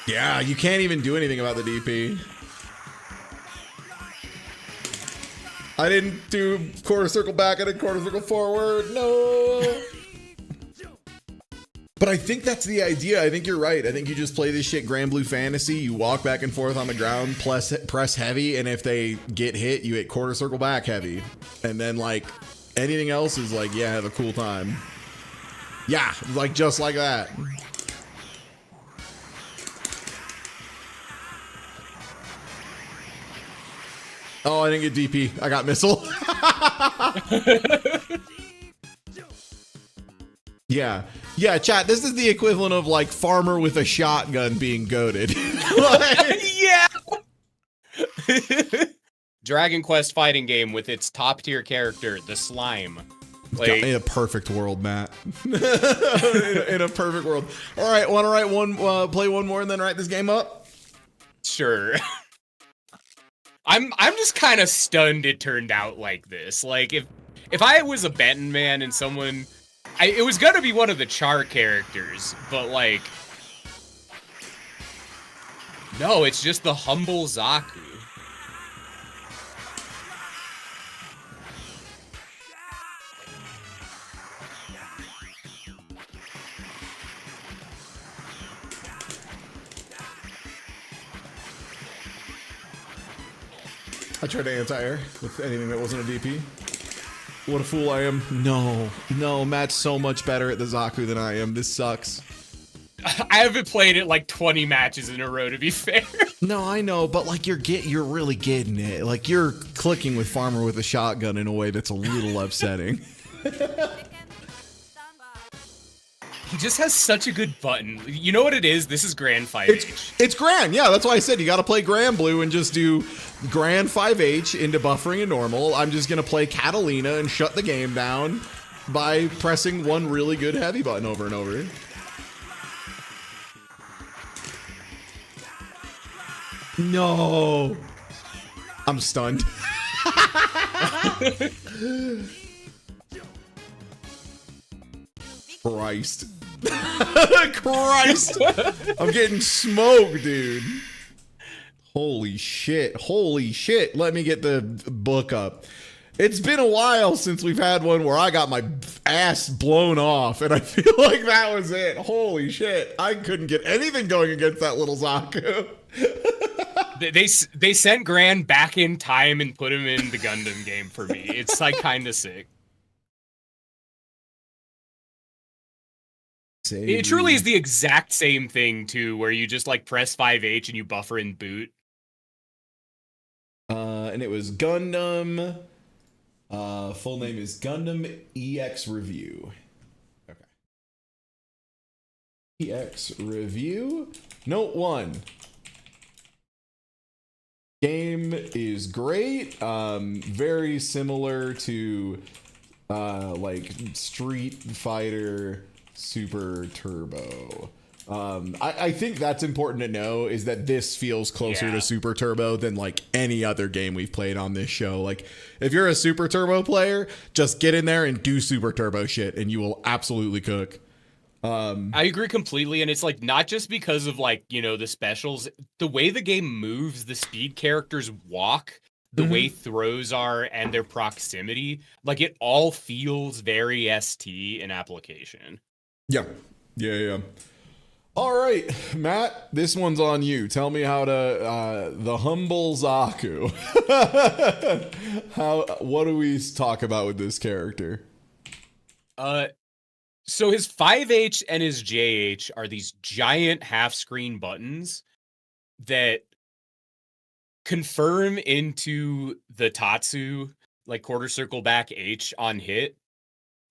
Yeah, you can't even do anything about the DP. I didn't do quarter circle back, I did quarter circle forward. No. But I think that's the idea. I think you're right. I think you just play this shit Grand Blue Fantasy. You walk back and forth on the ground, press heavy, and if they get hit, you hit quarter circle back heavy. And then, like, anything else is like, yeah, have a cool time. Yeah, like, just like that. Oh, I didn't get DP. I got missile. Yeah. Yeah, chat, this is the equivalent of like Farmer with a shotgun being goated. Yeah. Dragon Quest fighting game with its top tier character, the slime. Like, in a perfect world, Matt. in a perfect world. All right, want to write one, play one more and then write this game up? Sure. I'm just kind of stunned it turned out like this. Like, if I was a betting man and someone, it was gonna be one of the Char characters, but like, no, it's just the humble Zaku. I tried to anti-air with anything that wasn't a DP. What a fool I am. No, Matt's so much better at the Zaku than I am. This sucks. I haven't played it like 20 matches in a row, to be fair. No, I know, but like you're really getting it. Like you're clicking with Farmer with a shotgun in a way that's a little upsetting. He just has such a good button. You know what it is? This is Grand 5H. It's Grand, yeah. That's why I said you got to play Grand Blue and just do Grand 5H into buffering and normal. I'm just gonna play Catalina and shut the game down by pressing one really good heavy button over and over. No, I'm stunned. Christ. Christ. I'm getting smoked, dude. Holy shit. Holy shit. Let me get the book up. It's been a while since we've had one where I got my ass blown off, and I feel like that was it. Holy shit. I couldn't get anything going against that little Zaku. They sent Gran back in time and put him in the Gundam game for me. It's like kind of sick. It truly is the exact same thing too, where you just like press 5H and you buffer and boot. And it was Gundam. Full name is Gundam EX Revue. Okay. EX Revue. Note 1. Game is great. Very similar to like Street Fighter Super Turbo. I think that's important to know, is that this feels closer to Super Turbo than like any other game we've played on this show. Like if you're a Super Turbo player, just get in there and do Super Turbo shit and you will absolutely cook. I agree completely, and it's like not just because of like, you know, the specials, the way the game moves, the speed characters walk, the way throws are, and their proximity, like it all feels very ST in application. Yeah. All right, Matt, this one's on you. Tell me how to the humble Zaku. What do we talk about with this character? So his 5H and his JH are these giant half-screen buttons that confirm into the Tatsu, like quarter circle back H on hit,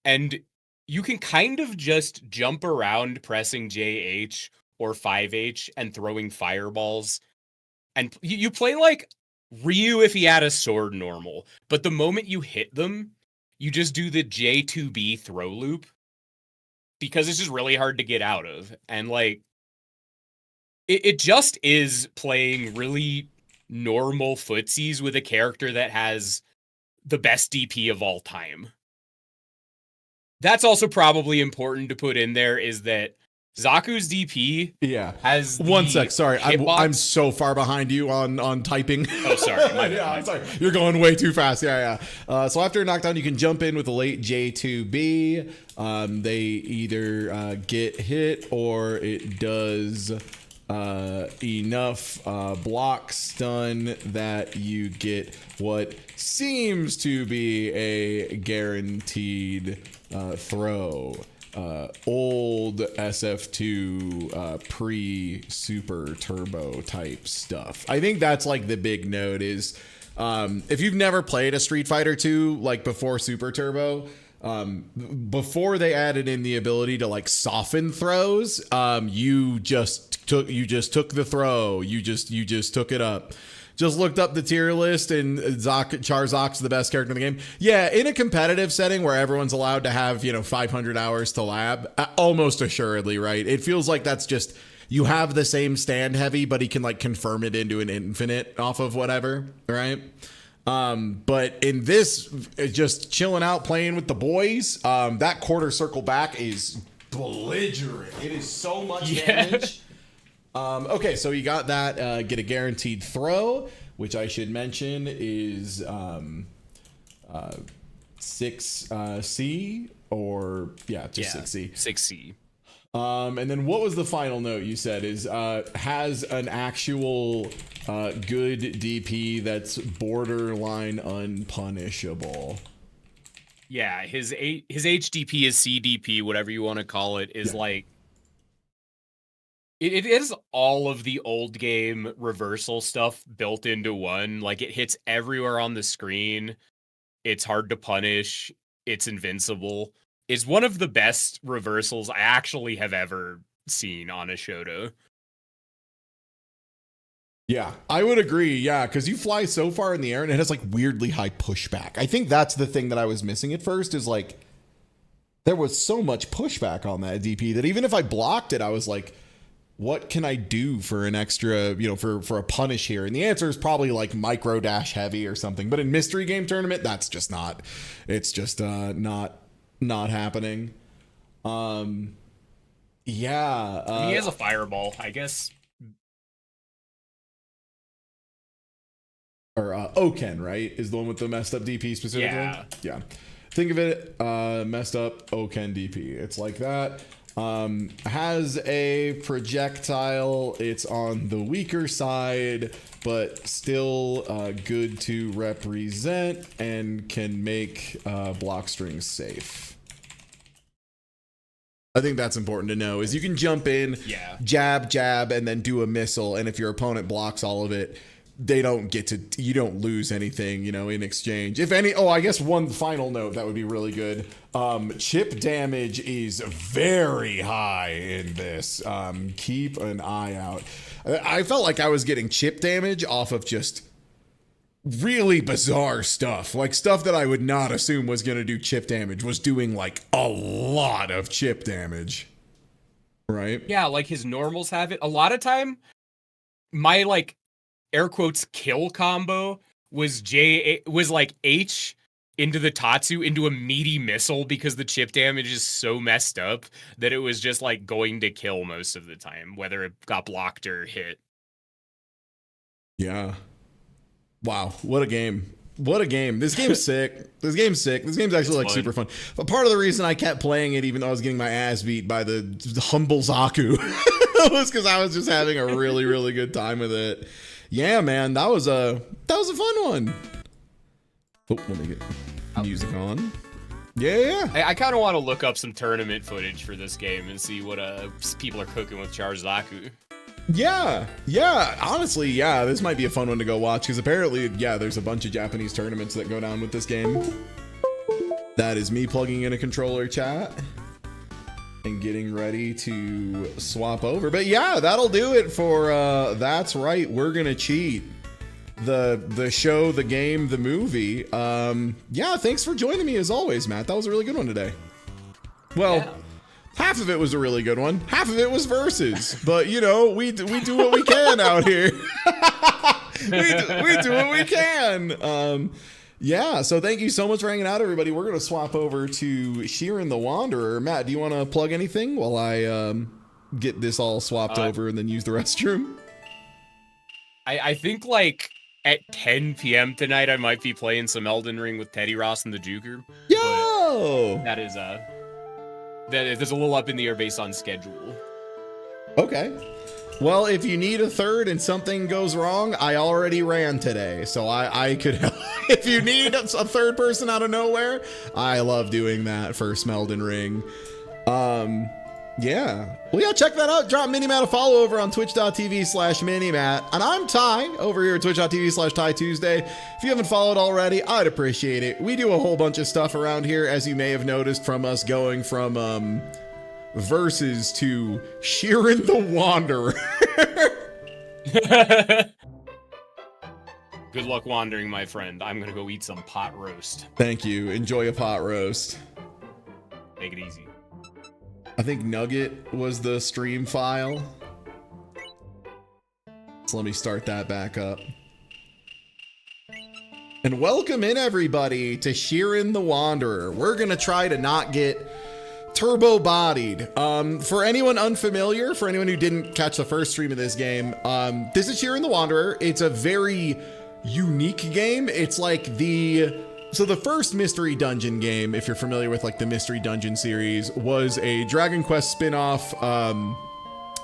and you can kind of just jump around pressing JH or 5H and throwing fireballs. And you play like Ryu if he had a sword normal, but the moment you hit them, you just do the J2B throw loop because it's just really hard to get out of. And like, it just is playing really normal footsies with a character that has the best DP of all time. That's also probably important to put in there, is that Zaku's DP has one sec. Sorry, I'm so far behind you on typing. Oh, sorry. I'm sorry. You're going way too fast. Yeah. So after a knockdown, you can jump in with a late J2B. They either get hit or it does enough block stun that you get what seems to be a guaranteed throw. Old SF2 pre-Super Turbo type stuff. I think that's like the big note is if you've never played a Street Fighter 2 like before Super Turbo, before they added in the ability to like soften throws, you just took the throw. You just took it up. Just looked up the tier list, and Charzak's the best character in the game. Yeah, in a competitive setting where everyone's allowed to have, 500 hours to lab, almost assuredly, right? It feels like that's just, you have the same stand heavy, but he can like confirm it into an infinite off of whatever, right? But in this, just chilling out, playing with the boys, that quarter circle back is belligerent. It is so much damage. Okay, so you got that, get a guaranteed throw, which I should mention is 6C, or 6C. 6C. And then what was the final note you said is has an actual good DP that's borderline unpunishable. Yeah, his HDP, his CDP, whatever you want to call it, is like it is all of the old game reversal stuff built into one. Like it hits everywhere on the screen. It's hard to punish. It's invincible. It's one of the best reversals I actually have ever seen on a Shoto. Yeah, I would agree. Yeah, because you fly so far in the air and it has like weirdly high pushback. I think that's the thing that I was missing at first is like there was so much pushback on that DP that even if I blocked it, I was like, what can I do for an extra, you know, for a punish here? And the answer is probably like micro dash heavy or something. But in mystery game tournament, that's just not. It's just not happening. Yeah. He has a fireball, I guess. Or Oken, right? Is the one with the messed up DP specifically? Yeah. Think of it, messed up Oken DP. It's like that. Has a projectile. It's on the weaker side, but still good to represent and can make block strings safe. I think that's important to know is you can jump in, jab, and then do a missile. And if your opponent blocks all of it, they don't get to, you don't lose anything, you know, in exchange. If any, I guess one final note that would be really good. Chip damage is very high in this. Keep an eye out. I felt like I was getting chip damage off of just really bizarre stuff. Like stuff that I would not assume was going to do chip damage was doing like a lot of chip damage. Right? Yeah, like his normals have it. A lot of time, my like, air quotes kill combo was like H into the Tatsu into a meaty missile because the chip damage is so messed up that it was just like going to kill most of the time, whether it got blocked or hit. Yeah. Wow. What a game. What a game. This game's sick. This game's actually like super fun. But part of the reason I kept playing it even though I was getting my ass beat by the humble Zaku was because I was just having a really, really good time with it. Yeah, man, that was a fun one. Oh, let me get music on. Yeah. I kind of want to look up some tournament footage for this game and see what people are cooking with Zaku. Yeah. Honestly, yeah, this might be a fun one to go watch because apparently, yeah, there's a bunch of Japanese tournaments that go down with this game. That is me plugging in a controller, chat. And getting ready to swap over. But yeah, that'll do it for That's Right, We're Gonna Cheat. The show, the game, the movie. Yeah, thanks for joining me as always, Matt. That was a really good one today. Well, half of it was a really good one. Half of it was versus. But you know, we do what we can out here. we do what we can. Yeah, so thank you so much for hanging out, everybody. We're going to swap over to Shiren the Wanderer. Matt, do you want to plug anything while I get this all swapped over and then use the restroom? I think, like, at 10 p.m. tonight, I might be playing some Elden Ring with Teddy Ross and the Juker. Yo! That is, there's a little up in the air based on schedule. Okay. Well, if you need a third and something goes wrong, I already ran today, so I could help. If you need a third person out of nowhere, I love doing that for Elden Ring. Yeah. Well, yeah, check that out. Drop Minimatt a follow over on twitch.tv/Minimatt. And I'm Ty over here at twitch.tv/TieTuesday. If you haven't followed already, I'd appreciate it. We do a whole bunch of stuff around here, as you may have noticed from us going from, versus to Shiren the Wanderer. Good luck wandering, my friend. I'm gonna go eat some pot roast. Thank you. Enjoy a pot roast. Take it easy. I think Nugget was the stream file. So let me start that back up. And welcome in, everybody, to Shiren the Wanderer. We're gonna try to not get turbo bodied. For anyone unfamiliar, for anyone who didn't catch the first stream of this game, this is Shiren the Wanderer. It's a very unique game. It's like the So the first Mystery Dungeon game, if you're familiar with like the Mystery Dungeon series, was a Dragon Quest spin-off. I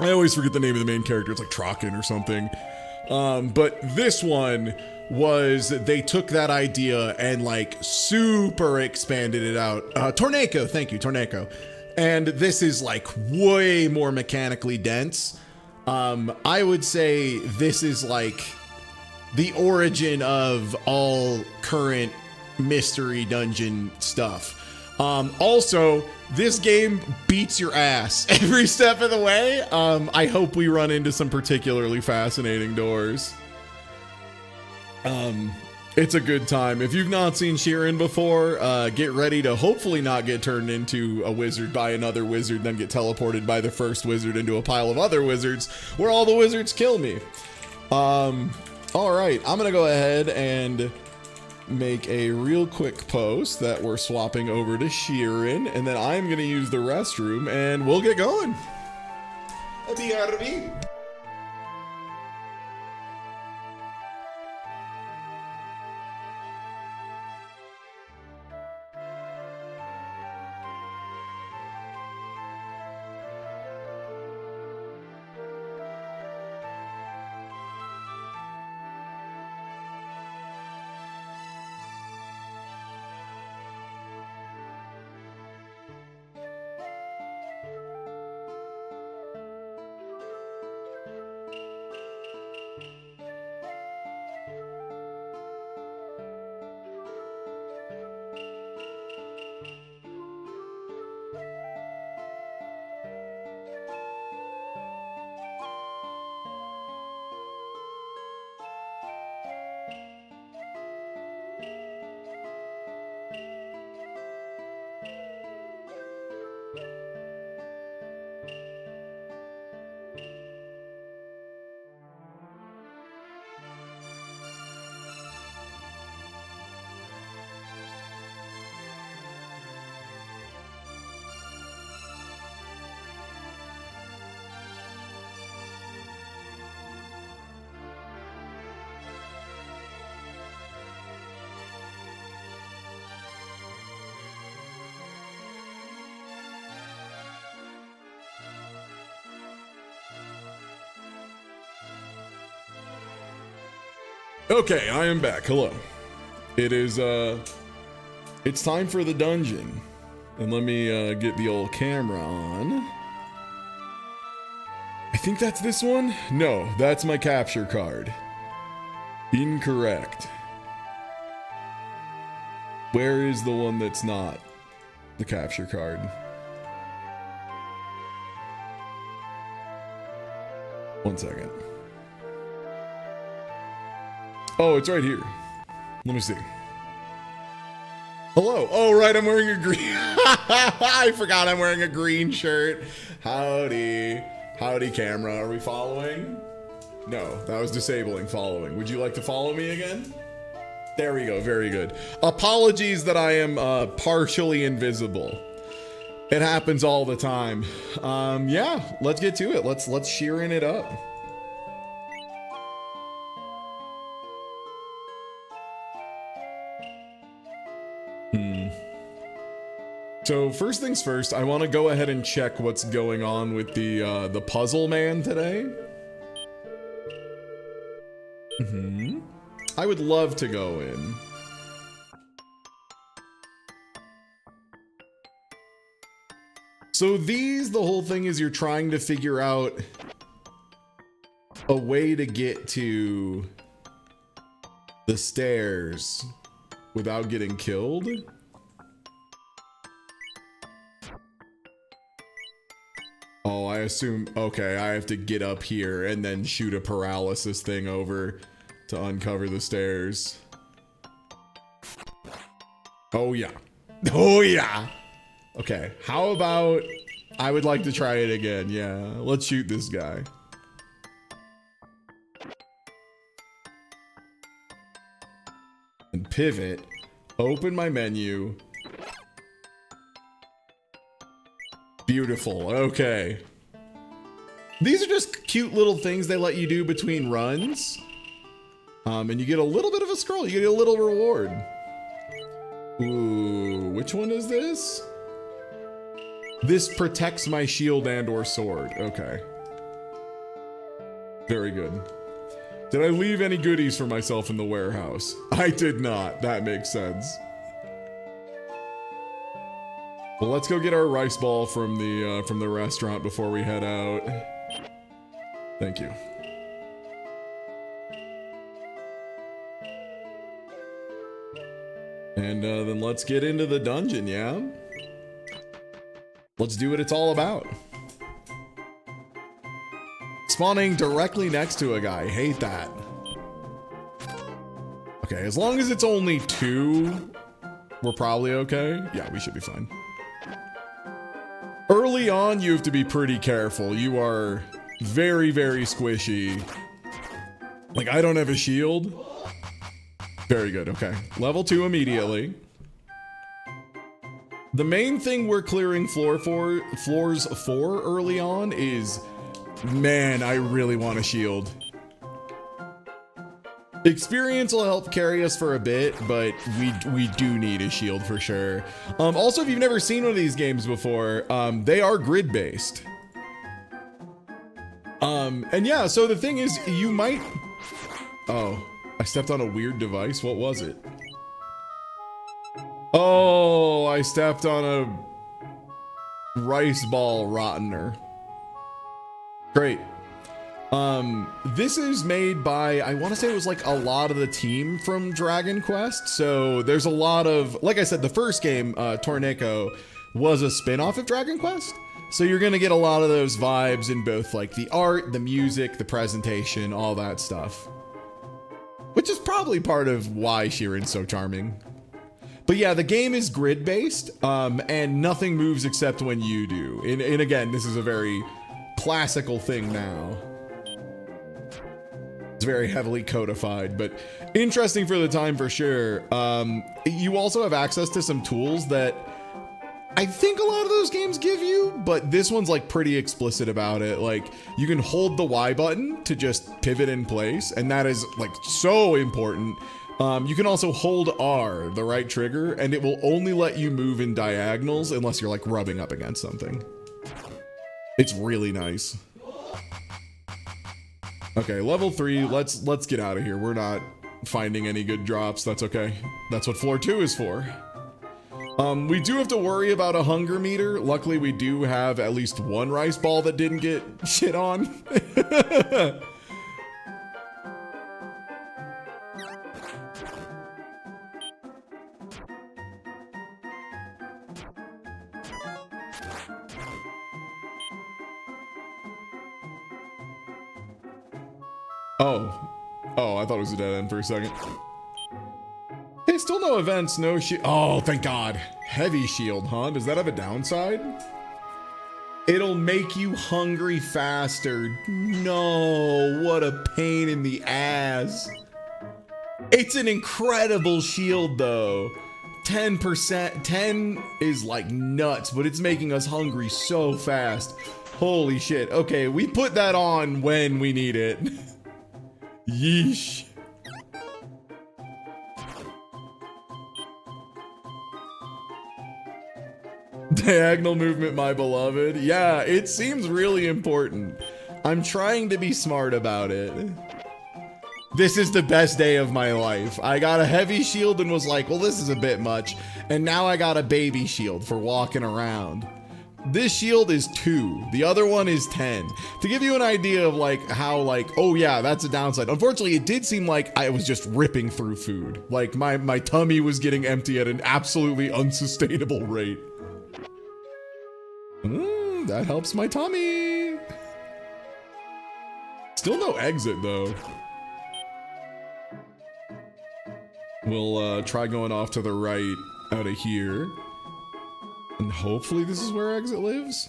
always forget the name of the main character. It's like Trocken or something. But this one was, they took that idea and like super expanded it out. Torneko, thank you, Torneko. And this is like way more mechanically dense. I would say this is like the origin of all current Mystery Dungeon stuff. Also, this game beats your ass every step of the way. I hope we run into some particularly fascinating doors. It's a good time. If you've not seen Shiren before, get ready to hopefully not get turned into a wizard by another wizard, then get teleported by the first wizard into a pile of other wizards where all the wizards kill me. All right, I'm gonna go ahead and make a real quick post that we're swapping over to Shiren, and then I'm gonna use the restroom and we'll get going. Okay, I am back. Hello. It is, it's time for the dungeon. And let me, get the old camera on. I think that's this one? No, that's my capture card. Incorrect. Where is the one that's not the capture card? One second. Oh, it's right here. Let me see. Hello. Oh, right, I'm wearing a green. I forgot I'm wearing a green shirt. Howdy. Howdy, camera. Are we following? No, that was disabling following. Would you like to follow me again? There we go. Very good. Apologies that I am partially invisible. It happens all the time. Yeah, let's get to it. Let's Shiren it up. So first things first, I want to go ahead and check what's going on with the puzzle man today. I would love to go in. So the whole thing is you're trying to figure out a way to get to the stairs without getting killed. Oh, I assume, okay, I have to get up here and then shoot a paralysis thing over to uncover the stairs. Oh yeah. Oh yeah. Okay, how about, I would like to try it again, yeah. Let's shoot this guy. And pivot, open my menu. Beautiful, okay. These are just cute little things they let you do between runs. And you get a little bit of a scroll, you get a little reward. Ooh, which one is this? This protects my shield and or sword. Okay. Very good. Did I leave any goodies for myself in the warehouse? I did not. That makes sense. Well, let's go get our rice ball from the restaurant before we head out. Thank you. And then let's get into the dungeon, yeah? Let's do what it's all about. Spawning directly next to a guy. Hate that. Okay, as long as it's only 2, we're probably okay. Yeah, we should be fine. Early on, you have to be pretty careful. You are very, very squishy. Like, I don't have a shield. Very good, okay. Level 2 immediately. The main thing we're clearing floors for early on is, man, I really want a shield. Experience will help carry us for a bit, but we do need a shield for sure. Also, if you've never seen one of these games before, they are grid-based. And yeah, so the thing is, you might... Oh, I stepped on a weird device. What was it? Oh, I stepped on a rice ball rottener. Great. This is made by, I want to say it was like a lot of the team from Dragon Quest. So there's a lot of, like I said, the first game, Torneko, was a spin-off of Dragon Quest. So you're going to get a lot of those vibes in both like the art, the music, the presentation, all that stuff. Which is probably part of why Shiren's so charming. But yeah, the game is grid-based, and nothing moves except when you do. And again, this is a very classical thing now. It's very heavily codified, but interesting for the time for sure. You also have access to some tools that I think a lot of those games give you, but this one's like pretty explicit about it. Like you can hold the Y button to just pivot in place, and that is like so important. You can also hold R, the right trigger, and it will only let you move in diagonals unless you're like rubbing up against something. It's really nice. Okay, level 3, let's get out of here. We're not finding any good drops. That's okay. That's what floor 2 is for. We do have to worry about a hunger meter. Luckily, we do have at least one rice ball that didn't get shit on. Oh, I thought it was a dead end for a second. Hey, still no events, no shield. Oh, thank God. Heavy shield, huh? Does that have a downside? It'll make you hungry faster. No, what a pain in the ass. It's an incredible shield though. 10%, 10 is like nuts, but it's making us hungry so fast. Holy shit. Okay, we put that on when we need it. Yeesh. Diagonal movement, my beloved. Yeah, it seems really important. I'm trying to be smart about it. This is the best day of my life. I got a heavy shield and was like, well, this is a bit much. And now I got a baby shield for walking around. This shield is 2. The other one is 10. To give you an idea of like how like, oh yeah, that's a downside. Unfortunately, it did seem like I was just ripping through food. Like my tummy was getting empty at an absolutely unsustainable rate. That helps my tummy. Still no exit though. We'll try going off to the right out of here. And hopefully this is where exit lives.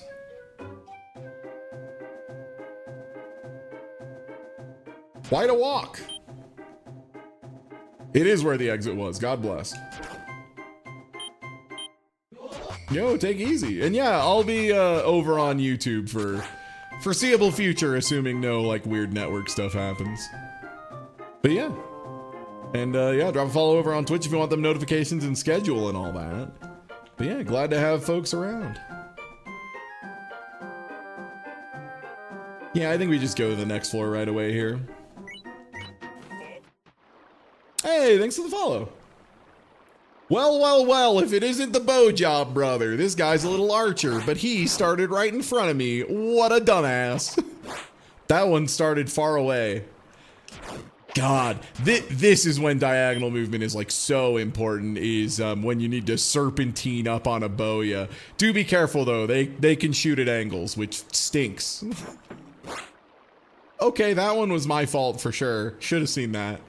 Why to walk? It is where the exit was. God bless. Yo, take easy. And yeah, I'll be over on YouTube for foreseeable future, assuming no like weird network stuff happens. But yeah. And yeah, drop a follow over on Twitch if you want them notifications and schedule and all that. But yeah, glad to have folks around. Yeah, I think we just go to the next floor right away here. Hey, thanks for the follow. Well, if it isn't the bow job brother. This guy's a little archer, but he started right in front of me. What a dumbass. That one started far away. God, this is when diagonal movement is like so important, is when you need to serpentine up on a boya. Do be careful though, they can shoot at angles, which stinks. Okay, that one was my fault for sure. Should have seen that.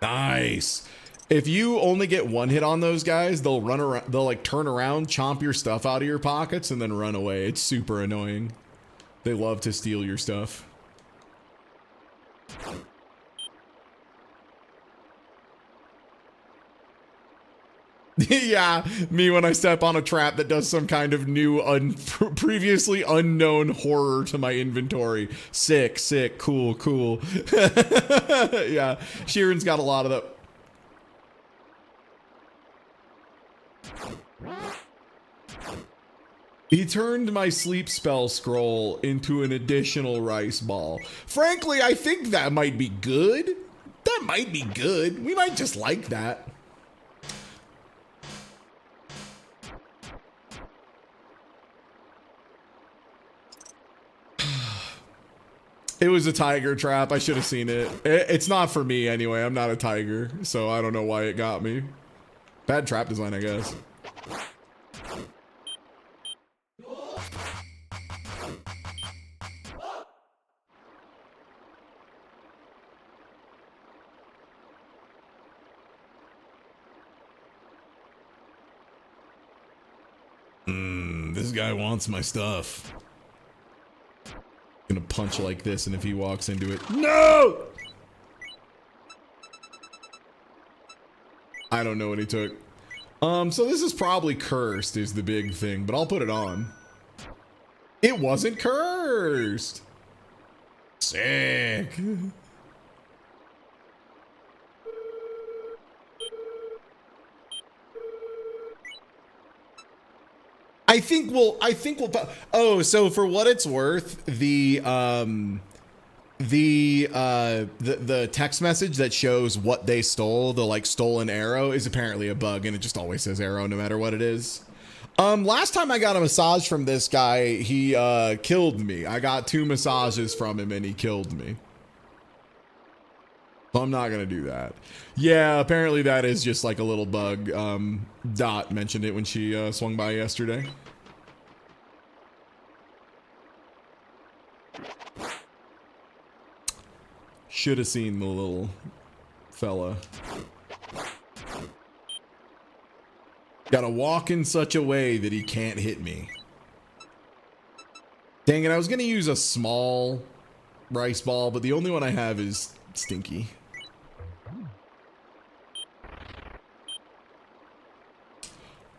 Nice. If you only get one hit on those guys, they'll run around, they'll like turn around, chomp your stuff out of your pockets, and then run away. It's super annoying. They love to steal your stuff. Yeah, me when I step on a trap that does some kind of new, previously unknown horror to my inventory. Sick, cool. Yeah, Shiren's got a lot of the... He turned my sleep spell scroll into an additional rice ball. Frankly, I think that might be good. That might be good. We might just like that. It was a tiger trap. I should have seen it. It's not for me anyway. I'm not a tiger, so I don't know why it got me. Bad trap design, I guess. This guy wants my stuff. Gonna punch like this, and if he walks into it, no! I don't know what he took. So this is probably cursed is the big thing, but I'll put it on. It wasn't cursed. Sick. I think we'll oh, so for what it's worth, the text message that shows what they stole, the like stolen arrow, is apparently a bug, and it just always says arrow no matter what it is. Last time I got a massage from this guy, he killed me. I got 2 massages from him and he killed me. So I'm not gonna do that. Yeah, apparently that is just like a little bug. Dot mentioned it when she swung by yesterday. Should have seen the little fella. Gotta walk in such a way that he can't hit me. Dang it, I was gonna use a small rice ball, but the only one I have is stinky.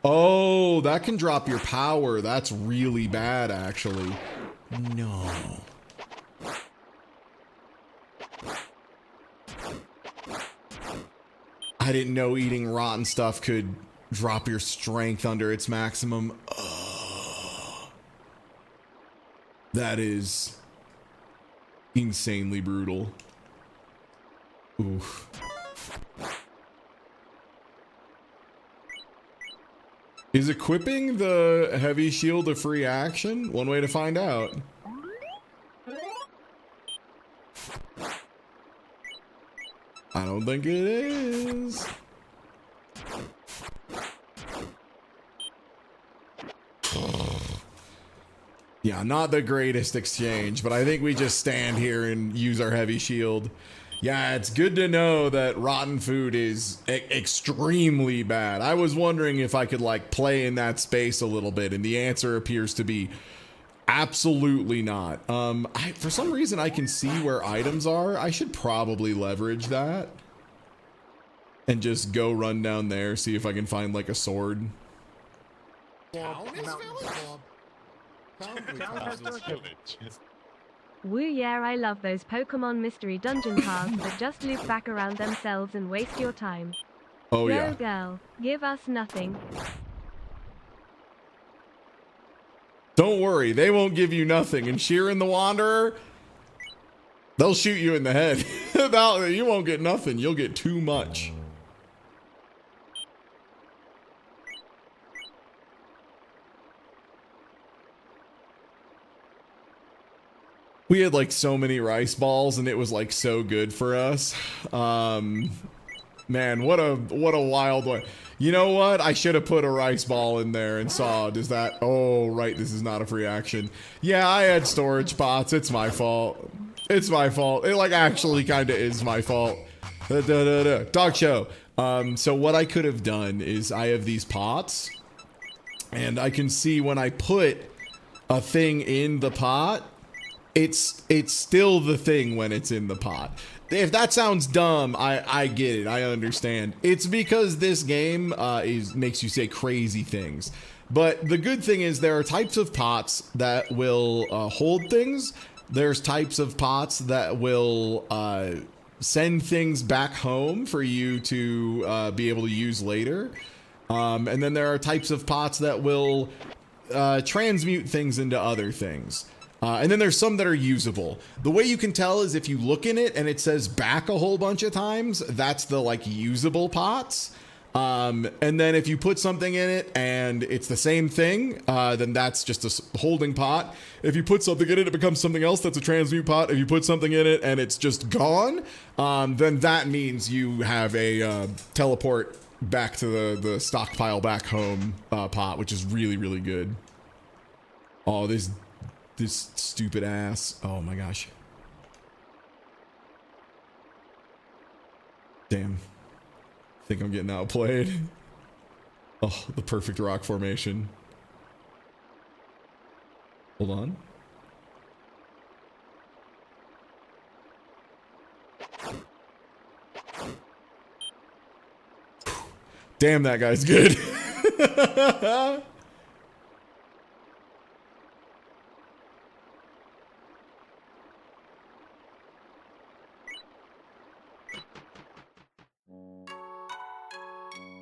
Oh, that can drop your power. That's really bad, actually. No. I didn't know eating rotten stuff could drop your strength under its maximum. Oh. That is insanely brutal. Oof. Is equipping the heavy shield a free action? One way to find out. I don't think it is. Yeah, not the greatest exchange, but I think we just stand here and use our heavy shield. Yeah, it's good to know that rotten food is extremely bad. I was wondering if I could like play in that space a little bit, and the answer appears to be absolutely not. For some reason I can see where items are. I should probably leverage that and just go run down there, see if I can find like a sword. Woo yeah, I love those Pokemon mystery dungeon paths that just loop back around themselves and waste your time. Oh Go yeah. girl, give us nothing. Don't worry, they won't give you nothing. And Shiren the Wanderer, they'll shoot you in the head. You won't get nothing. You'll get too much. We had like so many rice balls and it was like so good for us. Man, what a wild one. You know what? I should have put a rice ball in there and saw, does that, oh, right, this is not a free action. Yeah, I had storage pots. It's my fault. It's my fault. It like actually kind of is my fault. Dog show. So what I could have done is I have these pots and I can see when I put a thing in the pot, it's still the thing when it's in the pot. If that sounds dumb, I get it. I understand. It's because this game makes you say crazy things. But the good thing is there are types of pots that will hold things. There's types of pots that will send things back home for you to be able to use later. And then there are types of pots that will transmute things into other things. And then there's some that are usable. The way you can tell is if you look in it and it says back a whole bunch of times, that's the like usable pots. And then if you put something in it and it's the same thing, then that's just a holding pot. If you put something in it, it becomes something else. That's a transmute pot. If you put something in it and it's just gone, then that means you have a teleport back to the stockpile back home pot, which is really, really good. Oh, this stupid ass. Oh my gosh. Damn. I think I'm getting outplayed. Oh, the perfect rock formation. Hold on. Damn, that guy's good.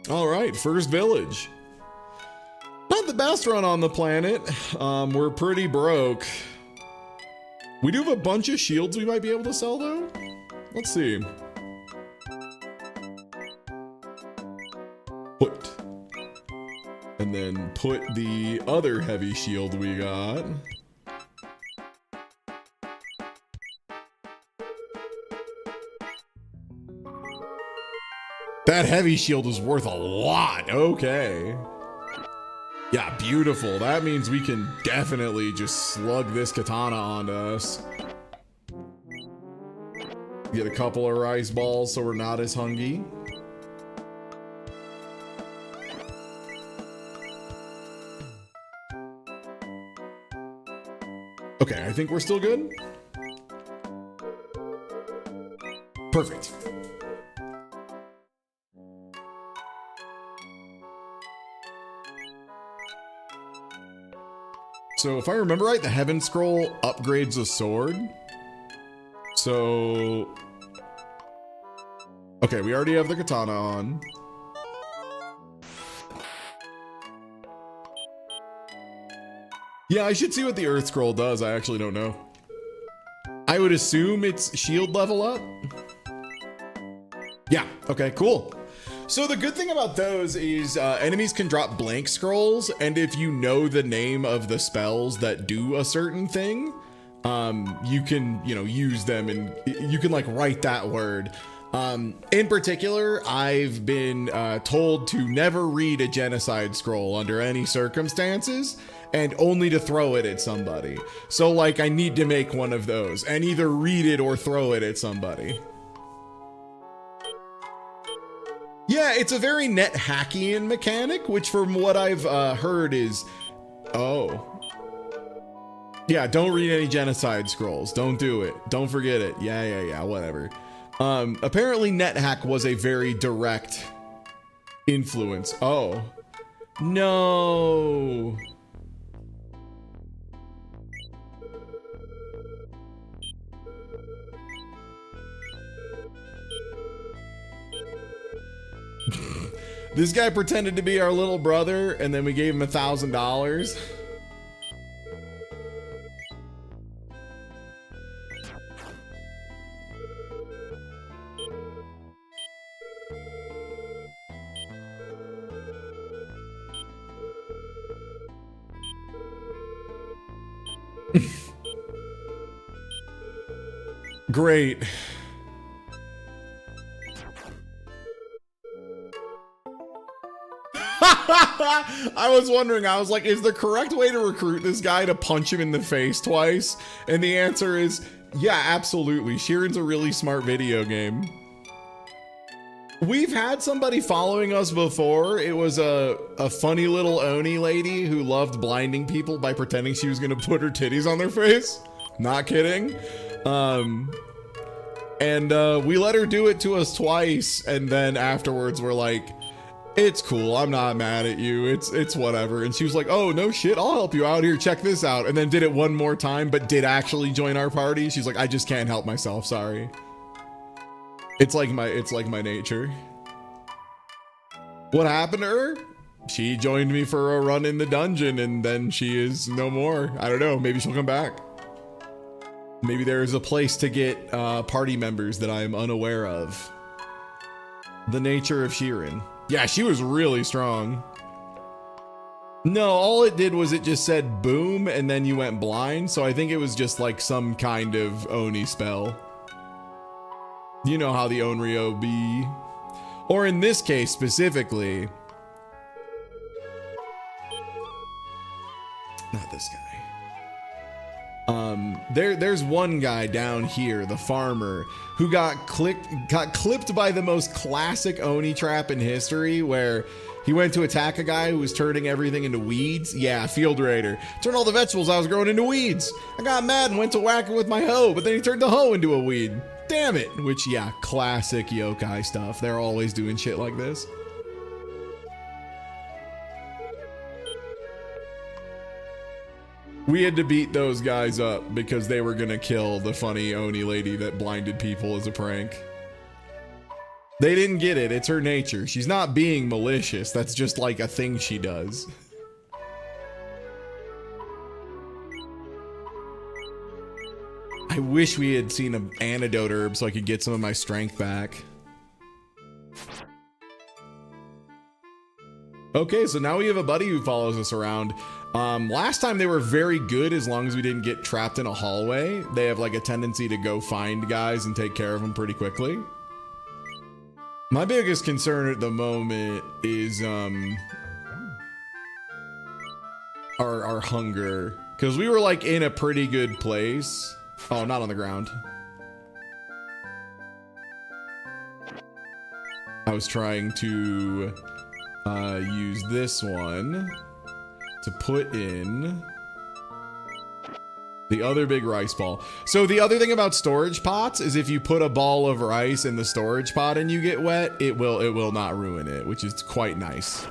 All right, first village. Not the best run on the planet. We're pretty broke. We do have a bunch of shields we might be able to sell though. Let's see. Put. And then put the other heavy shield we got. That heavy shield is worth a lot. Okay. Yeah, beautiful. That means we can definitely just slug this katana onto us. Get a couple of rice balls so we're not as hungry. Okay, I think we're still good. Perfect. So if I remember right, the Heaven Scroll upgrades a sword. So... Okay, we already have the katana on. Yeah, I should see what the Earth Scroll does. I actually don't know. I would assume it's shield level up. Yeah, okay, cool. So the good thing about those is enemies can drop blank scrolls, and if you know the name of the spells that do a certain thing, you can, use them and you can like write that word. In particular, I've been told to never read a genocide scroll under any circumstances and only to throw it at somebody. So like I need to make one of those and either read it or throw it at somebody. Yeah, it's a very net hackian mechanic, which from what I've heard is, oh. Yeah, don't read any genocide scrolls. Don't do it. Don't forget it. Yeah, whatever. Apparently NetHack was a very direct influence. Oh. No. This guy pretended to be our little brother, and then we gave him $1,000. Great. I was wondering, I was like, is the correct way to recruit this guy to punch him in the face twice? And the answer is, yeah, absolutely. Shiren's a really smart video game. We've had somebody following us before. It was a funny little Oni lady who loved blinding people by pretending she was gonna put her titties on their face. Not kidding. We let her do it to us twice, and then afterwards we're like, it's cool, I'm not mad at you, it's whatever. And she was like, oh, no shit, I'll help you out here, check this out. And then did it one more time, but did actually join our party. She's like, I just can't help myself, sorry. It's like my nature. What happened to her? She joined me for a run in the dungeon, and then she is no more. I don't know, maybe she'll come back. Maybe there is a place to get party members that I am unaware of. The nature of Shiren. Yeah, she was really strong. No, all it did was it just said boom and then you went blind. So I think it was just like some kind of Oni spell. You know how the Onryo be. Or in this case specifically. Not this guy. There's one guy down here, the farmer, who got clipped by the most classic Oni trap in history, where he went to attack a guy who was turning everything into weeds. Yeah, Field Raider. Turned all the vegetables I was growing into weeds. I got mad and went to whack it with my hoe, but then he turned the hoe into a weed. Damn it. Which, yeah, classic yokai stuff. They're always doing shit like this. We had to beat those guys up because they were gonna kill the funny Oni lady that blinded people as a prank. They didn't get it. It's her nature. She's not being malicious. That's just like a thing she does. I wish we had seen an antidote herb so I could get some of my strength back. Okay, so now we have a buddy who follows us around. Last time they were very good as long as we didn't get trapped in a hallway. They have like a tendency to go find guys and take care of them pretty quickly. My biggest concern at the moment is our hunger, because we were like in a pretty good place. Oh, not on the ground. I was trying to use this one to put in the other big rice ball. So the other thing about storage pots is if you put a ball of rice in the storage pot and you get wet, it will not ruin it, which is quite nice.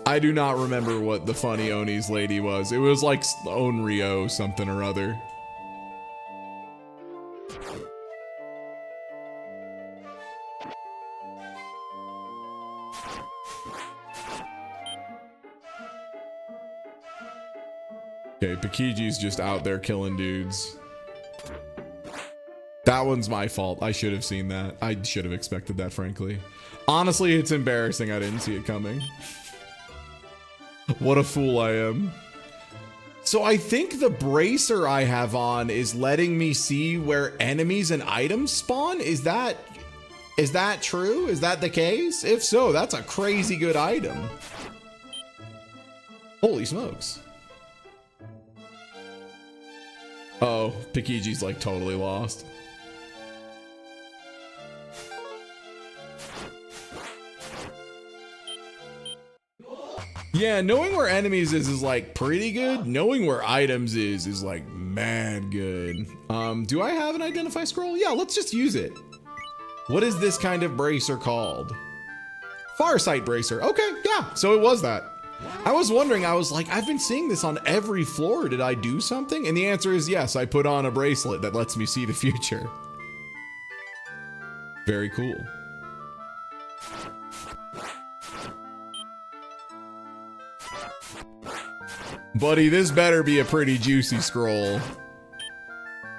I do not remember what the funny Oni's lady was. It was like Onryo something or other. Okay, Pakiji's just out there killing dudes. That one's my fault. I should have seen that. I should have expected that, frankly. Honestly, it's embarrassing I didn't see it coming. What a fool I am. So I think the bracer I have on is letting me see where enemies and items spawn. Is that true? Is that the case? If so, that's a crazy good item. Holy smokes. Oh, Pakiji's like totally lost. Yeah, knowing where enemies is like pretty good. Knowing where items is like mad good. Do I have an identify scroll? Yeah, let's just use it. What is this kind of bracer called? Farsight bracer. Okay, yeah, so it was that. I was wondering, I was like, I've been seeing this on every floor. Did I do something? And the answer is yes, I put on a bracelet that lets me see the future. Very cool. Buddy, this better be a pretty juicy scroll.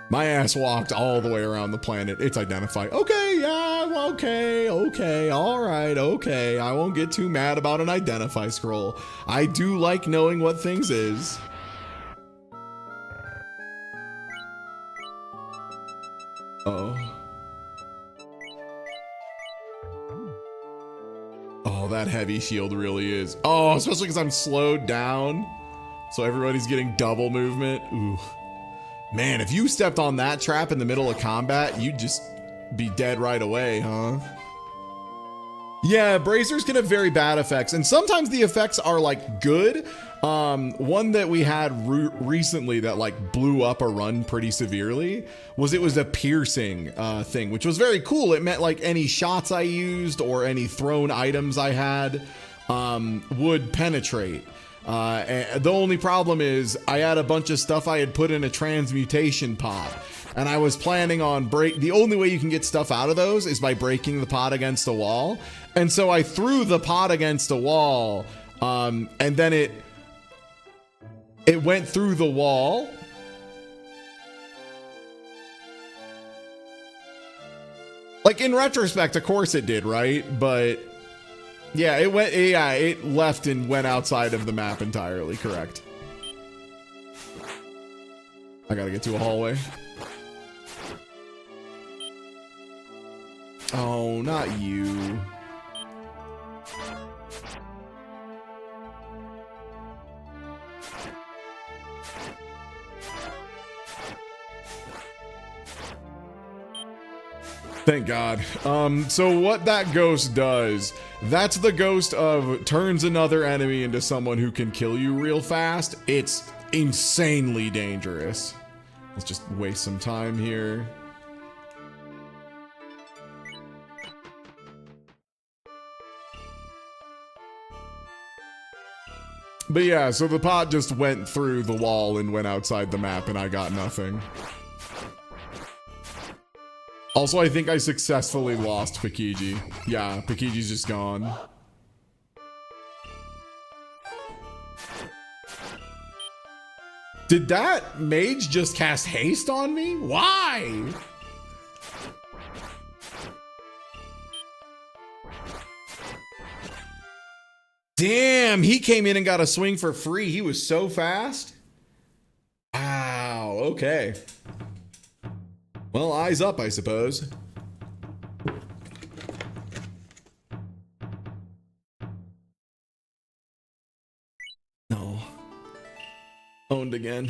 My ass walked all the way around the planet. It's identified. Okay, yeah, okay, all right, okay. I won't get too mad about an identify scroll. I do like knowing what things is. Oh. Oh, that heavy shield really is. Oh, especially because I'm slowed down. So everybody's getting double movement. Ooh. Man, if you stepped on that trap in the middle of combat, you'd just be dead right away, huh? Yeah, bracers can have very bad effects, and sometimes the effects are like good. One that we had recently that like blew up a run pretty severely was it was a piercing thing, which was very cool. It meant like any shots I used or any thrown items I had would penetrate. And the only problem is I had a bunch of stuff I had put in a transmutation pod, and I was planning on the only way you can get stuff out of those is by breaking the pod against a wall. And so I threw the pod against a wall, and then it went through the wall. Like in retrospect, of course it did, right? But yeah, it left and went outside of the map entirely, correct. I gotta get to a hallway. Oh, not you. Thank God. So what that ghost does, that's the ghost of turns another enemy into someone who can kill you real fast. It's insanely dangerous. Let's just waste some time here. But yeah, so the pod just went through the wall and went outside the map and I got nothing. Also, I think I successfully lost Pikiji. Yeah, Pikiji's just gone. Did that mage just cast haste on me? Why? Damn, he came in and got a swing for free. He was so fast. Wow, okay. Well, eyes up, I suppose. No. Owned again.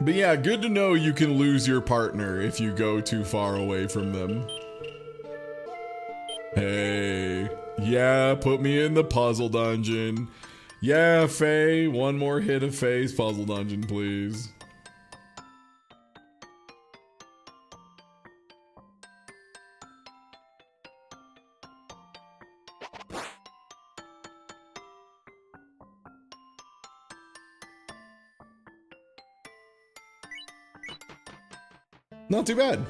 But yeah, good to know you can lose your partner if you go too far away from them. Hey. Yeah, put me in the puzzle dungeon. Yeah, Faye, one more hit of Faye's puzzle dungeon, please. Not too bad.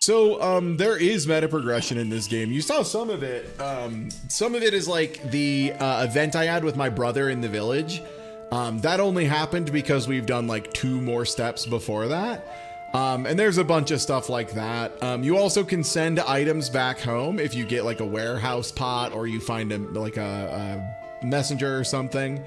So, there is meta progression in this game. You saw some of it. Some of it is like the event I had with my brother in the village. That only happened because we've done like 2 more steps before that. And there's a bunch of stuff like that. You also can send items back home if you get like a warehouse pot or you find a messenger or something.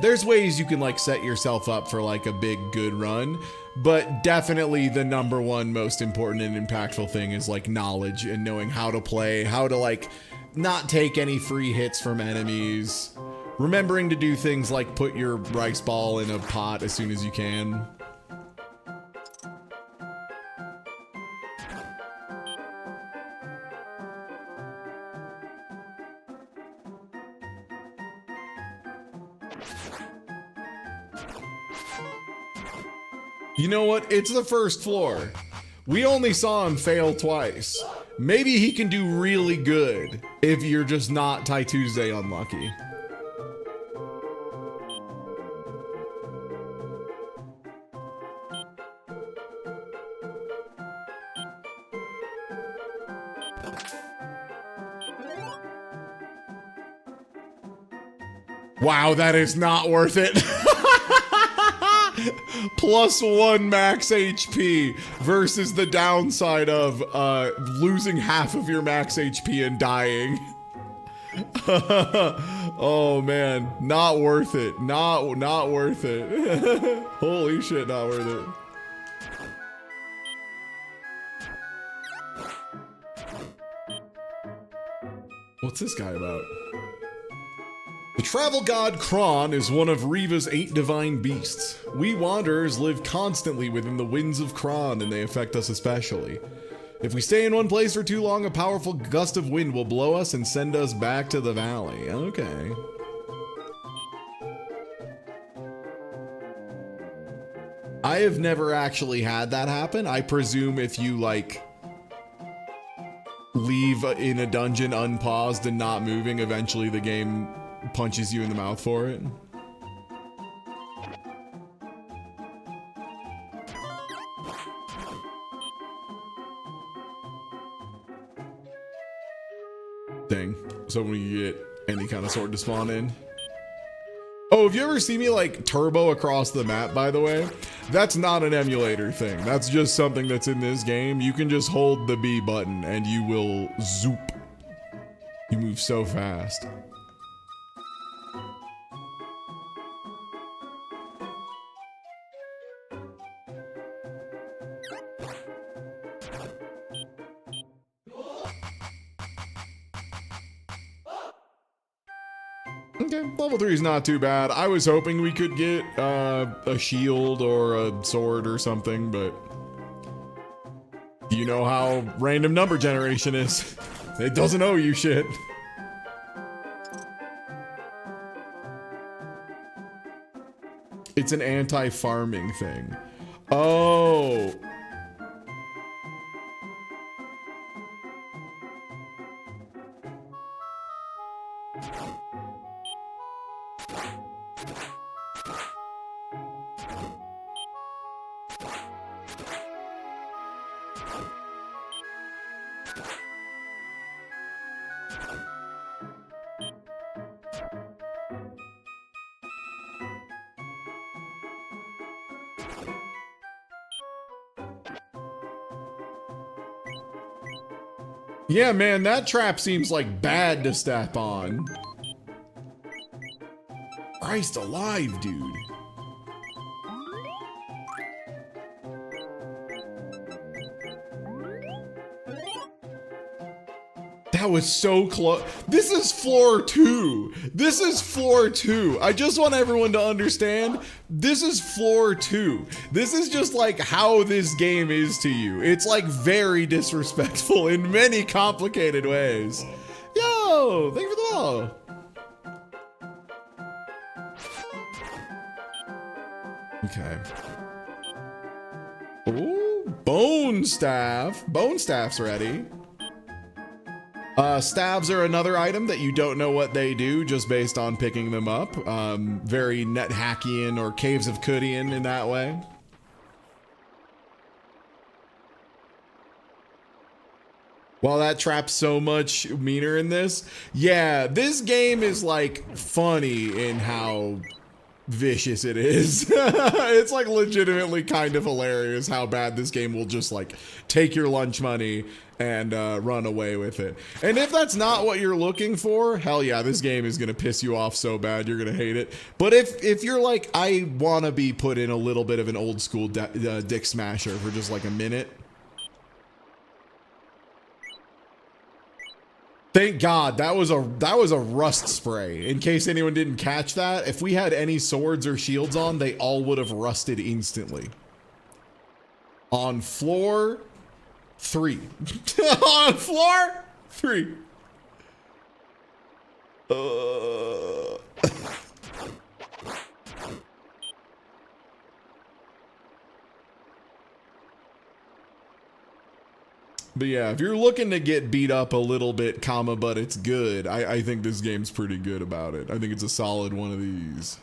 There's ways you can like set yourself up for like a big good run. But definitely the number one most important and impactful thing is like knowledge and knowing how to play, how to like not take any free hits from enemies. Remembering to do things like put your rice ball in a pot as soon as you can. You know what? It's the first floor. We only saw him fail twice. Maybe he can do really good if you're just not TieTuesday unlucky. Wow, that is not worth it. +1 max HP versus the downside of losing half of your max HP and dying. Oh man, not worth it. Not worth it. Holy shit, not worth it. What's this guy about? The travel god Kron is one of Reva's 8 divine beasts. We wanderers live constantly within the winds of Kron, and they affect us especially. If we stay in one place for too long, a powerful gust of wind will blow us and send us back to the valley. Okay. I have never actually had that happen. I presume if you, like, leave in a dungeon unpaused and not moving, eventually the game punches you in the mouth for it. Dang. So when you get any kind of sword to spawn in. Oh, have you ever seen me like turbo across the map, by the way? That's not an emulator thing. That's just something that's in this game. You can just hold the B button and you will zoop. You move so fast. Okay, level 3 is not too bad. I was hoping we could get a shield or a sword or something, but you know how random number generation is. It doesn't owe you shit. It's an anti-farming thing. Oh. Yeah, man, that trap seems like bad to step on. Christ alive, dude. That was so close. This is floor 2. This is floor 2. I just want everyone to understand, this is floor 2. This is just like how this game is to you. It's like very disrespectful in many complicated ways. Yo, thank you for the follow. Okay. Ooh, bone staff. Bone staff's ready. Stabs are another item that you don't know what they do just based on picking them up. Very NetHackian or Caves of Cudian in that way. Well, that trap's so much meaner in this. Yeah, this game is like funny in how vicious it is. It's like legitimately kind of hilarious how bad this game will just like take your lunch money and run away with it. And if that's not what you're looking for, hell yeah, this game is gonna piss you off so bad you're gonna hate it. But if you're like, I wanna be put in a little bit of an old school dick smasher for just like a minute. Thank God, that was a rust spray. In case anyone didn't catch that, if we had any swords or shields on, they all would have rusted instantly. On floor 3. On floor 3. But yeah, if you're looking to get beat up a little bit, but it's good, I think this game's pretty good about it. I think it's a solid one of these.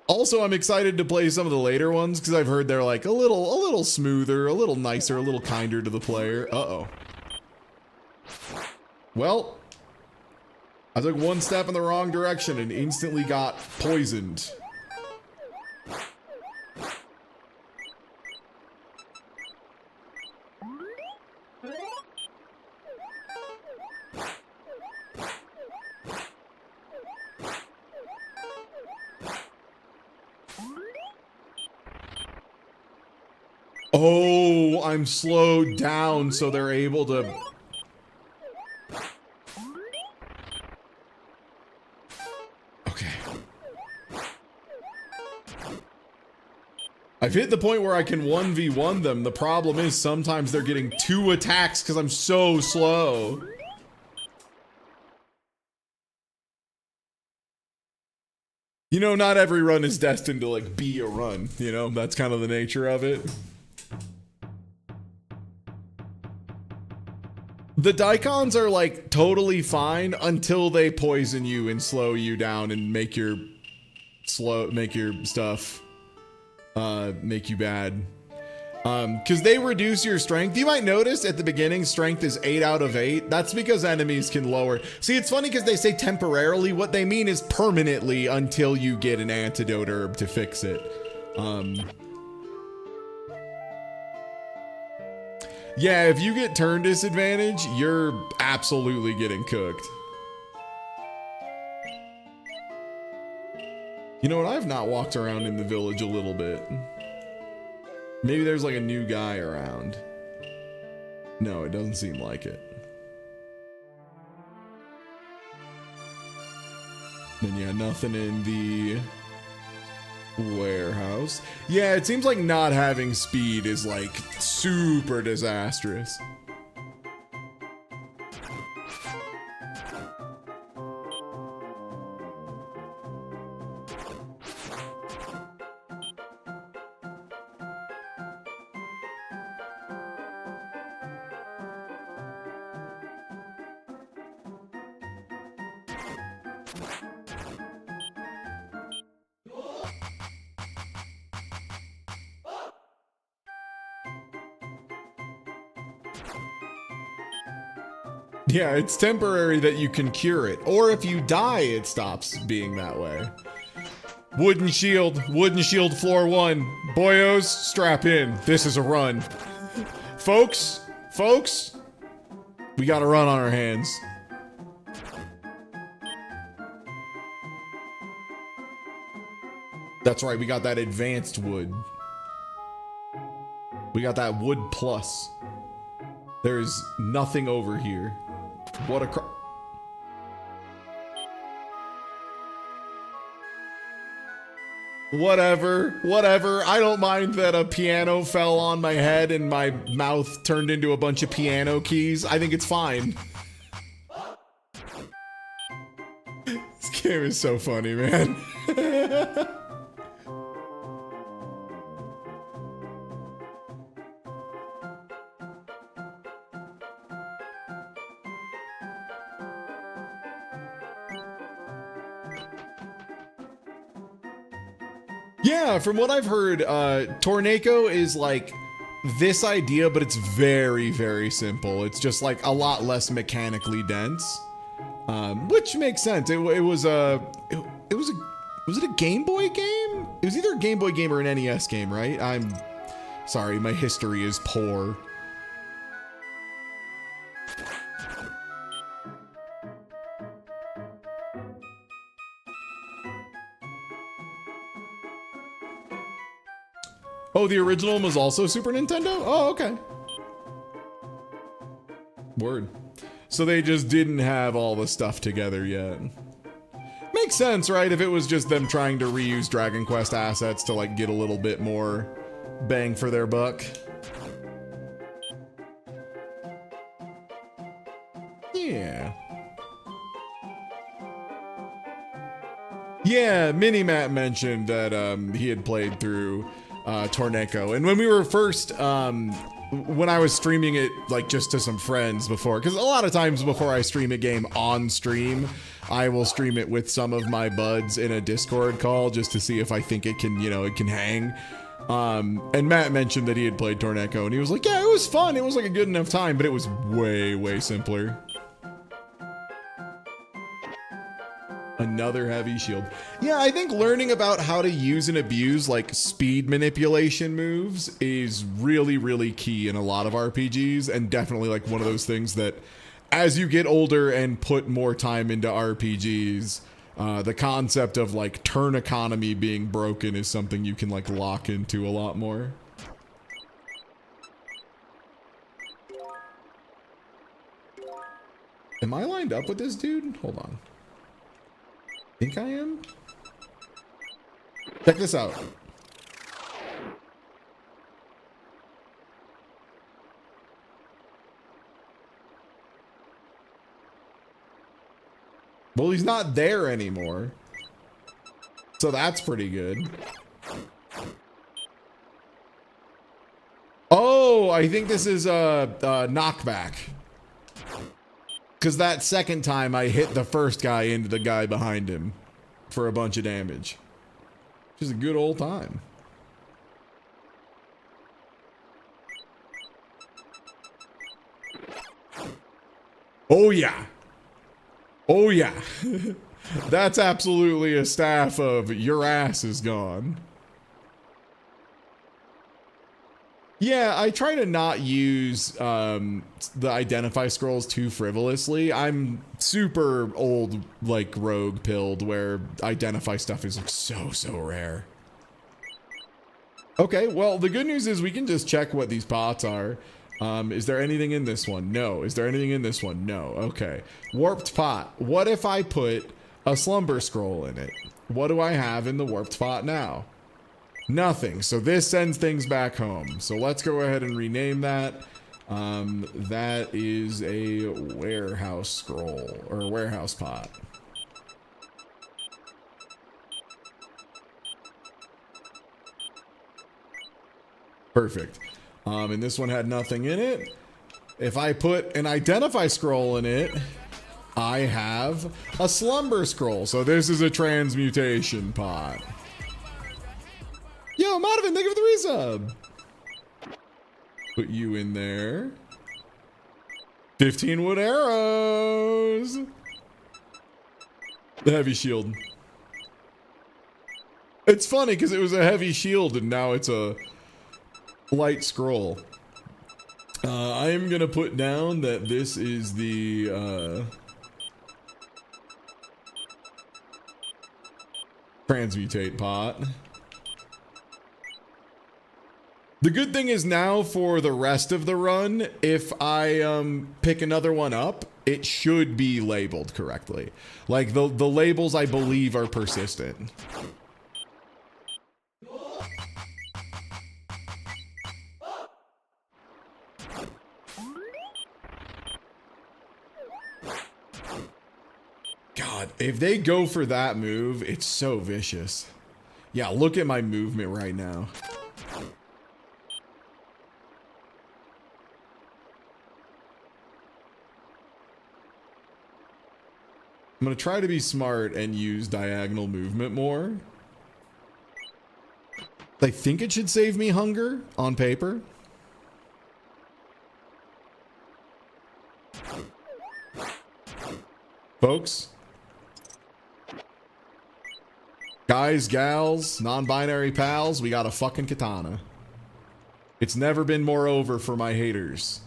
Also, I'm excited to play some of the later ones because I've heard they're like a little smoother, a little nicer, a little kinder to the player. Uh-oh. Well, I took one step in the wrong direction and instantly got poisoned. Oh, I'm slowed down so they're able to... Okay. I've hit the point where I can 1v1 them. The problem is sometimes they're getting 2 attacks because I'm so slow. You know, not every run is destined to, like, be a run. You know, that's kind of the nature of it. The daikons are, like, totally fine until they poison you and slow you down and make your stuff, make you bad. Because they reduce your strength. You might notice at the beginning, strength is 8 out of 8. That's because enemies can lower. See, it's funny because they say temporarily. What they mean is permanently until you get an antidote herb to fix it. Yeah, if you get turn disadvantage, you're absolutely getting cooked. You know what? I've not walked around in the village a little bit. Maybe there's like a new guy around. No, it doesn't seem like it. Then yeah, nothing in the warehouse. Yeah, it seems like not having speed is like super disastrous. Yeah, it's temporary that you can cure it. Or if you die, it stops being that way. Wooden shield floor 1. Boyos, strap in. This is a run. Folks, we got a run on our hands. That's right, we got that advanced wood. We got that wood plus. There's nothing over here. What a Whatever. I don't mind that a piano fell on my head and my mouth turned into a bunch of piano keys. I think it's fine. This game is so funny, man. Yeah, from what I've heard, Torneko is like this idea, but it's very, very simple. It's just like a lot less mechanically dense, which makes sense. Was it a Game Boy game? It was either a Game Boy game or an NES game, right? I'm sorry, my history is poor. Oh, the original was also Super Nintendo? Oh, okay. Word. So they just didn't have all the stuff together yet. Makes sense, right? If it was just them trying to reuse Dragon Quest assets to like get a little bit more bang for their buck. Yeah. Yeah, Minimatt mentioned that he had played through Torneko, and when we were first when I was streaming it like just to some friends before, because a lot of times before I stream a game on stream, I will stream it with some of my buds in a Discord call just to see if I think it can, it can hang. And Matt mentioned that he had played Torneko, and he was like, yeah, it was fun, it was like a good enough time, but it was way simpler. Another heavy shield. Yeah, I think learning about how to use and abuse like speed manipulation moves is really, really key in a lot of RPGs, and definitely like one of those things that as you get older and put more time into RPGs, the concept of like turn economy being broken is something you can like lock into a lot more. Am I lined up with this dude? Hold on. Think I am? Check this out. Well, he's not there anymore. So that's pretty good. Oh, I think this is a knockback. Because that second time I hit the first guy into the guy behind him for a bunch of damage. Which is a good old time. Oh yeah. Oh yeah. That's absolutely a staff of your ass is gone. Yeah, I try to not use the identify scrolls too frivolously. I'm super old, like rogue pilled, where identify stuff is like so rare. Okay, well, the good news is we can just check what these pots are. Is there anything in this one? No. Is there anything in this one? No. Okay. Warped pot. What if I put a slumber scroll in it? What do I have in the warped pot now? Nothing. So this sends things back home. So let's go ahead and rename that. That is a warehouse scroll or a warehouse pot. Perfect. And this one had nothing in it. If I put an identify scroll in it, I have a slumber scroll. So this is a transmutation pot. Yo, Madhavan, thank you for the resub. Put you in there. 15 wood arrows. The heavy shield. It's funny because it was a heavy shield and now it's a light scroll. I am going to put down that this is the transmutate pot. The good thing is now for the rest of the run, if I pick another one up, it should be labeled correctly. Like the labels I believe are persistent. God, if they go for that move, it's so vicious. Yeah, look at my movement right now. I'm going to try to be smart and use diagonal movement more. I think it should save me hunger on paper. Folks. Guys, gals, non-binary pals, we got a fucking katana. It's never been more over for my haters.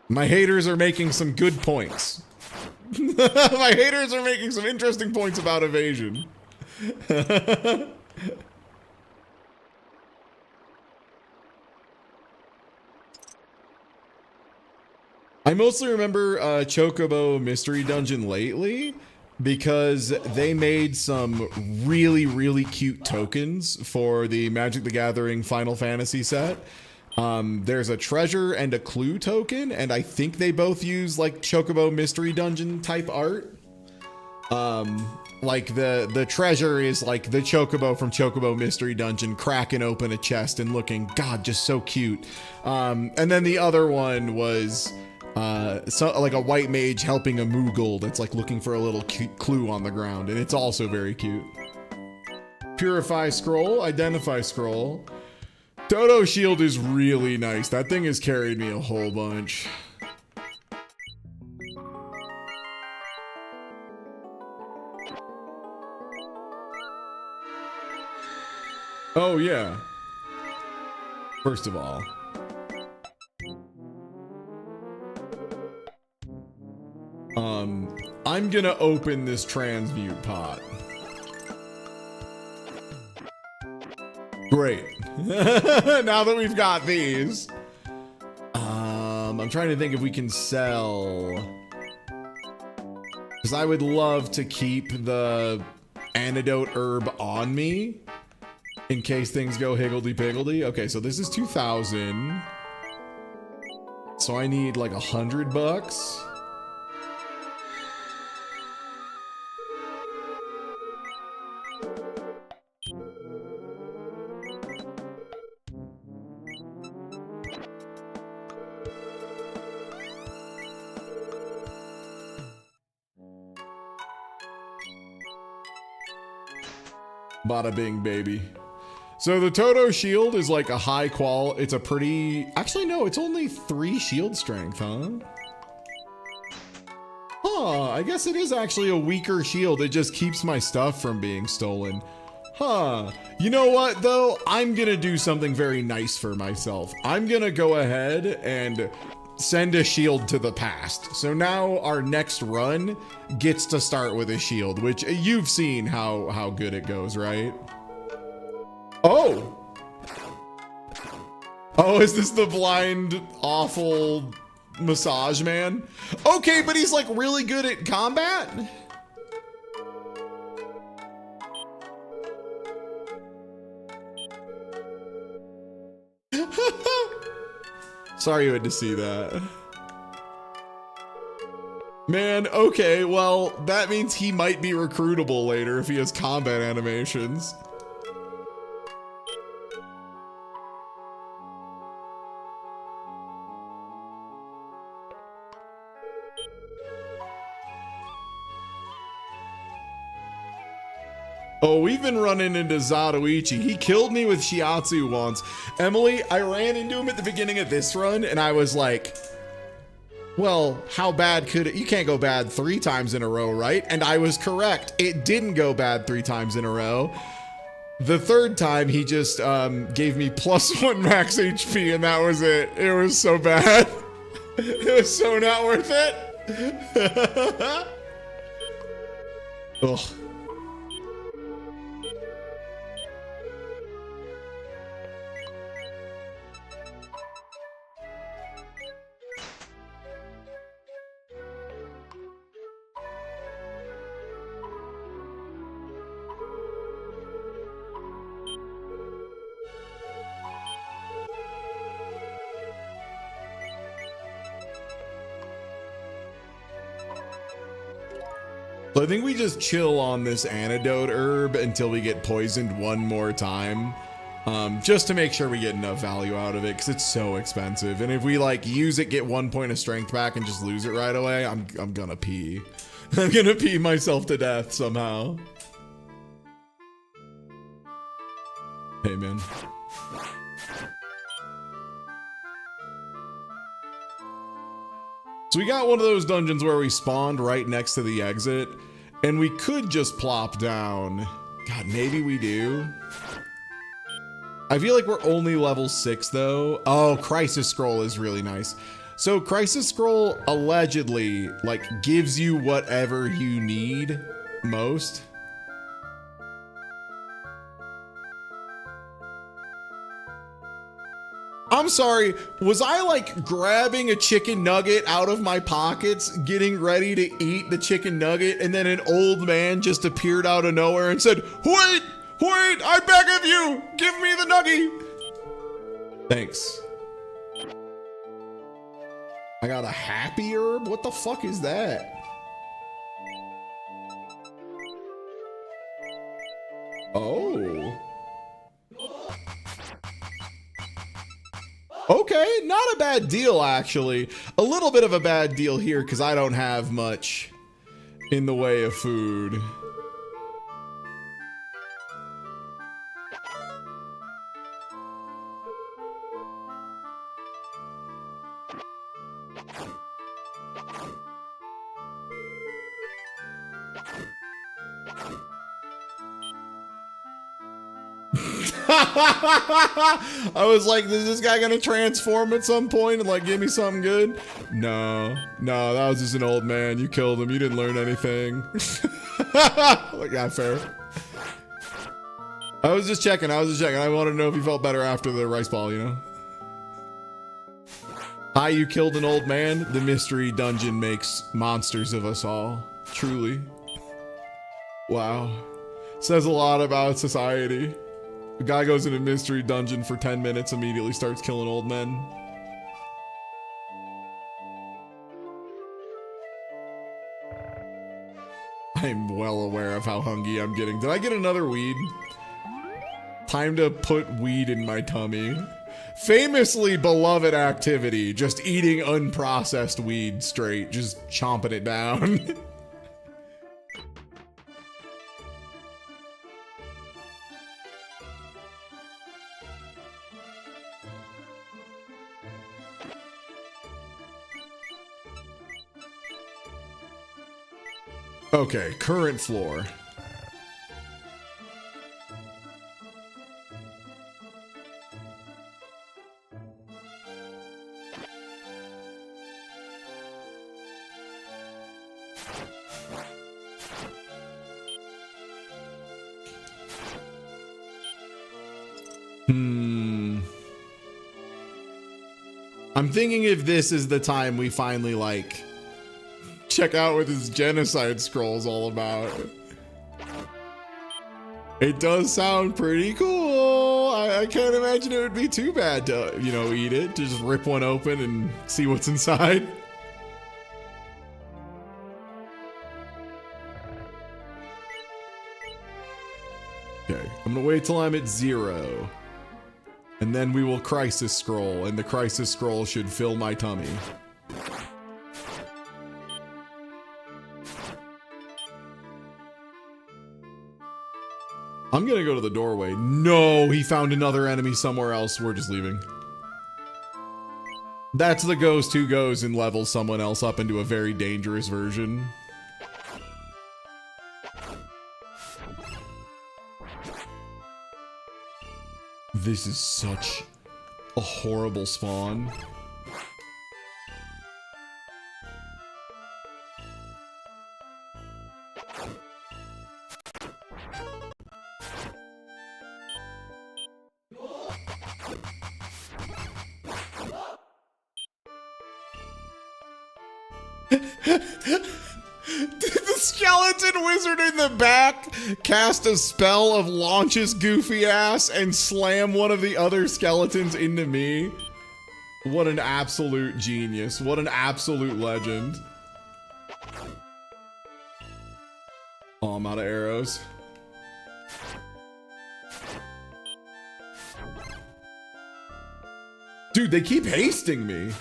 My haters are making some good points. My haters are making some interesting points about evasion. I mostly remember Chocobo Mystery Dungeon lately because they made some really cute tokens for the Magic the Gathering Final Fantasy set. There's a treasure and a clue token, and I think they both use like Chocobo Mystery Dungeon type art. Like the treasure is like the Chocobo from Chocobo Mystery Dungeon cracking open a chest and looking, God, just so cute. And then the other one was like a white mage helping a Moogle that's like looking for a little clue on the ground, and it's also very cute. Purify scroll, identify scroll. Dodo shield is really nice. That thing has carried me a whole bunch. Oh, yeah. First of all. I'm gonna open this transmute pot. Great. Now that we've got these. I'm trying to think if we can sell. Because I would love to keep the antidote herb on me in case things go higgledy-piggledy. Okay, so this is 2,000. So I need like $100. Bada bing, baby. So the Toto shield is like a high qual. It's a pretty... Actually, no, it's only 3 shield strength, huh? Huh, I guess it is actually a weaker shield. It just keeps my stuff from being stolen. Huh. You know what, though? I'm gonna do something very nice for myself. I'm gonna go ahead and send a shield to the past. So now our next run gets to start with a shield, which you've seen how good it goes, right? Oh! Oh, is this the blind, awful massage man? Okay, but he's like really good at combat? Sorry you had to see that. Man, okay, well, that means he might be recruitable later if he has combat animations. Oh, we've been running into Zatoichi. He killed me with Shiatsu once. Emily, I ran into him at the beginning of this run, and I was like, well, how bad could it? You can't go bad 3 times in a row, right? And I was correct. It didn't go bad 3 times in a row. The 3rd time, he just gave me +1 max HP, and that was it. It was so bad. It was so not worth it. Ugh. So I think we just chill on this antidote herb until we get poisoned one more time. Just to make sure we get enough value out of it, because it's so expensive. And if we like use it, get 1 point of strength back and just lose it right away, I'm gonna pee. I'm gonna pee myself to death somehow. Hey, man. So we got one of those dungeons where we spawned right next to the exit, and we could just plop down. God, maybe we do. I feel like we're only level 6 though. Oh, Crisis Scroll is really nice. So Crisis Scroll allegedly like gives you whatever you need most. I'm sorry, was I like grabbing a chicken nugget out of my pockets, getting ready to eat the chicken nugget, and then an old man just appeared out of nowhere and said, "Wait, wait, I beg of you, give me the nugget." Thanks. I got a happy herb? What the fuck is that? Oh. Okay, not a bad deal, actually. A little bit of a bad deal here because I don't have much in the way of food. I was like, is this guy gonna transform at some point and like give me something good? No, that was just an old man. You killed him. You didn't learn anything. Like, yeah, fair. I was just checking. I wanted to know if you felt better after the rice ball, you know? Hi, you killed an old man. The mystery dungeon makes monsters of us all. Truly. Wow. Says a lot about society. A guy goes in a mystery dungeon for 10 minutes, immediately starts killing old men. I'm well aware of how hungry I'm getting. Did I get another weed? Time to put weed in my tummy. Famously beloved activity, just eating unprocessed weed straight, just chomping it down. Okay, current floor. I'm thinking if this is the time we finally, like, check out what this genocide scroll's all about. It does sound pretty cool. I can't imagine it would be too bad to, you know, eat it. To just rip one open and see what's inside. Okay, I'm gonna wait till I'm at 0. And then we will crisis scroll, and the crisis scroll should fill my tummy. I'm gonna go to the doorway. No, he found another enemy somewhere else. We're just leaving. That's the ghost who goes and levels someone else up into a very dangerous version. This is such a horrible spawn. Did the skeleton wizard in the back cast a spell of launch his goofy ass and slam one of the other skeletons into me? What an absolute genius. What an absolute legend. Oh, I'm out of arrows. Dude, they keep hasting me.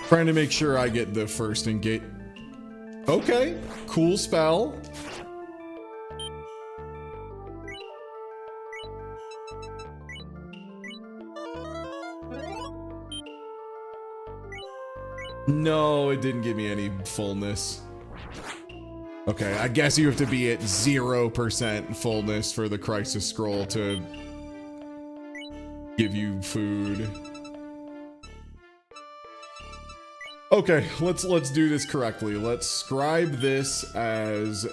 Trying to make sure I get the first engage. Okay, cool spell. No, it didn't give me any fullness. Okay, I guess you have to be at 0% fullness for the crisis scroll to give you food. Okay, let's do this correctly. Let's scribe this as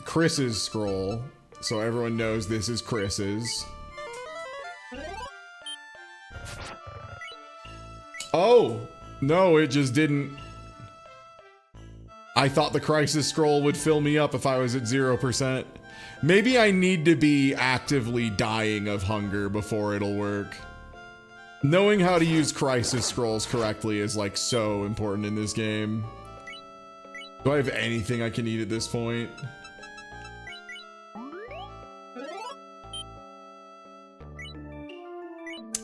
Chris's scroll, so everyone knows this is Chris's. Oh, no, it just didn't. I thought the crisis scroll would fill me up if I was at 0%. Maybe I need to be actively dying of hunger before it'll work. Knowing how to use crisis scrolls correctly is like so important in this game. Do I have anything I can eat at this point?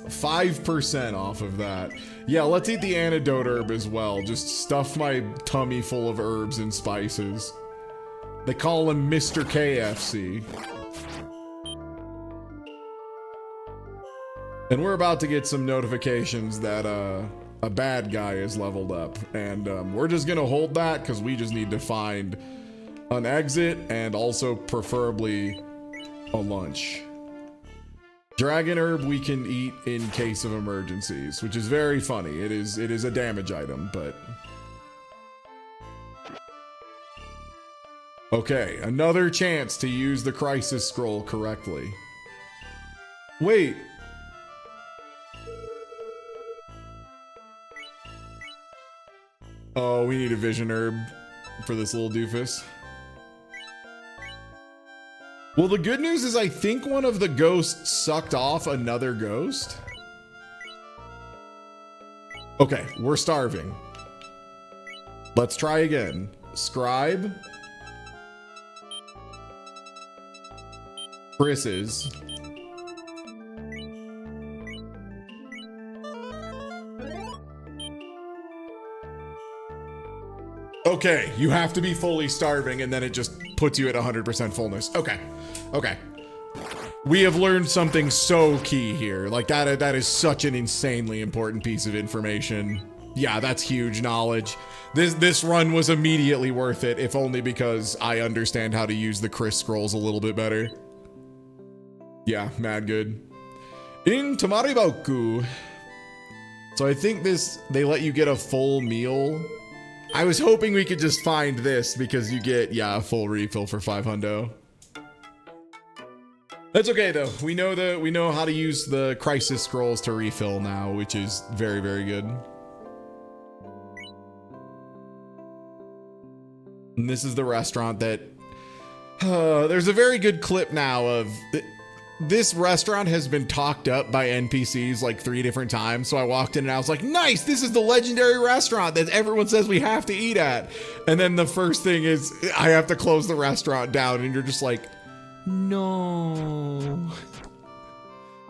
%5 off of that. Yeah, let's eat the antidote herb as well. Just stuff my tummy full of herbs and spices. They call him Mr. KFC. And we're about to get some notifications that a bad guy is leveled up. And we're just gonna hold that because we just need to find an exit and also preferably a lunch. Dragon herb we can eat in case of emergencies, which is very funny. It is a damage item, but... Okay, another chance to use the crisis scroll correctly. Wait. Oh, we need a vision herb for this little doofus. Well, the good news is I think one of the ghosts sucked off another ghost. Okay, we're starving. Let's try again. Scribe. Chris's. Okay, you have to be fully starving and then it just puts you at 100% fullness. Okay, okay. We have learned something so key here. Like that is such an insanely important piece of information. Yeah, that's huge knowledge. This run was immediately worth it, if only because I understand how to use the Chris scrolls a little bit better. Yeah, mad good. In Tamariboku. So I think they let you get a full meal. I was hoping we could just find this because you get, yeah, a full refill for 500. That's okay though. We know how to use the crisis scrolls to refill now, which is very, very good. And this is the restaurant that there's a very good clip now of this restaurant has been talked up by NPCs like 3 different times. So I walked in and I was like, nice, this is the legendary restaurant that everyone says we have to eat at. And then the first thing is I have to close the restaurant down and you're just like, no.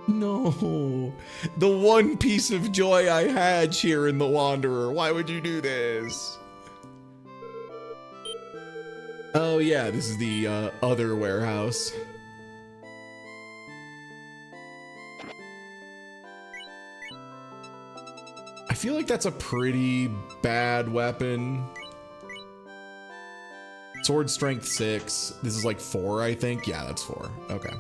No. The one piece of joy I had, Shiren the Wanderer. Why would you do this? Oh yeah, this is the other warehouse. I feel like that's a pretty bad weapon. Sword strength 6. This is like 4, I think. Yeah, that's 4. Okay.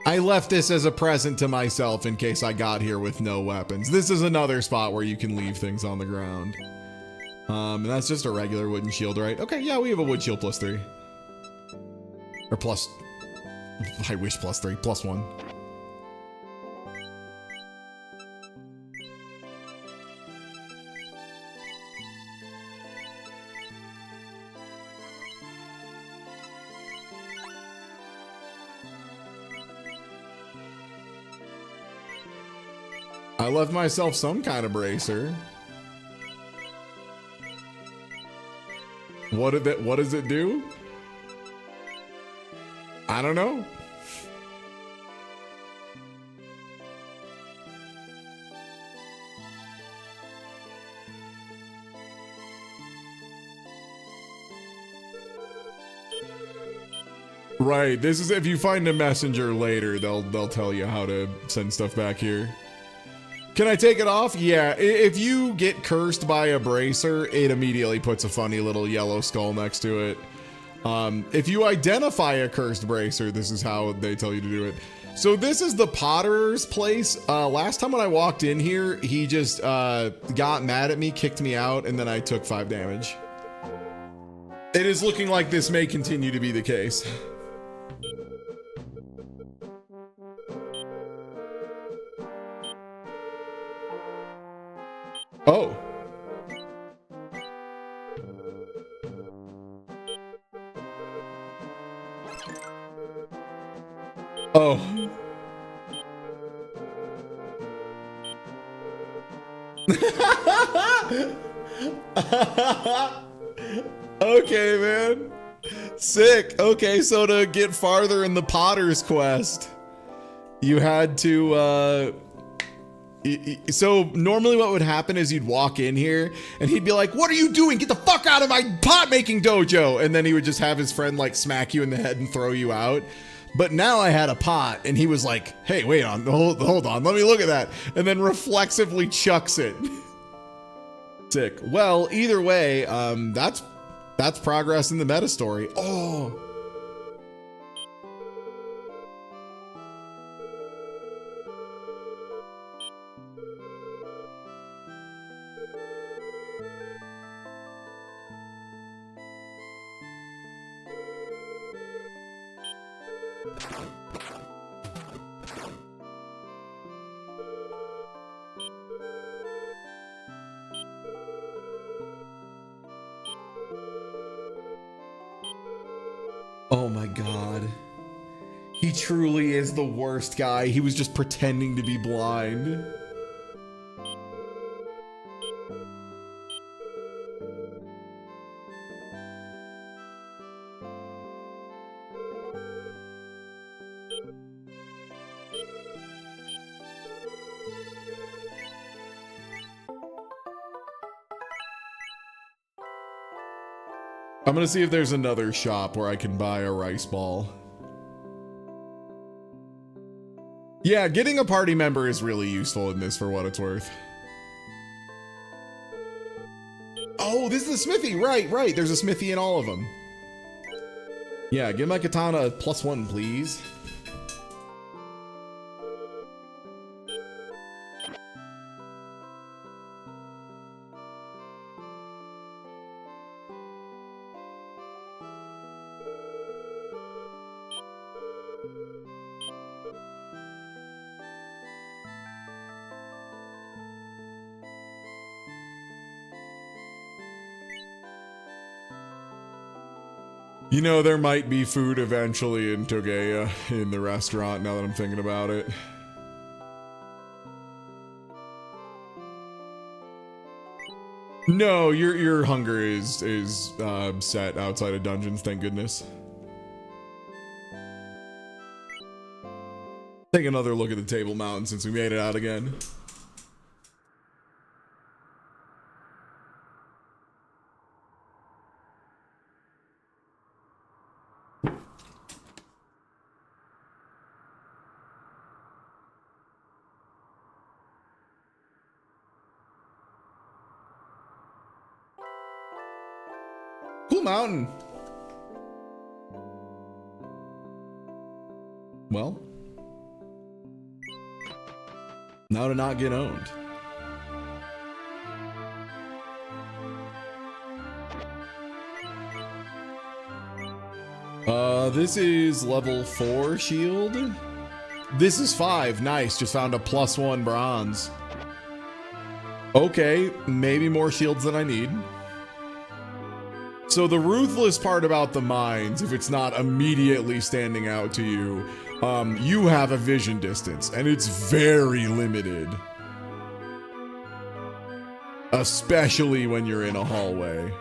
I left this as a present to myself in case I got here with no weapons. This is another spot where you can leave things on the ground. And that's just a regular wooden shield, right? Okay, yeah, we have a wood shield +3. Or plus... I wish +3. +1. I left myself some kind of bracer. What does it do? I don't know. Right, this is if you find a messenger later, they'll tell you how to send stuff back here. Can I take it off? Yeah, if you get cursed by a bracer, it immediately puts a funny little yellow skull next to it. If you identify a cursed bracer, this is how they tell you to do it. So this is the potter's place. Last time when I walked in here, he just got mad at me, kicked me out, and then I took 5 damage. It is looking like this may continue to be the case. Oh. Oh. Okay, man. Sick. Okay, so to get farther in the Potter's quest, you had to, so normally what would happen is you'd walk in here and he'd be like, what are you doing? Get the fuck out of my pot making dojo. And then he would just have his friend like smack you in the head and throw you out. But now I had a pot, and he was like, hey, wait on, hold on, let me look at that. And then reflexively chucks it. Sick. Well, either way, that's progress in the meta story. Oh. Oh my god. He truly is the worst guy. He was just pretending to be blind. I'm gonna see if there's another shop where I can buy a rice ball. Yeah, getting a party member is really useful in this for what it's worth. Oh, this is the smithy. Right. There's a smithy in all of them. Yeah, give my katana a +1, please. You know, there might be food eventually in Togeya in the restaurant now that I'm thinking about it. No, your hunger is set outside of dungeons, thank goodness. Take another look at the Table Mountain since we made it out again. Cool mountain. Well, now to not get owned. This is level 4 shield. This is 5. Nice. Just found a +1 bronze. Okay, maybe more shields than I need. So the ruthless part about the mines, if it's not immediately standing out to you, you have a vision distance, and it's very limited. Especially when you're in a hallway.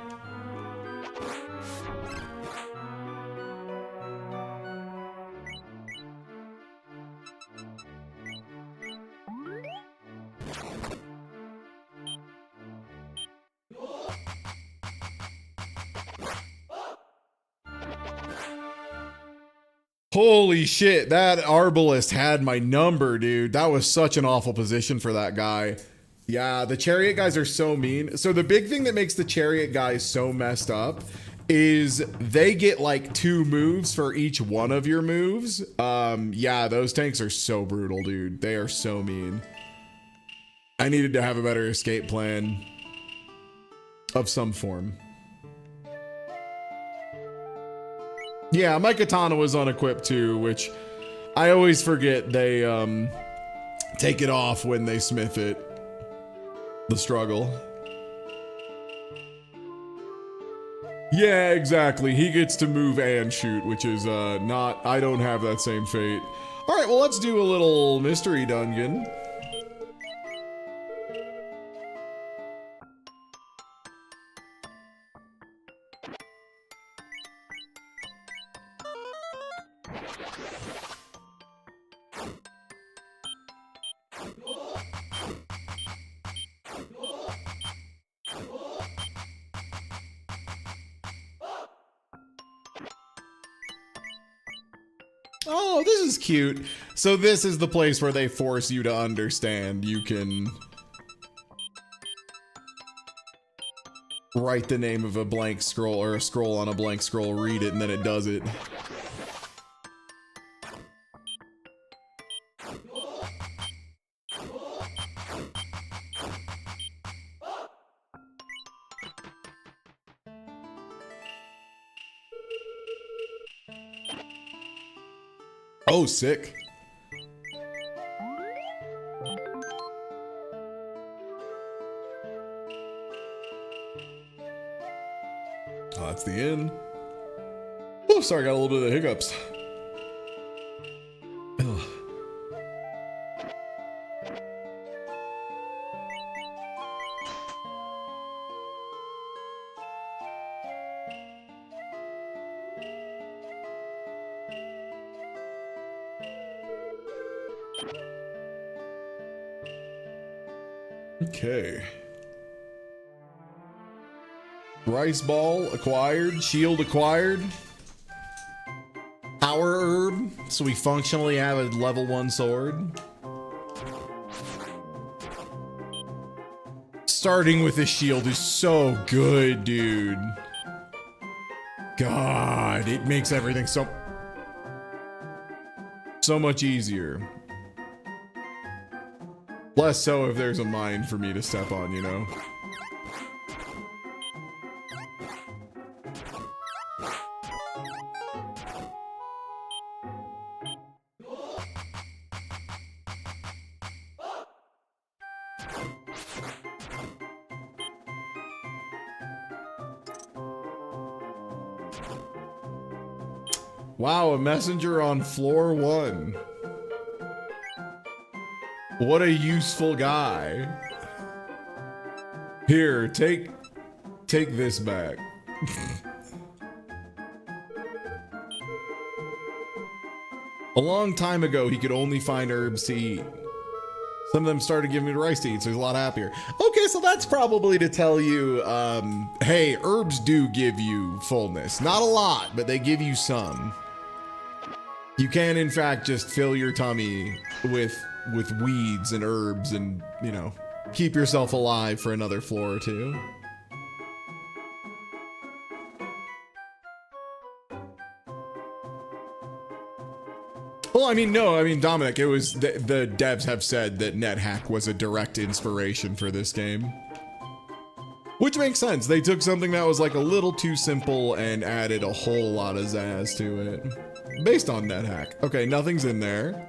Holy shit, that arbalist had my number, dude. That was such an awful position for that guy. Yeah, the chariot guys are so mean. So the big thing that makes the chariot guys so messed up is they get like 2 moves for each one of your moves. Yeah, those tanks are so brutal, dude. They are so mean. I needed to have a better escape plan of some form. Yeah, my katana was unequipped too, which I always forget they take it off when they smith it. The struggle. Yeah, exactly. He gets to move and shoot, which is not, I don't have that same fate. All right, well, let's do a little mystery dungeon. Oh, this is cute. So this is the place where they force you to understand. You can write the name of a blank scroll or a scroll on a blank scroll, read it, and then it does it. Oh, sick. Oh, that's the end. Oh, sorry, I got a little bit of hiccups. Ugh. Okay. Rice ball acquired, shield acquired. Power herb, so we functionally have a level 1 sword. Starting with the shield is so good, dude. God, it makes everything so much easier. Less so if there's a mine for me to step on, you know? Wow, a messenger on floor 1. What a useful guy. Here, take this back. A long time ago, he could only find herbs to eat. Some of them started giving me rice to eat, so he's a lot happier. Okay, so that's probably to tell you, hey, herbs do give you fullness. Not a lot, but they give you some. You can, in fact, just fill your tummy with weeds and herbs and, you know, keep yourself alive for another floor or two. Well, I mean, no, I mean, Dominic, it was, the devs have said that NetHack was a direct inspiration for this game. Which makes sense. They took something that was like a little too simple and added a whole lot of zazz to it. Based on NetHack. Okay, nothing's in there.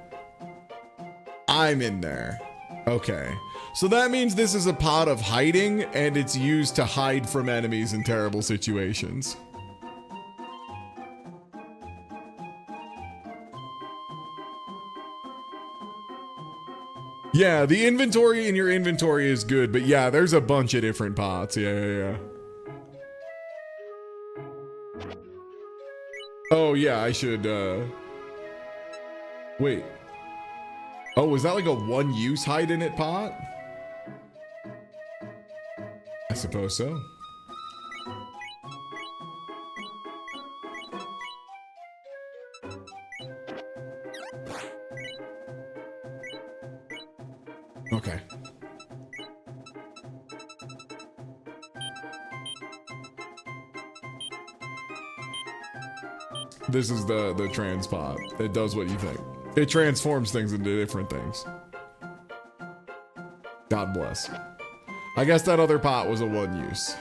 I'm in there. Okay. So that means this is a pot of hiding, and it's used to hide from enemies in terrible situations. Yeah, the inventory in your inventory is good, but yeah, there's a bunch of different pots. Yeah. Oh, yeah, I should, wait. Oh, was that like a one-use hide-in-it pot? I suppose so. Okay. This is the trans pot. It does what you think. It transforms things into different things. God bless. I guess that other pot was a one use.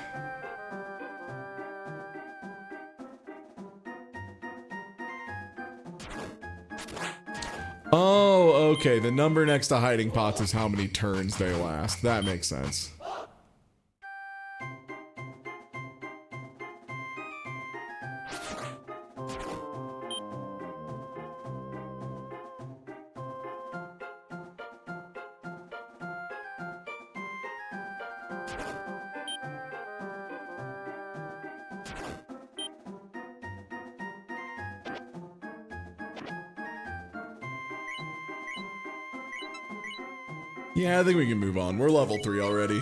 Oh, okay. The number next to hiding pots is how many turns they last. That makes sense. Yeah, I think we can move on. We're level 3 already.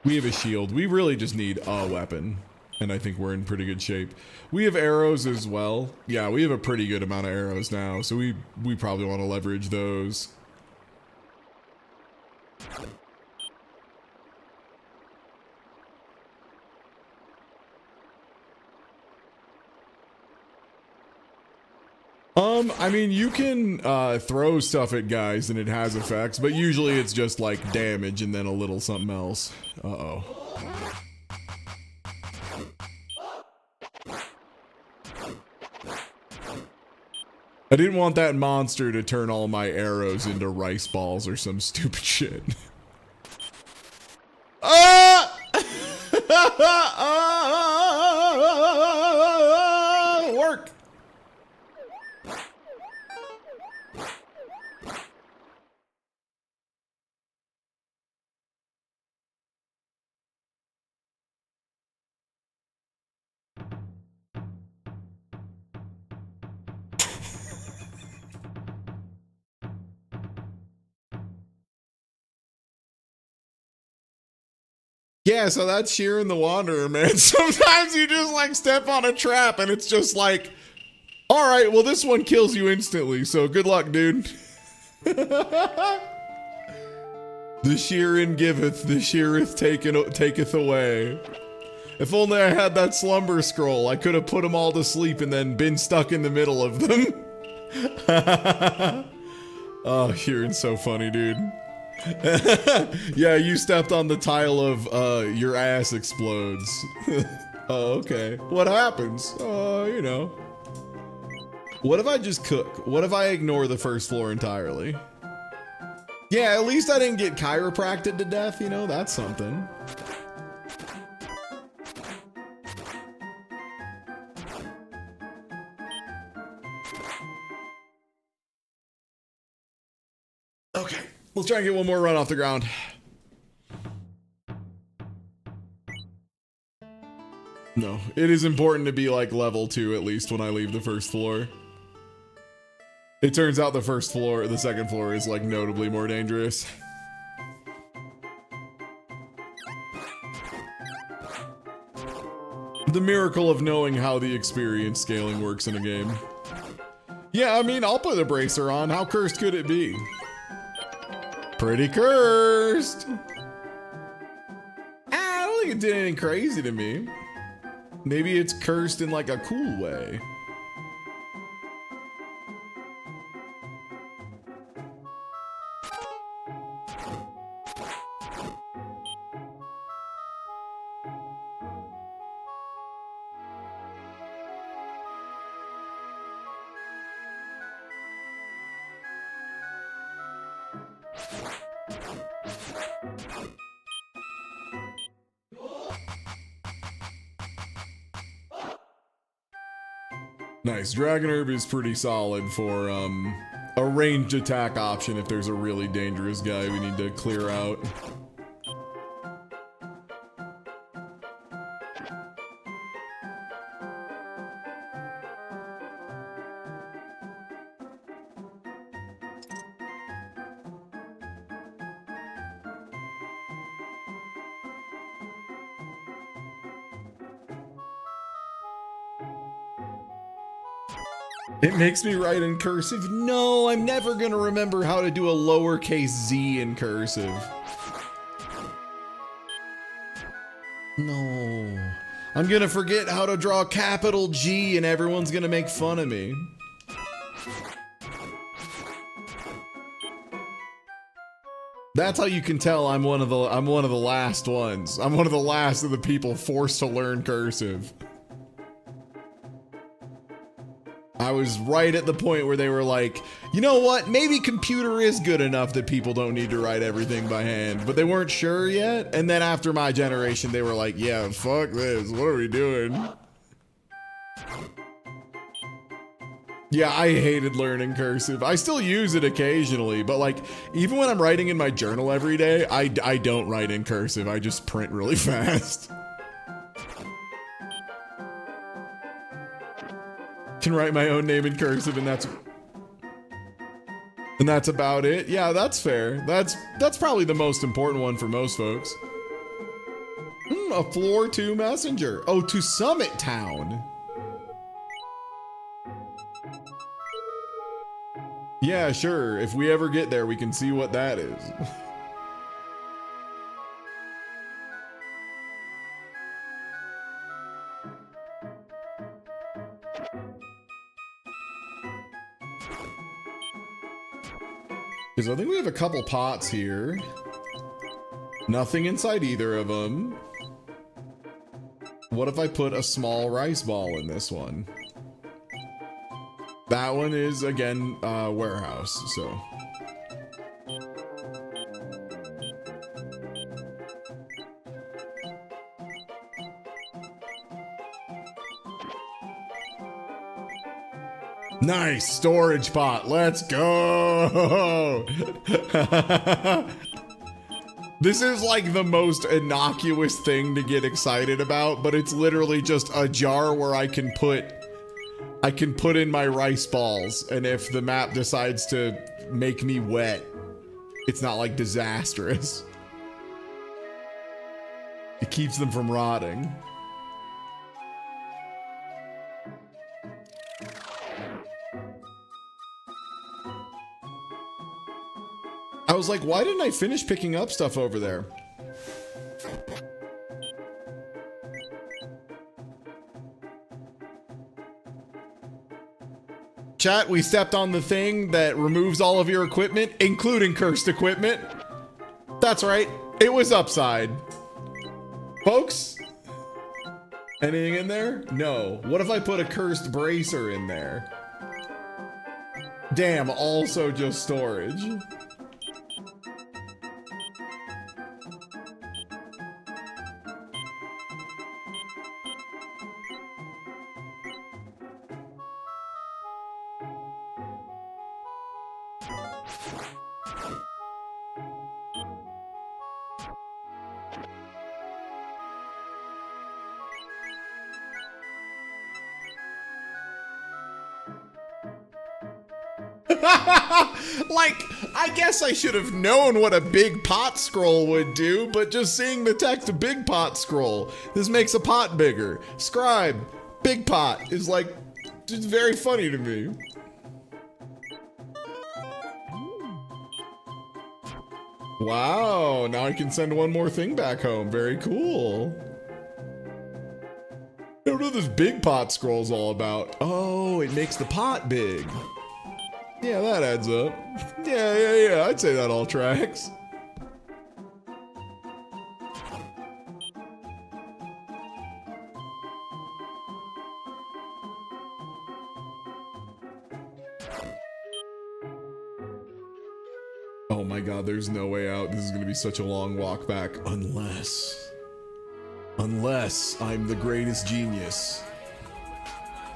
We have a shield. We really just need a weapon. and I think we're in pretty good shape. We have arrows as well. Yeah, we have a pretty good amount of arrows now, so we probably want to leverage those. I mean, you can throw stuff at guys and it has effects, but usually it's just like damage and then a little something else. Uh-oh. I didn't want that monster to turn all my arrows into rice balls or some stupid shit. Ah! Work! Yeah, so that's Shiren the Wanderer, man. Sometimes you just like step on a trap and it's just like, all right, well, this one kills you instantly, so good luck, dude. The Shiren giveth, the Shireth taketh away. If only I had that slumber scroll, I could have put them all to sleep and then been stuck in the middle of them. Oh, Shiren's so funny, dude. Yeah, you stepped on the tile of your ass explodes. Oh, okay. What happens? You know. What if I just cook? What if I ignore the first floor entirely? Yeah, at least I didn't get chiropracted to death, you know, that's something. Okay. Let's try and get one more run off the ground. No, it is important to be like level 2 at least when I leave the first floor. It turns out the second floor is like notably more dangerous. The miracle of knowing how the experience scaling works in a game. Yeah, I mean, I'll put a bracer on. How cursed could it be? Pretty cursed. I don't think it did anything crazy to me. Maybe it's cursed in like a cool way. Nice. Dragon Herb is pretty solid for a ranged attack option if there's a really dangerous guy we need to clear out. It makes me write in cursive. No, I'm never gonna remember how to do a lowercase z in cursive. No. I'm gonna forget how to draw capital G and everyone's gonna make fun of me. That's how you can tell I'm one of the last ones. I'm one of the last of the people forced to learn cursive. I was right at the point where they were like, you know what? Maybe computer is good enough that people don't need to write everything by hand, but they weren't sure yet. And then after my generation, they were like, yeah, fuck this. What are we doing? Yeah, I hated learning cursive. I still use it occasionally, but like, even when I'm writing in my journal every day, I don't write in cursive. I just print really fast. Can write my own name in cursive and that's about it. Yeah, that's fair. That's probably the most important one for most folks. A floor 2 messenger. Oh, to Summit Town. Yeah, sure. If we ever get there, we can see what that is. Because I think we have a couple pots here. Nothing inside either of them. What if I put a small rice ball in this one? That one is, again, warehouse, so. Nice storage pot. Let's go. This is like the most innocuous thing to get excited about, but it's literally just a jar where I can put in my rice balls, and if the map decides to make me wet, it's not like disastrous. It keeps them from rotting. I was like, why didn't I finish picking up stuff over there? Chat, we stepped on the thing that removes all of your equipment, including cursed equipment. That's right, it was upside. Folks? Anything in there? No. What if I put a cursed bracer in there? Damn, also just storage. Like, I guess I should have known what a big pot scroll would do, but just seeing the text big pot scroll, this makes a pot bigger. Scribe, big pot is like, just very funny to me. Wow, now I can send one more thing back home. Very cool. I don't know what this big pot scroll's all about. Oh, it makes the pot big. Yeah, that adds up. Yeah, I'd say that all tracks. Oh my god, there's no way out. This is gonna be such a long walk back. Unless I'm the greatest genius.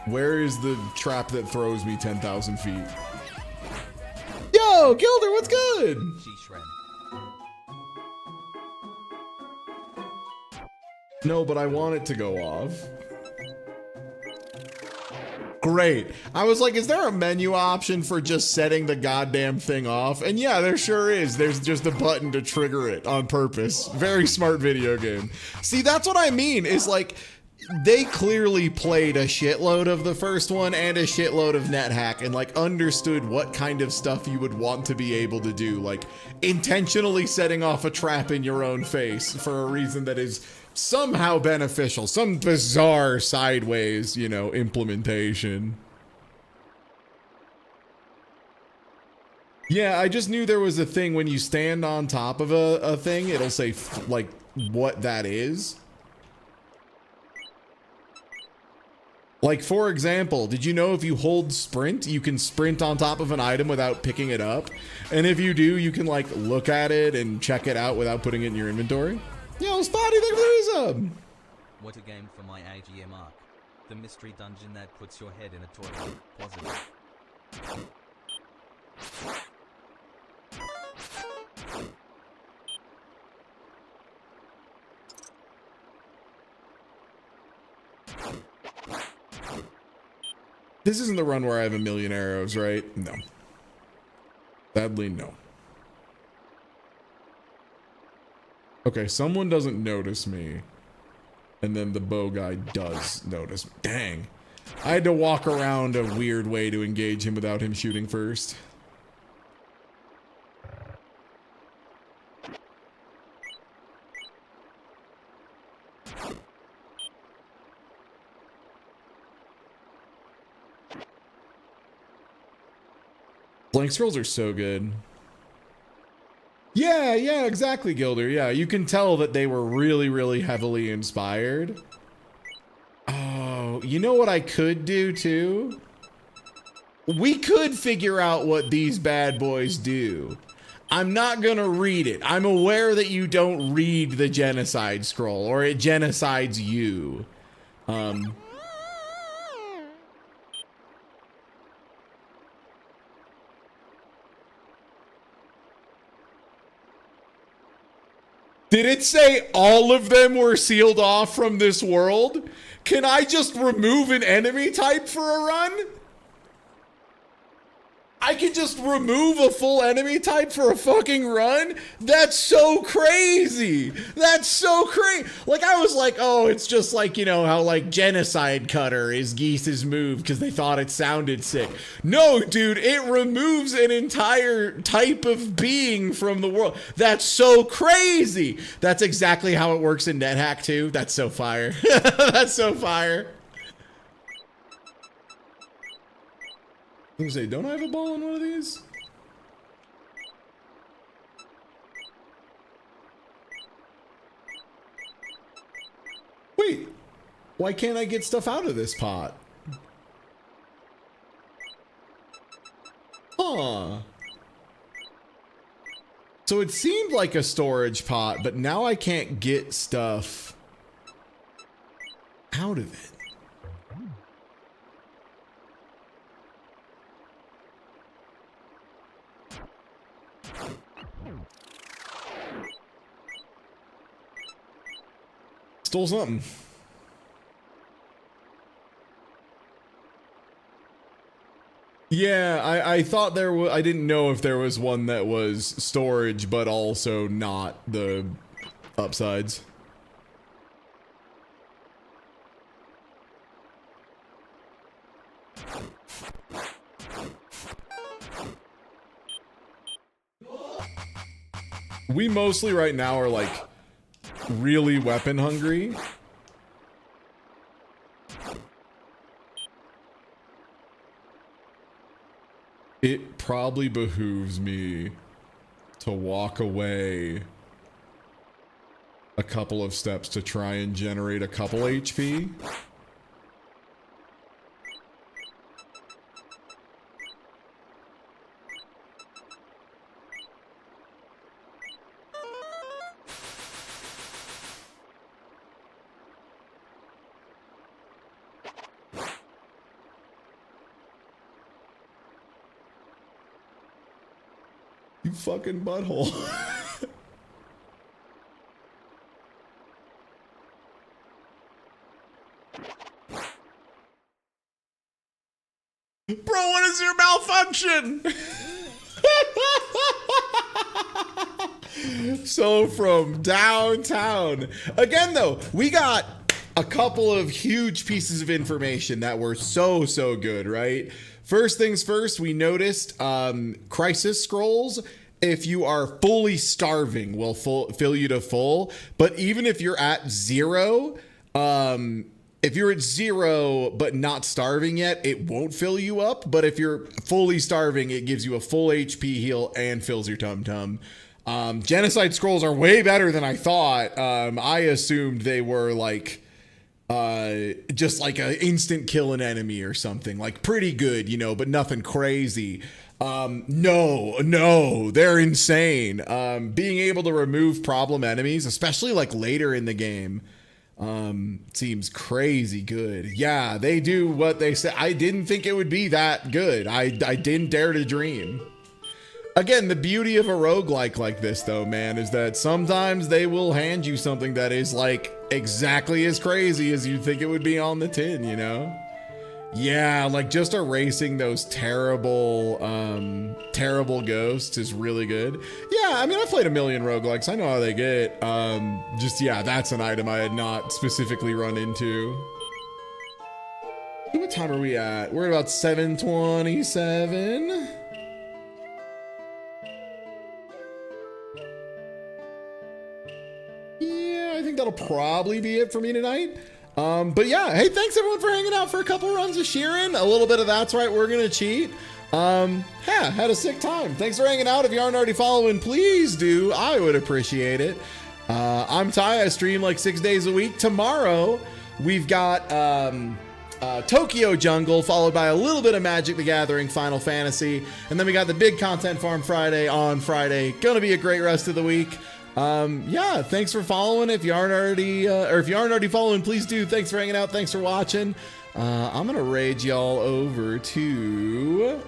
Where is the trap that throws me 10,000 feet? Yo, Gilder, what's good? Shiren. No, but I want it to go off. Great. I was like, is there a menu option for just setting the goddamn thing off? And yeah, there sure is. There's just a button to trigger it on purpose. Very smart video game. See, that's what I mean, is like, they clearly played a shitload of the first one and a shitload of NetHack and like understood what kind of stuff you would want to be able to do, like intentionally setting off a trap in your own face for a reason that is somehow beneficial, some bizarre sideways, you know, implementation. Yeah, I just knew there was a thing when you stand on top of a thing, it'll say like what that is. Like, for example, did you know if you hold sprint, you can sprint on top of an item without picking it up? And if you do, you can, like, look at it and check it out without putting it in your inventory? Yo, Spotty, thank you for the resub! What a game for my AGM arc. The mystery dungeon that puts your head in a toilet. Positive. This isn't the run where I have a million arrows, right? No. Sadly, no. Okay, someone doesn't notice me. And then the bow guy does notice. Dang. I had to walk around a weird way to engage him without him shooting first. Blank scrolls are so good. Yeah, exactly, Gilder. Yeah, you can tell that they were really, really heavily inspired. Oh, you know what I could do too? We could figure out what these bad boys do. I'm not gonna read it. I'm aware that you don't read the genocide scroll, or it genocides you. Did it say all of them were sealed off from this world? Can I just remove an enemy type for a run? I can just remove a full enemy type for a fucking run? That's so crazy. That's so crazy. Like, I was like, oh, it's just like, you know, how like genocide cutter is Geese's move because they thought it sounded sick. No, dude, it removes an entire type of being from the world. That's so crazy. That's exactly how it works in NetHack too. That's so fire. That's so fire. I was gonna say, don't I have a ball on one of these? Wait, why can't I get stuff out of this pot? Huh. So it seemed like a storage pot, but now I can't get stuff out of it. Stole something. Yeah, I thought there was, I didn't know if there was one that was storage, but also not the upsides. We mostly right now are like really weapon hungry. It probably behooves me to walk away a couple of steps to try and generate a couple HP. You fucking butthole. Bro, what is your malfunction? So from downtown. Again, though, we got a couple of huge pieces of information that were so good, right? First things first, we noticed crisis scrolls, if you are fully starving, will fill you to full. But even if you're at zero, if you're at zero but not starving yet, it won't fill you up. But if you're fully starving, it gives you a full HP heal and fills your tum-tum. Genocide scrolls are way better than I thought. I assumed they were like just like an instant kill an enemy or something, like pretty good, you know, but nothing crazy. No, they're insane. Being able to remove problem enemies, especially like later in the game, seems crazy good. Yeah, they do what they say. I didn't think it would be that good. I didn't dare to dream. Again, the beauty of a roguelike like this, though, man, is that sometimes they will hand you something that is, like, exactly as crazy as you'd think it would be on the tin, you know? Yeah, like, just erasing those terrible terrible ghosts is really good. Yeah, I mean, I've played a million roguelikes. I know how they get. Just, yeah, that's an item I had not specifically run into. What time are we at? We're at about 7:27. Yeah, I think that'll probably be it for me tonight. But yeah, hey, thanks everyone for hanging out for a couple runs of Shiren. A little bit of That's Right, We're Gonna Cheat. Yeah, had a sick time. Thanks for hanging out. If you aren't already following, please do. I would appreciate it. I'm Ty. I stream like 6 days a week. Tomorrow, we've got Tokyo Jungle, followed by a little bit of Magic the Gathering, Final Fantasy. And then we got the big Content Farm Friday on Friday. Gonna be a great rest of the week. Yeah, thanks for following. If you aren't already following, please do. Thanks for hanging out. Thanks for watching. I'm gonna rage y'all over to...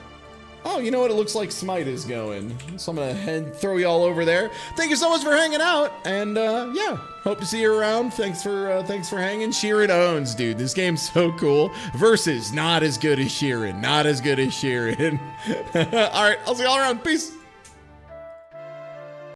Oh, you know what? It looks like Smite is going. So I'm gonna throw y'all over there. Thank you so much for hanging out. And yeah, hope to see you around. Thanks for hanging. Shiren owns, dude. This game's so cool. Versus not as good as Shiren. Not as good as Shiren. All right, I'll see y'all around. Peace.